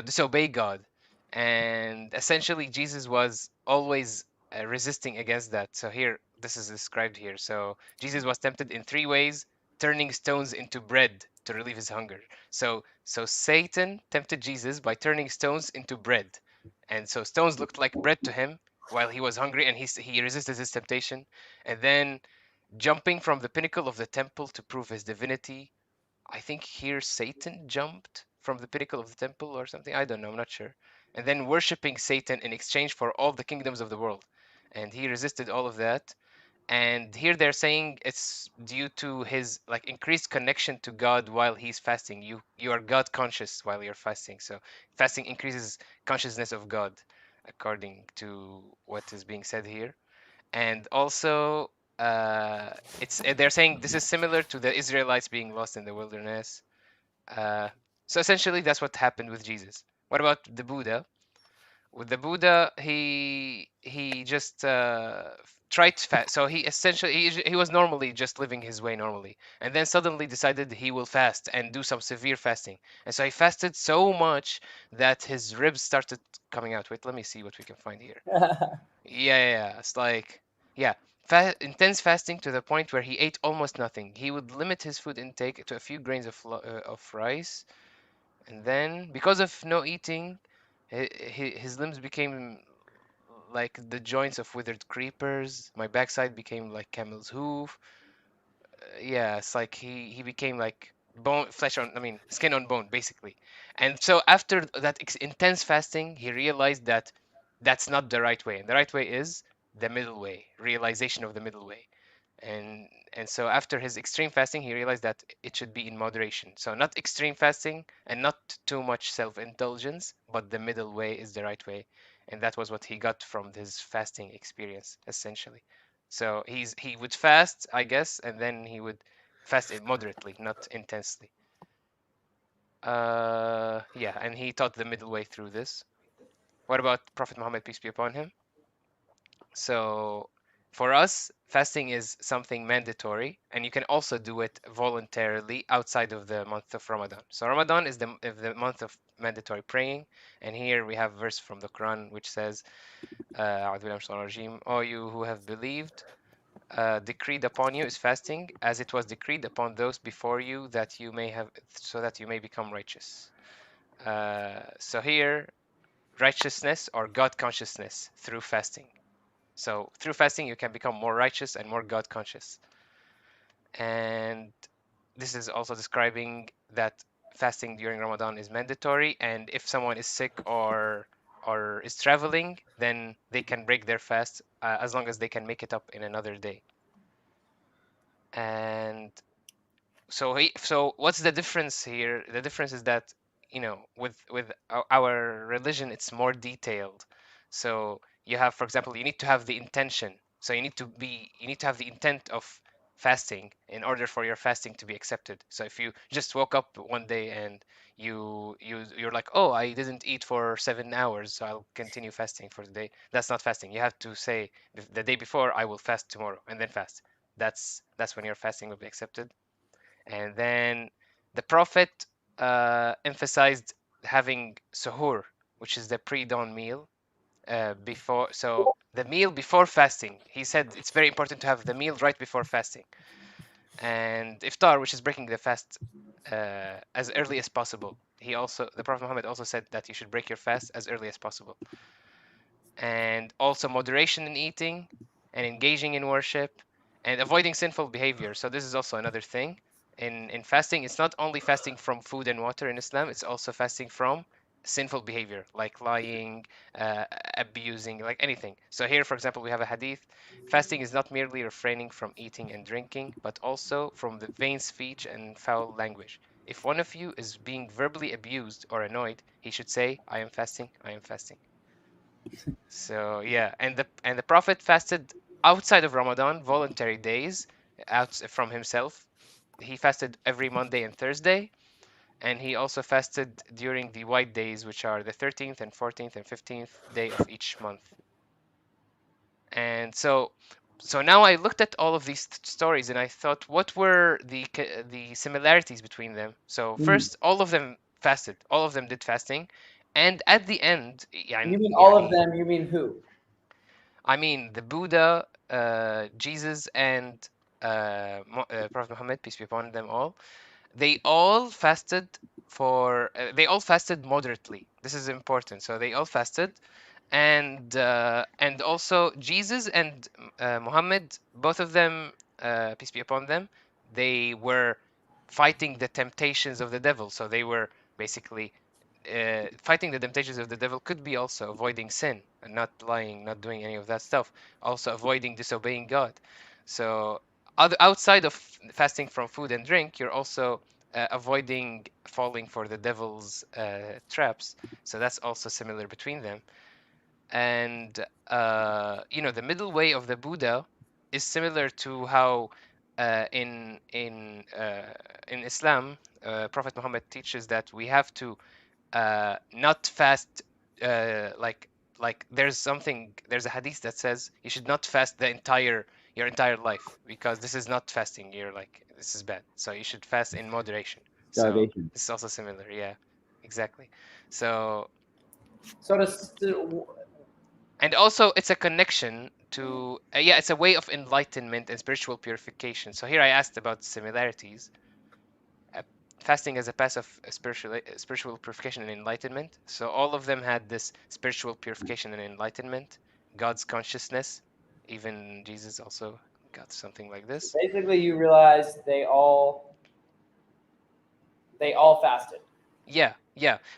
disobey God, and essentially Jesus was always resisting against that. So here this is described here. So Jesus was tempted in three ways, turning stones into bread to relieve his hunger. So Satan tempted Jesus by turning stones into bread, and so stones looked like bread to him while he was hungry, and he resisted his temptation. And then jumping from the pinnacle of the temple to prove his divinity. I think here Satan jumped from the pinnacle of the temple or something. I don't know, I'm not sure. And then worshiping Satan in exchange for all the kingdoms of the world. And he resisted all of that. And here they're saying it's due to his like increased connection to God while he's fasting. You are God conscious while you're fasting. So fasting increases consciousness of God, according to what is being said here. And also, it's they're saying this is similar to the Israelites being lost in the wilderness. Uh, so essentially, that's what happened with Jesus. What about the Buddha? With the Buddha, he just tried to fast. So he essentially he was normally just living his way normally, and then suddenly decided he will fast and do some severe fasting. And so he fasted so much that his ribs started coming out. Wait, let me see what we can find here. Yeah. It's like, yeah, intense fasting to the point where he ate almost nothing. He would limit his food intake to a few grains of rice, and then because of no eating, his limbs became like the joints of withered creepers. My backside became like camel's hoof. Yeah, it's like he became like bone, flesh on, I mean, skin on bone, basically. And so after that intense fasting, he realized that that's not the right way. And the right way is the middle way, realization of the middle way. And so after his extreme fasting, he realized that it should be in moderation. So not extreme fasting and not too much self-indulgence, but the middle way is the right way. And that was what he got from his fasting experience, essentially. So he would fast, I guess, and then he would fast it moderately, not intensely. Yeah, and he taught the middle way through this. What about Prophet Muhammad, peace be upon him? So for us, fasting is something mandatory, and you can also do it voluntarily outside of the month of Ramadan. So Ramadan is the month of mandatory praying, and here we have a verse from the Quran which says, "أعوذ بالله من الشيطان الرجيم, O you who have believed, decreed upon you is fasting, as it was decreed upon those before you, that you may have, so that you may become righteous." So here, righteousness or God consciousness through fasting. So through fasting, you can become more righteous and more God conscious. And this is also describing that fasting during Ramadan is mandatory. And if someone is sick or is traveling, then they can break their fast as long as they can make it up in another day. And so what's the difference here? The difference is that, with our religion, it's more detailed. So you have, for example, you need to have the intention. So you need to have the intent of fasting in order for your fasting to be accepted. So if you just woke up one day and you're like, oh, I didn't eat for 7 hours, so I'll continue fasting for the day. That's not fasting. You have to say the day before, I will fast tomorrow, and then fast. That's when your fasting will be accepted. And then the Prophet emphasized having suhoor, which is the pre-dawn meal, before. So the meal before fasting. He said it's very important to have the meal right before fasting. And iftar, which is breaking the fast as early as possible. The Prophet Muhammad also said that you should break your fast as early as possible. And also moderation in eating and engaging in worship and avoiding sinful behavior. So this is also another thing in fasting. It's not only fasting from food and water in Islam, it's also fasting from sinful behavior like lying, abusing, like anything. So here, for example, we have a hadith: fasting is not merely refraining from eating and drinking, but also from the vain speech and foul language. If one of you is being verbally abused or annoyed, he should say, I am fasting, I am fasting. So yeah, and the Prophet fasted outside of Ramadan, voluntary days, out from himself. He fasted every Monday and Thursday, and he also fasted during the white days, which are the 13th and 14th and 15th day of each month. And so now I looked at all of these stories and I thought, what were the similarities between them? So first, all of them fasted. All of them did fasting, and at the end, You mean all of them? You mean who? I mean, the Buddha, Jesus, and Prophet Muhammad, peace be upon them all, they all fasted they all fasted moderately. This is important. So they all fasted, and also Jesus and Muhammad, both of them, peace be upon them, they were fighting the temptations of the devil. So they were basically fighting the temptations of the devil could be also avoiding sin and not lying, not doing any of that stuff. Also avoiding disobeying God. So outside of fasting from food and drink, you're also avoiding falling for the devil's traps. So that's also similar between them. And the middle way of the Buddha is similar to how in Islam, Prophet Muhammad teaches that we have to not fast like there's a hadith that says you should not fast your entire life, because this is not fasting. You're like, this is bad, so you should fast in moderation. So Starvation. this is also similar. Yeah, exactly. So and also it's a connection to it's a way of enlightenment and spiritual purification. So here I asked about similarities. Fasting as a path of spiritual purification and enlightenment. So all of them had this spiritual purification and enlightenment, God's consciousness. Even Jesus also got something like this. Basically, you realize they all fasted. Yeah.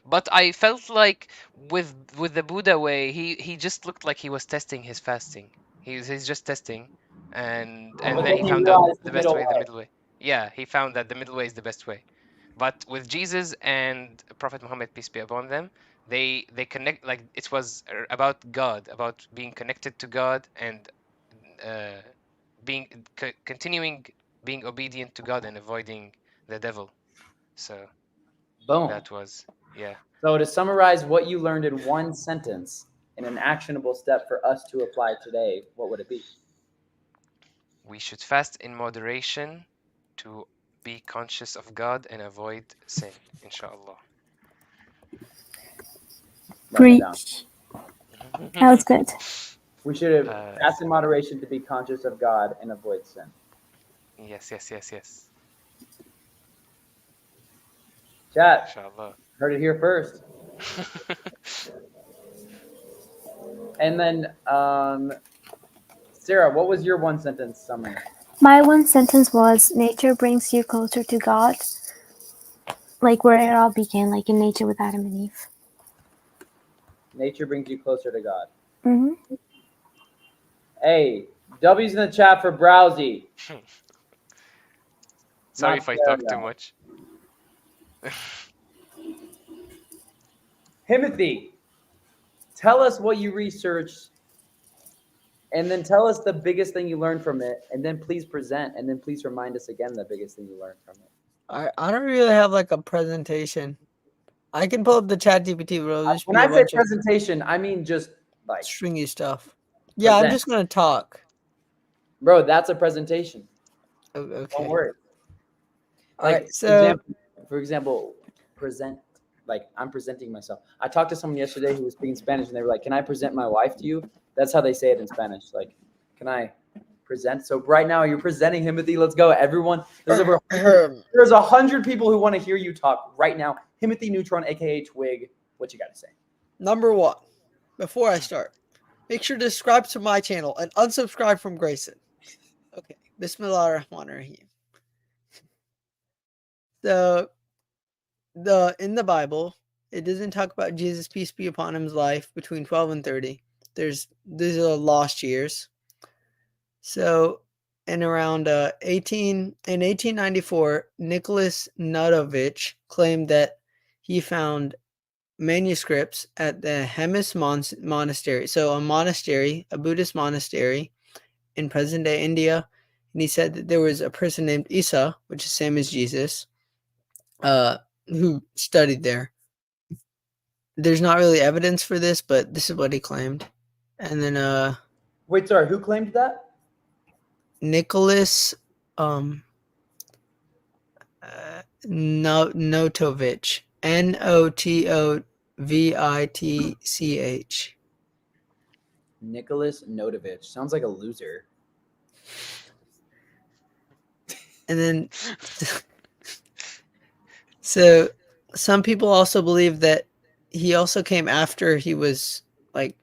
But I felt like with the Buddha way, he just looked like he was testing his fasting. He's just testing. and But then then he he found out realized the the best middle way, the way. middle way. Yeah, he found that the middle way is the best way. But with Jesus and Prophet Muhammad, peace be upon them, they connect, like it was about God, about being connected to God, and being continuing being obedient to God and avoiding the devil. So Boom. that was, yeah. So to summarize what you learned in one sentence in an actionable step for us to apply today, what would it be? We should fast in moderation to be conscious of God and avoid sin, inshallah. Write that down. Preach. That was good. We should have Uh, fast in moderation to be conscious of God and avoid sin. yes, yes, yes, yes. Chat, Inshallah. heard it here first. And then, Sarah, what was your one sentence summary? My one sentence was nature brings you closer to God, like where it all began, like in nature with Adam and Eve. Nature brings you closer to God. Hmm. Hey, W's in the chat for Browsy. Sorry Not if I Sarah, talk too though. much. Timothy, tell us what you researched, and then tell us the biggest thing you learned from it, and then please present, and then please remind us again the biggest thing you learned from it. I don't really have like a presentation. I can pull up the chat GPT, bro. It'll just When be I a say bunch of presentation, I mean just like, stringy stuff. Yeah, I'm present. just gonna talk. Bro, that's a presentation. Okay. Don't worry. All Like, right. So for example, present. Like, I'm presenting myself. I talked to someone yesterday who was speaking Spanish, and they were like, "Can I present my wife to you?" That's how they say it in Spanish. Like, "Can I present?" So right now, you're presenting Timothy. Let's go, everyone. There's 100 people who want to hear you talk right now. Timothy Neutron, aka Twig. What you got to say? number one, before I start, make sure to subscribe to my channel and unsubscribe from Grayson. Okay. Bismillahirrahmanirrahim. So in the Bible, it doesn't talk about Jesus, peace be upon him's life between 12 and 30. These are lost years. So in around 1894, Nicholas Nudovich claimed that he found manuscripts at the Hemis Monastery. So a monastery, a Buddhist monastery in present-day India. And he said that there was a person named Isa, which is same as Jesus, who studied there. There's not really evidence for this, but this is what he claimed. And then Wait, sorry, who claimed that? Nicholas Notovich. Notovitch. Nicholas Nodovich. Sounds like a loser. And then so some people also believe that he also came after he was like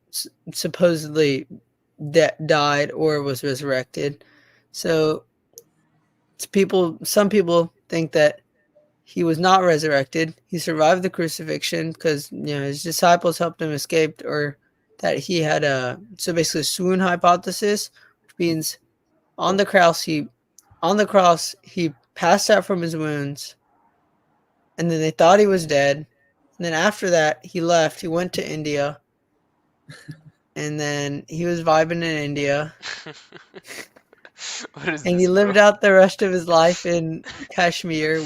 supposedly died or was resurrected. So some people think that he was not resurrected. He survived the crucifixion because his disciples helped him escape, or that he had so basically swoon hypothesis, which means on the cross he passed out from his wounds, and then they thought he was dead. And then after that, he left. He went to India, and then he was vibing in India. What is And this, he lived bro? out the rest of his life in Kashmir,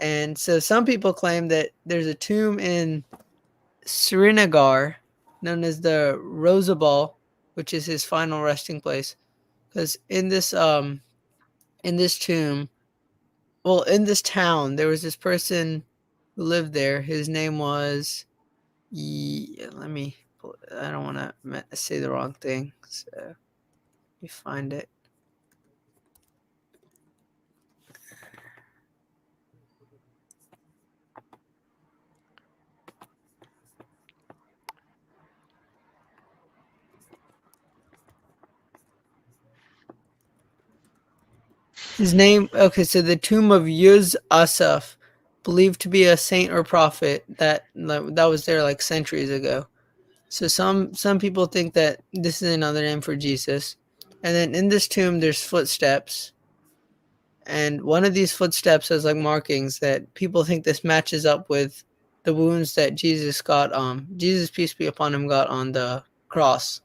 and so some people claim that there's a tomb in Srinagar known as the Rosabal, which is his final resting place. Because in this tomb, in this town, there was this person who lived there. His name was, let me, I don't want to say the wrong thing. So let me find it. His name, okay, so the tomb of Yuz Asaf, believed to be a saint or prophet that was there like centuries ago. So some people think that this is another name for Jesus. And then in this tomb, there's footsteps. And one of these footsteps has like markings that people think this matches up with the wounds that Jesus got. Jesus, peace be upon him, got on the cross.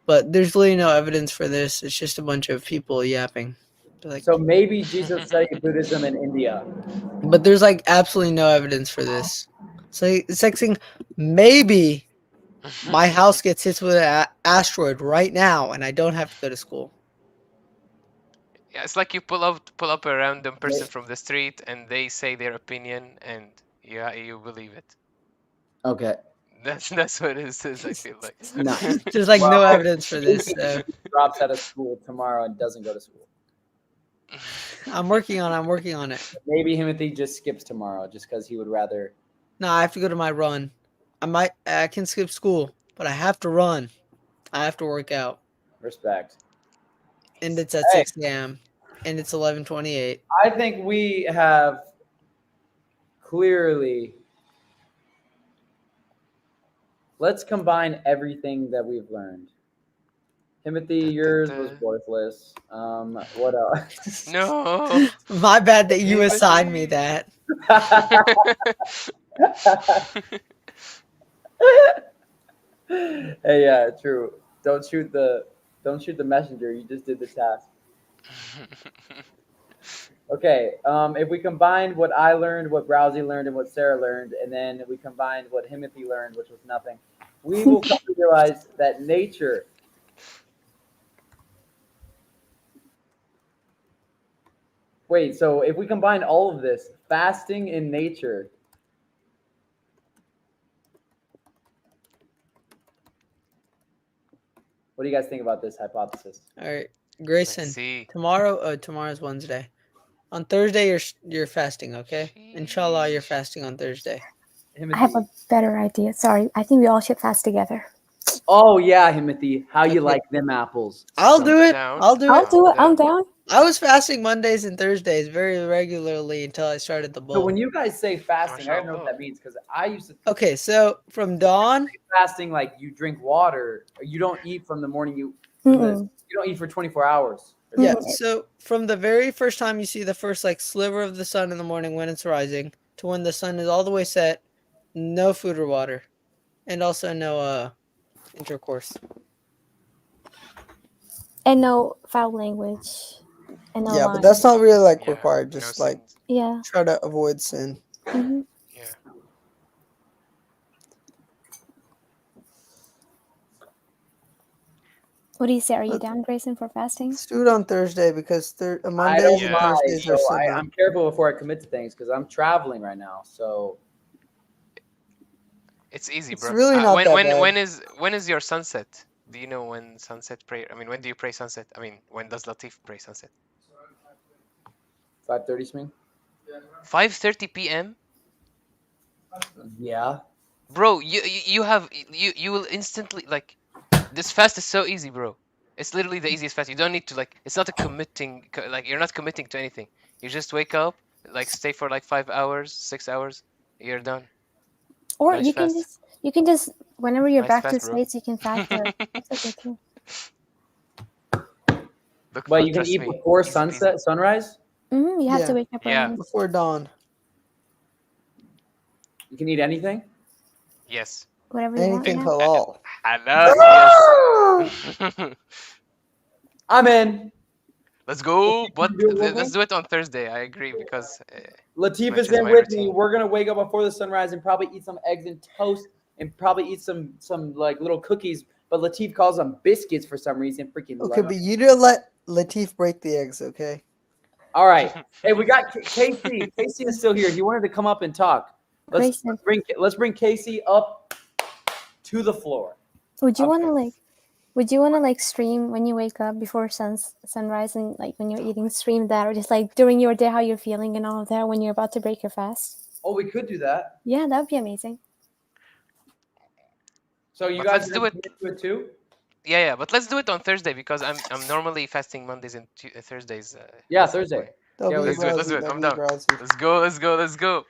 But there's really no evidence for this. It's just a bunch of people yapping. Like, So maybe Jesus studied Buddhism in India. but there's like absolutely no evidence for this. So it's like saying maybe my house gets hit with an asteroid right now, and I don't have to go to school. Yeah, it's like you pull up a random person from the street and they say their opinion and you believe it. Okay. That's what it is, I feel like. Nice. There's like no Well, evidence for this. So Drops out of school tomorrow and doesn't go to school. I'm working on it. Maybe Timothy just skips tomorrow just because he would rather. No, I have to go to my run. I can skip school, but I have to run. I have to work out. Respect. And it's at Hey. 6 a.m. and it's 11:28. I think we have clearly. Let's combine everything that we've learned. Timothy, yours was worthless. What else? No. My bad that you assigned me that. Hey, yeah, true. Don't shoot the messenger. You just did the task. Okay. If we combined what I learned, what Browsy learned, and what Sarah learned, and then we combined what Timothy learned, which was nothing, we will come to realize that nature. Wait, so if we combine all of this, fasting in nature. What do you guys think about this hypothesis? All right, Grayson. Let's see. Tomorrow's Wednesday. On Thursday, you're fasting, okay? Inshallah, you're fasting on Thursday. I have a better idea. Sorry, I think we all should fast together. Oh yeah, Timothy, how you like them apples? I'll do it. Down. I'll do I'll it. do it. I'm down. I was fasting Mondays and Thursdays very regularly until I started the bowl. So when you guys say fasting, I don't know what Mashallah. that means because I used to Okay, so from dawn, fasting like you drink water, or you don't eat from the morning. You don't eat for 24 hours. yeah. So from the very first time you see the first like sliver of the sun in the morning when it's rising to when the sun is all the way set, no food or water, and also no intercourse. And no foul language. And no Yeah, lying. but that's not really like Yeah, required. no Just like sins. Yeah. try to avoid sin. hmm Yeah. What do you say? Are you down, Grayson, for fasting? Let's do it on Thursday because I Mondays don't and lie, Thursdays so are Sunnah. I'm careful before I commit to things because I'm traveling right now. So It's easy, It's bro. really not that bad. When is your sunset? Do you know when sunset prayer? I mean, when do you pray sunset? I mean, when does Latif pray sunset? 5:30 swing. 5:30 p.m. Yeah. Bro, you will instantly like this fast is so easy, bro. It's literally the easiest fast. You don't need to like. It's not a committing. Like you're not committing to anything. You just wake up, like stay for like 5 hours, 6 hours. You're done. Or Nice you can fast. just whenever you're Nice back to fast, bro. States, you can fast there. That's okay too. Look, But you can trust eat me, before easy peasy. sunrise. You have to Yeah. wake up Yeah. early. before dawn. You can eat anything. Yes. Whatever you want. Anything Yeah. halal. Halal, yes. I'm in. Let's go, but do it with let's me? do it on Thursday. I agree because Latif Matches is in my with me. routine. We're gonna wake up before the sunrise and probably eat some eggs and toast and probably eat some like little cookies. But Latif calls them biscuits for some reason. Freaking Okay, love but them. you don't let Latif break the eggs, okay? All right. Hey, we got Casey. Casey is still here. He wanted to come up and talk. Grayson, Let's bring Casey up to the floor. would you want to Okay. like stream when you wake up before sunrise and like when you're eating, stream that, or just like during your day how you're feeling and all of that when you're about to break your fast? Oh, we could do that. Yeah, that would be amazing. So you But guys let's are do gonna it. commit to it too? Yeah, but let's do it on Thursday because I'm normally fasting Mondays and Thursdays. Yeah, that's the Thursday. way. Yeah, Let's do it. Let's do it. I'm down. Browsy. Let's go.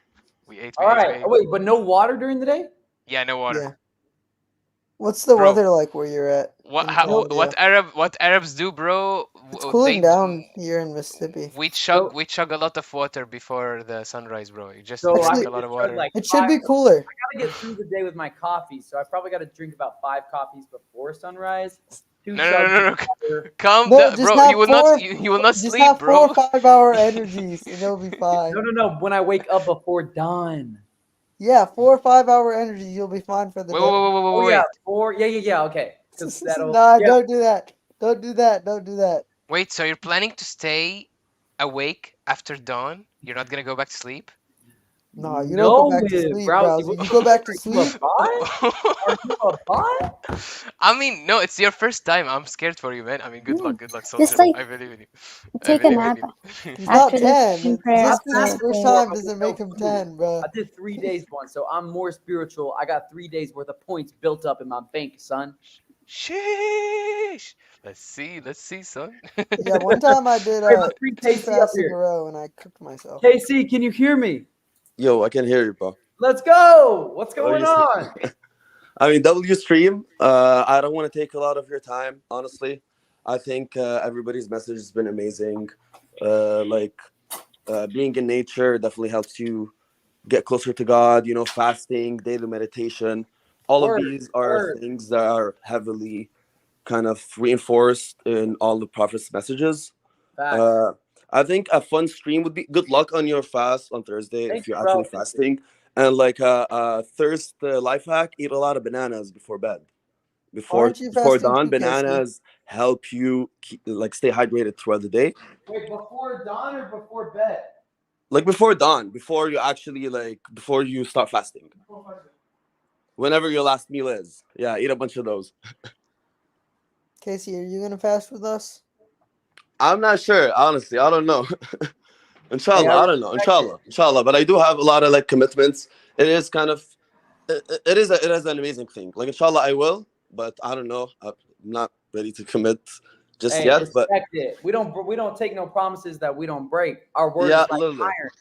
We ate. All right. Oh, wait, but no water during the day? Yeah, no water. Yeah. What's the Bro. weather like where you're at? What in how, Colombia? what Arabs do, bro? It's cooling They down here in Mississippi. we chug a lot of water before the sunrise, bro. You just So I drink Actually, a lot of chug water. like It should five. be cooler. I gotta get through the day with my coffee, so I probably gotta drink about 5 coffees before sunrise. 2 No, chugs no. of water. Calm No, down, just bro. have You will four. not Just sleep, have 4 bro. or 5 hour energies, and it'll be fine. No. When I wake up before dawn. Yeah, 4 or 5 hour energies, you'll be fine for the Wait, day. Oh yeah, 4. Yeah. Okay. 'Cause that'll. Nah, Yeah. don't do that. Don't do that. Don't do that. Wait, so you're planning to stay awake after dawn? You're not gonna go back to sleep? No, you don't go back to No, sleep, bro. Browser. You go back to Are you a sleep. bot? Are you a bot? I mean, no, it's your first time. I'm scared for you, man. I mean, good Yeah. luck, Just soldier. like I believe in you. I take a believe in nap you. He's not after this 10. in prayer. Just because his to first pray. time doesn't make him 10, bro. I did 3 days once, so I'm more spiritual. I got 3 days worth of points built up in my bank, son. Sheesh. Let's see, son. Yeah, one time I did Hey, let's bring 2 KC up fasts in a here. row, and I cooked myself. KC, can you hear me? Yo, I can hear you, bro. Let's go. What's What are going you on? I mean, W stream. I don't want to take a lot of your time, honestly. I think everybody's message has been amazing. Being in nature definitely helps you get closer to God. You know, fasting, daily meditation. All of Word, these are word. things that are heavily kind of reinforced in all the Prophet's messages. Facts. I think a fun stream would be good luck on your fast on Thursday Thank if you, you're bro. actually fasting. And like a thirst life hack, eat a lot of bananas before bed. Aren't you Before fasting dawn, too, Casey? bananas help you stay hydrated throughout the day. Wait, before dawn or before bed? Like before dawn, before you actually before you start fasting. Whenever your last meal is. Yeah, eat a bunch of those. Casey, are you going to fast with us? I'm not sure, honestly. I don't know. Inshallah, Hey, I don't know. Inshallah. But I do have a lot of commitments. It is kind of it is an amazing thing. Like inshallah I will, but I don't know. I'm not ready to commit just Hey, yet. respect But it. We don't take no promises that we don't break. Our word yeah, is like literally. iron.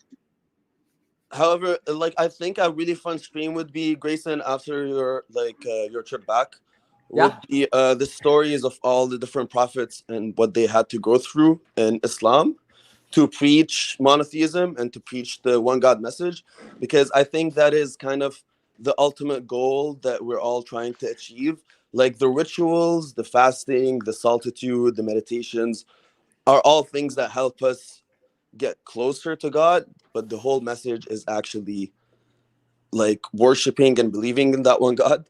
However, I think a really fun stream would be, Grayson, after your trip back, would be the stories of all the different prophets and what they had to go through in Islam to preach monotheism and to preach the one God message, because I think that is kind of the ultimate goal that we're all trying to achieve. Like the rituals, the fasting, the solitude, the meditations are all things that help us get closer to God, but the whole message is actually worshiping and believing in that one God.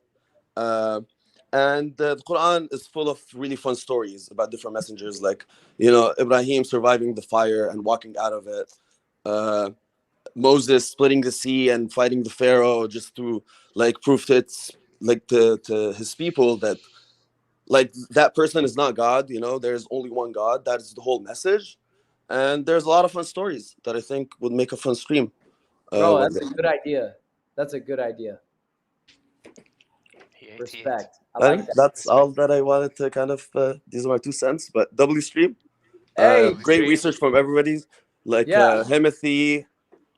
And the Quran is full of really fun stories about different messengers, like Ibrahim surviving the fire and walking out of it, Moses splitting the sea and fighting the Pharaoh just to prove to his people that that person is not God. There's only one God. That is the whole message. And there's a lot of fun stories that I think would make a fun stream. Bro, that's a good idea. That's a good idea. Respect. I like that. That's all that I wanted to kind of. These are my 2 cents. But W stream, Hey, great research from everybody. Himothy,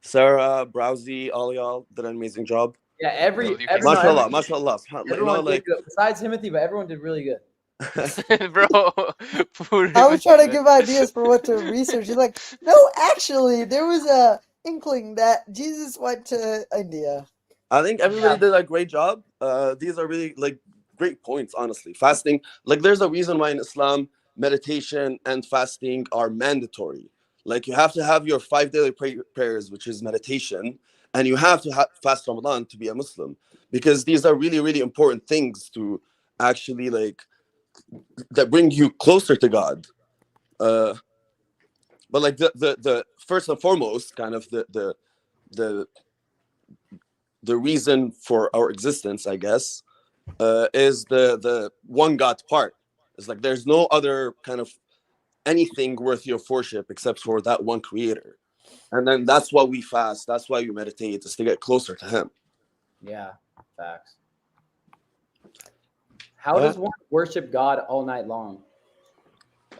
Sarah, Browsy, all y'all did an amazing job. Yeah, everyone Mashallah. Everyone did good. Besides Timothy, but everyone did really good. Bro, I was trying to give ideas for what to research. You're like, no, actually, there was a inkling that Jesus went to India. I think everybody did a great job. These are really great points, honestly. Fasting, there's a reason why in Islam meditation and fasting are mandatory. You have to have your 5 daily prayers, which is meditation, and you have to fast Ramadan to be a Muslim, because these are really, really important things to actually that bring you closer to God. But the first and foremost, kind of the reason for our existence, I guess, is the one God part. It's there's no other kind of anything worthy of worship except for that one Creator. And then that's why we fast. That's why we meditate, is to get closer to Him. Yeah, facts. How does one worship God all night long?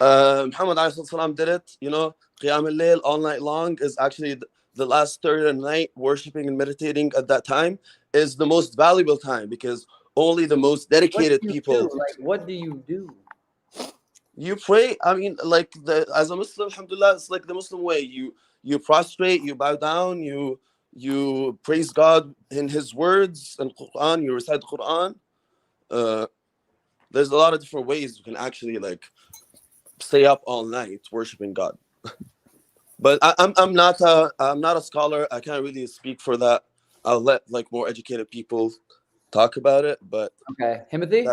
Muhammad ﷺ did it. Qiyam al-Layl all night long is actually the last third of the night. Worshiping and meditating at that time is the most valuable time, because only the most What dedicated do you people. do? Like, what do you do? You pray. I mean, like as a Muslim, alhamdulillah, it's like the Muslim way. You prostrate, you bow down, you praise God in His words and Quran. You recite the Quran. There's a lot of different ways you can actually like stay up all night worshiping God. But I'm not a scholar. I can't really speak for that. I'll let like more educated people talk about it. But Okay, Timothy.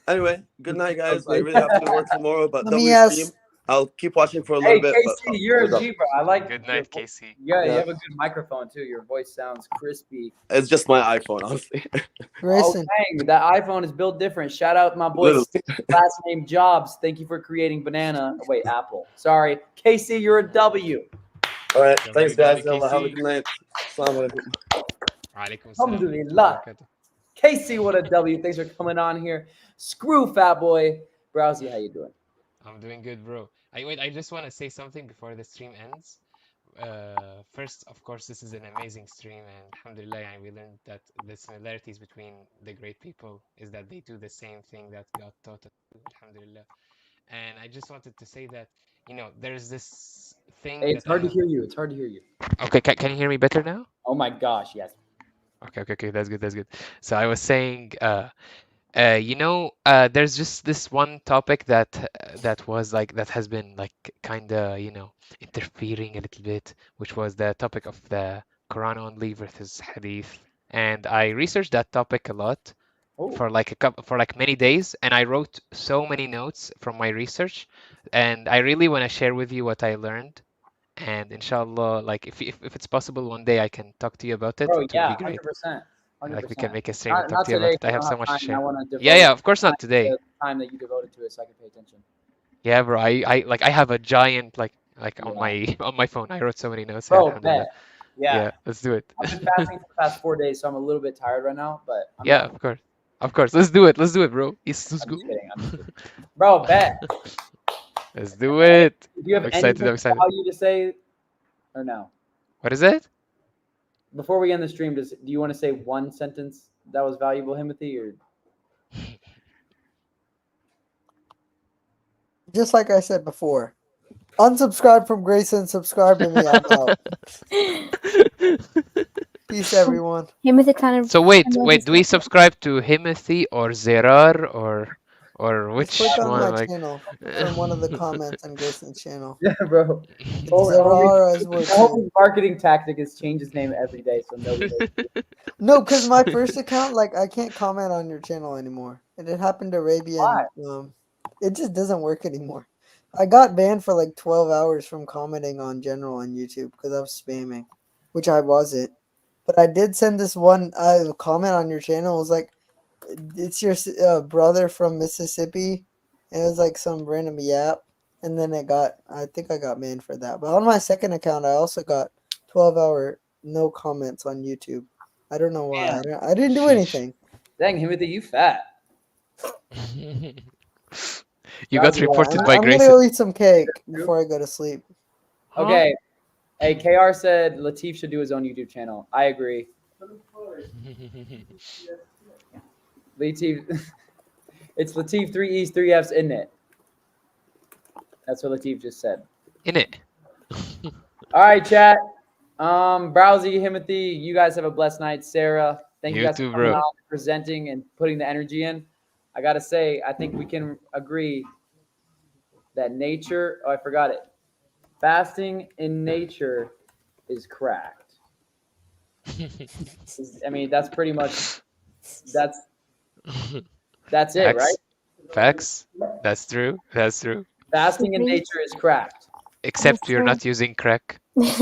anyway, good night, guys. I really have to go to work tomorrow, but Let me W ask. stream. I'll keep watching for a Hey, little bit. But Casey, you're we're a done. G, bro. I like Good your night, Casey. Yeah, you Yeah. have a good microphone too. Your voice sounds crispy. It's just my iPhone, honestly. Oh, Grayson, dang, that iPhone is built different. Shout out my boy, Literally. last name Jobs. Thank you for creating banana. Wait, Apple. Sorry, Casey, you're a W. All right. Have a Thanks, good guys. night, Yalla, have a Casey. good night. Assalamu alaikum. Alaikum salam. Alhamdulillah. Casey, what a W. Thanks for coming on here. Screw Fat Boy. Browsy, how you doing? I'm doing good, bro. I just want to say something before the stream ends. First, of course, this is an amazing stream, and alhamdulillah, we learned that the similarities between the great people is that they do the same thing that God taught us to, alhamdulillah. And I just wanted to say that, there's this thing Hey, it's that I hard to have. hear you. It's hard to hear you. Okay, can you hear me better now? Oh my gosh, yes. Okay, that's good. So I was saying, there's just this one topic that was like that has been like kind of interfering a little bit, which was the topic of the Quran only versus Hadith, and I researched that topic a lot for like many days, and I wrote so many notes from my research, and I really want to share with you what I learned, and inshallah, like if it's possible one day I can talk to you about it. Bro, It would yeah, be great. 100%. 100%. Like we can make a stream and talk Not to you about today. it. I have so much to I share. want to Yeah, of course not today. the time that you devoted to it so I can pay attention. Yeah, bro. I have a giant like on Yeah. my phone. I wrote so many notes. Bro, Alhamdulillah. bet. Yeah. Let's do it. I've been fasting for the past 4 days, so I'm a little bit tired right now, but I'm Yeah, not. of course. Let's do it, bro. Let's I'm go. just kidding. Bro, bet. Let's do it. Do you have I'm excited. anything value to say or no? What is it? Before we end the stream, do you want to say one sentence that was valuable, Timothy, or just like I said before, unsubscribe from Grayson, subscribe to me. I'm out. Peace, everyone. Timothy kind of. So wait. Do we subscribe to Himothy or Zerar or which Just click on one? my channel from one of the comments on Grayson's channel. yeah, bro? Zerara is what. I hope his marketing tactic is change his name every day, so nobody. No, because my first account, like, I can't comment on your channel anymore. And it happened to Arabian. It just doesn't work anymore. I got banned for like 12 hours from commenting on general on YouTube because I was spamming, which I wasn't. But I did send this one comment on your channel. It was like, it's your brother from Mississippi. And it was like some random yap. And then I think I got banned for that. But on my second account, I also got 12-hour no comments on YouTube. I don't know why. I didn't do anything. Dang, Timothy, you fat. You got reported by I'm Grayson. gonna go eat some cake before I go to sleep. Okay. Hey, KR said Latif should do his own YouTube channel. I agree. Latif, it's Latif 3 E's 3 F's, isn't it? That's what Latif just said. In it. All right, chat. Browsy, Timothy, you guys have a blessed night. Sarah, thank you guys too, for coming bro. out, presenting, and putting the energy in. I gotta say, I think we can agree that nature. Oh, I forgot it. Fasting in nature is cracked. I mean, that's pretty much. That's it, Facts. right? Facts. That's true. Fasting in nature is cracked. Except you're not using crack. Eat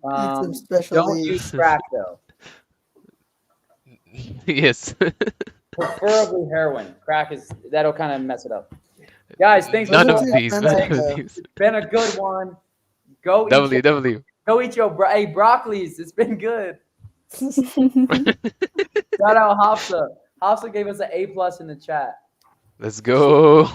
some special Don't leaves. use crack though. Yes. Preferably heroin. Crack that'll kind of mess it up. Guys, thanks None for of joining. these. None of these. It's been a good one. Go WW. Go eat your broccolis. It's been good. Shout out Hafsa. Hafsa gave us an A+ in the chat. Let's go.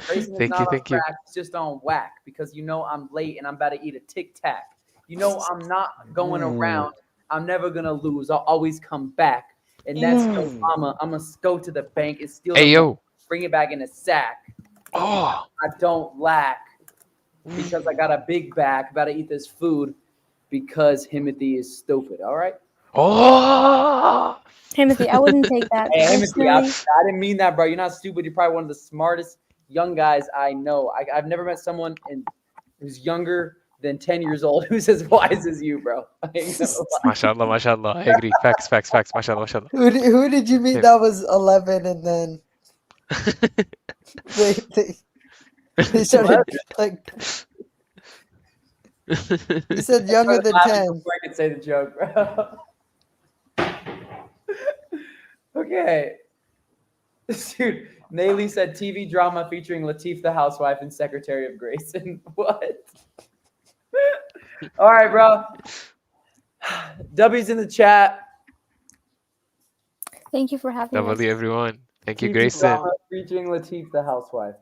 Grayson is Thank not you. on crack. He's just on whack because I'm late and I'm about to eat a Tic Tac. I'm not going around I'm never gonna lose. I'll always come back. And that's no drama. I'm gonna go to the bank and steal the Hey, money, yo. bring it back in a sack. Oh. I don't lack because I got a big back. About to eat this food because Timothy is stupid. All right. Oh. Timothy, I wouldn't take that Hey, Timothy, I personally. didn't mean that, bro. You're not stupid. You're probably one of the smartest young guys I know. I've never met someone who's younger than 10 years old who's as wise as you, bro. I ain't gonna lie. MashaAllah, MashaAllah. I agree. Facts. MashaAllah, MashaAllah. Who did you meet Same. that was 11 and then they started like you said younger than 10. Before I could say the joke, bro. Okay. Dude, Nayli said TV drama featuring Latif the housewife and Secretary of Grayson. What? All right, bro. W's in the chat. Thank you for having us. W, everyone. Thank you, TV Grayson. drama featuring Latif the housewife.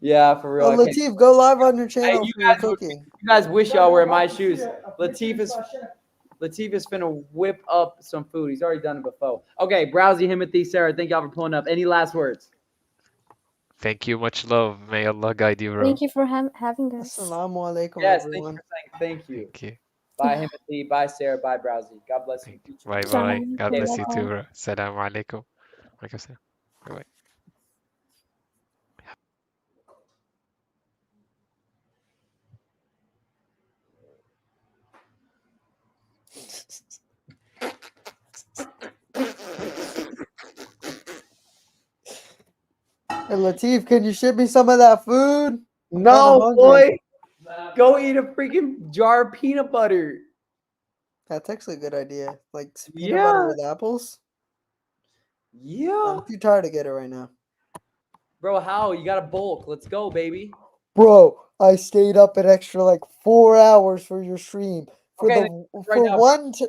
Yeah, for real. Oh, I can't- Latif, go live on your channel you for your guys would- cooking. You guys wish y'all were in my shoes. Latif is finna whip up some food. He's already done it before. Okay, Browsy, Timothy, Sarah, thank y'all for pulling up. Any last words? Thank you. Much love. May Allah guide you, bro. Thank you for having us. Assalamu alaikum, Yes, thank you everyone. for saying thank you. Thank you. Bye, Timothy. Bye, Sarah. Bye, Browsy. God bless you. Bye bye. Assalamu God alaikum. bless you Bye-bye. too, bro. Assalamu alaikum. Alaikum salam. Bye bye. Hey, Latif, can you ship me some of that food? I'm No, hungry. boy. Go eat a freaking jar of peanut butter. That's actually a good idea. Like peanut Yeah. butter with apples. Yeah. I'm too tired to get it right now. Bro, how? You got a bulk. Let's go, baby. Bro, I stayed up an extra like 4 hours for your stream. For Okay, the right for now,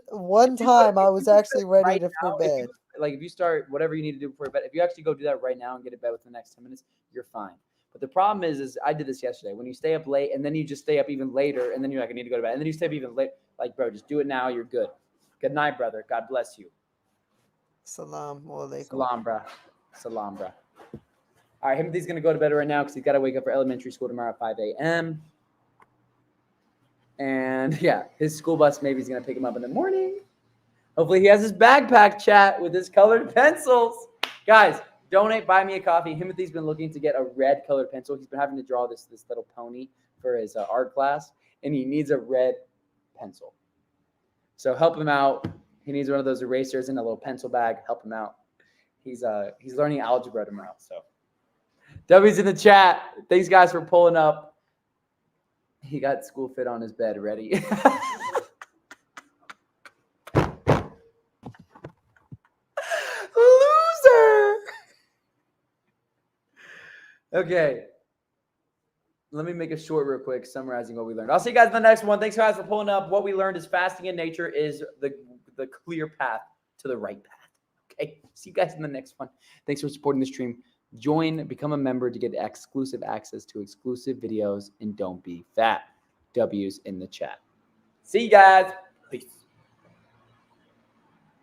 one time, I was actually ready right to now, for bed. If you start whatever you need to do before bed, if you actually go do that right now and get to bed within the next 10 minutes, you're fine. But the problem is I did this yesterday. When you stay up late and then you just stay up even later and then you're like, I need to go to bed. And then you stay up even late. Like, bro, just do it now. You're good. Good night, brother. God bless you. Salam alaikum. Salam, bro. Salam, bro. All right, Timothy's going to go to bed right now because he's got to wake up for elementary school tomorrow at 5 a.m. And yeah, his school bus maybe is going to pick him up in the morning. Hopefully he has his backpack chat with his colored pencils. Guys, donate, buy me a coffee. Timothy's been looking to get a red colored pencil. He's been having to draw this little pony for his art class, and he needs a red pencil. So help him out. He needs one of those erasers in a little pencil bag. Help him out. He's learning algebra tomorrow. So W's in the chat. Thanks, guys, for pulling up. He got school fit on his bed ready. Loser. Okay. Let me make it short real quick, summarizing what we learned. I'll see you guys in the next one. Thanks, guys, for pulling up. What we learned is fasting in nature is the clear path to the right path. Okay. See you guys in the next one. Thanks for supporting the stream. Join, become a member to get exclusive access to exclusive videos, and don't be fat. W's in the chat. See you guys. Peace.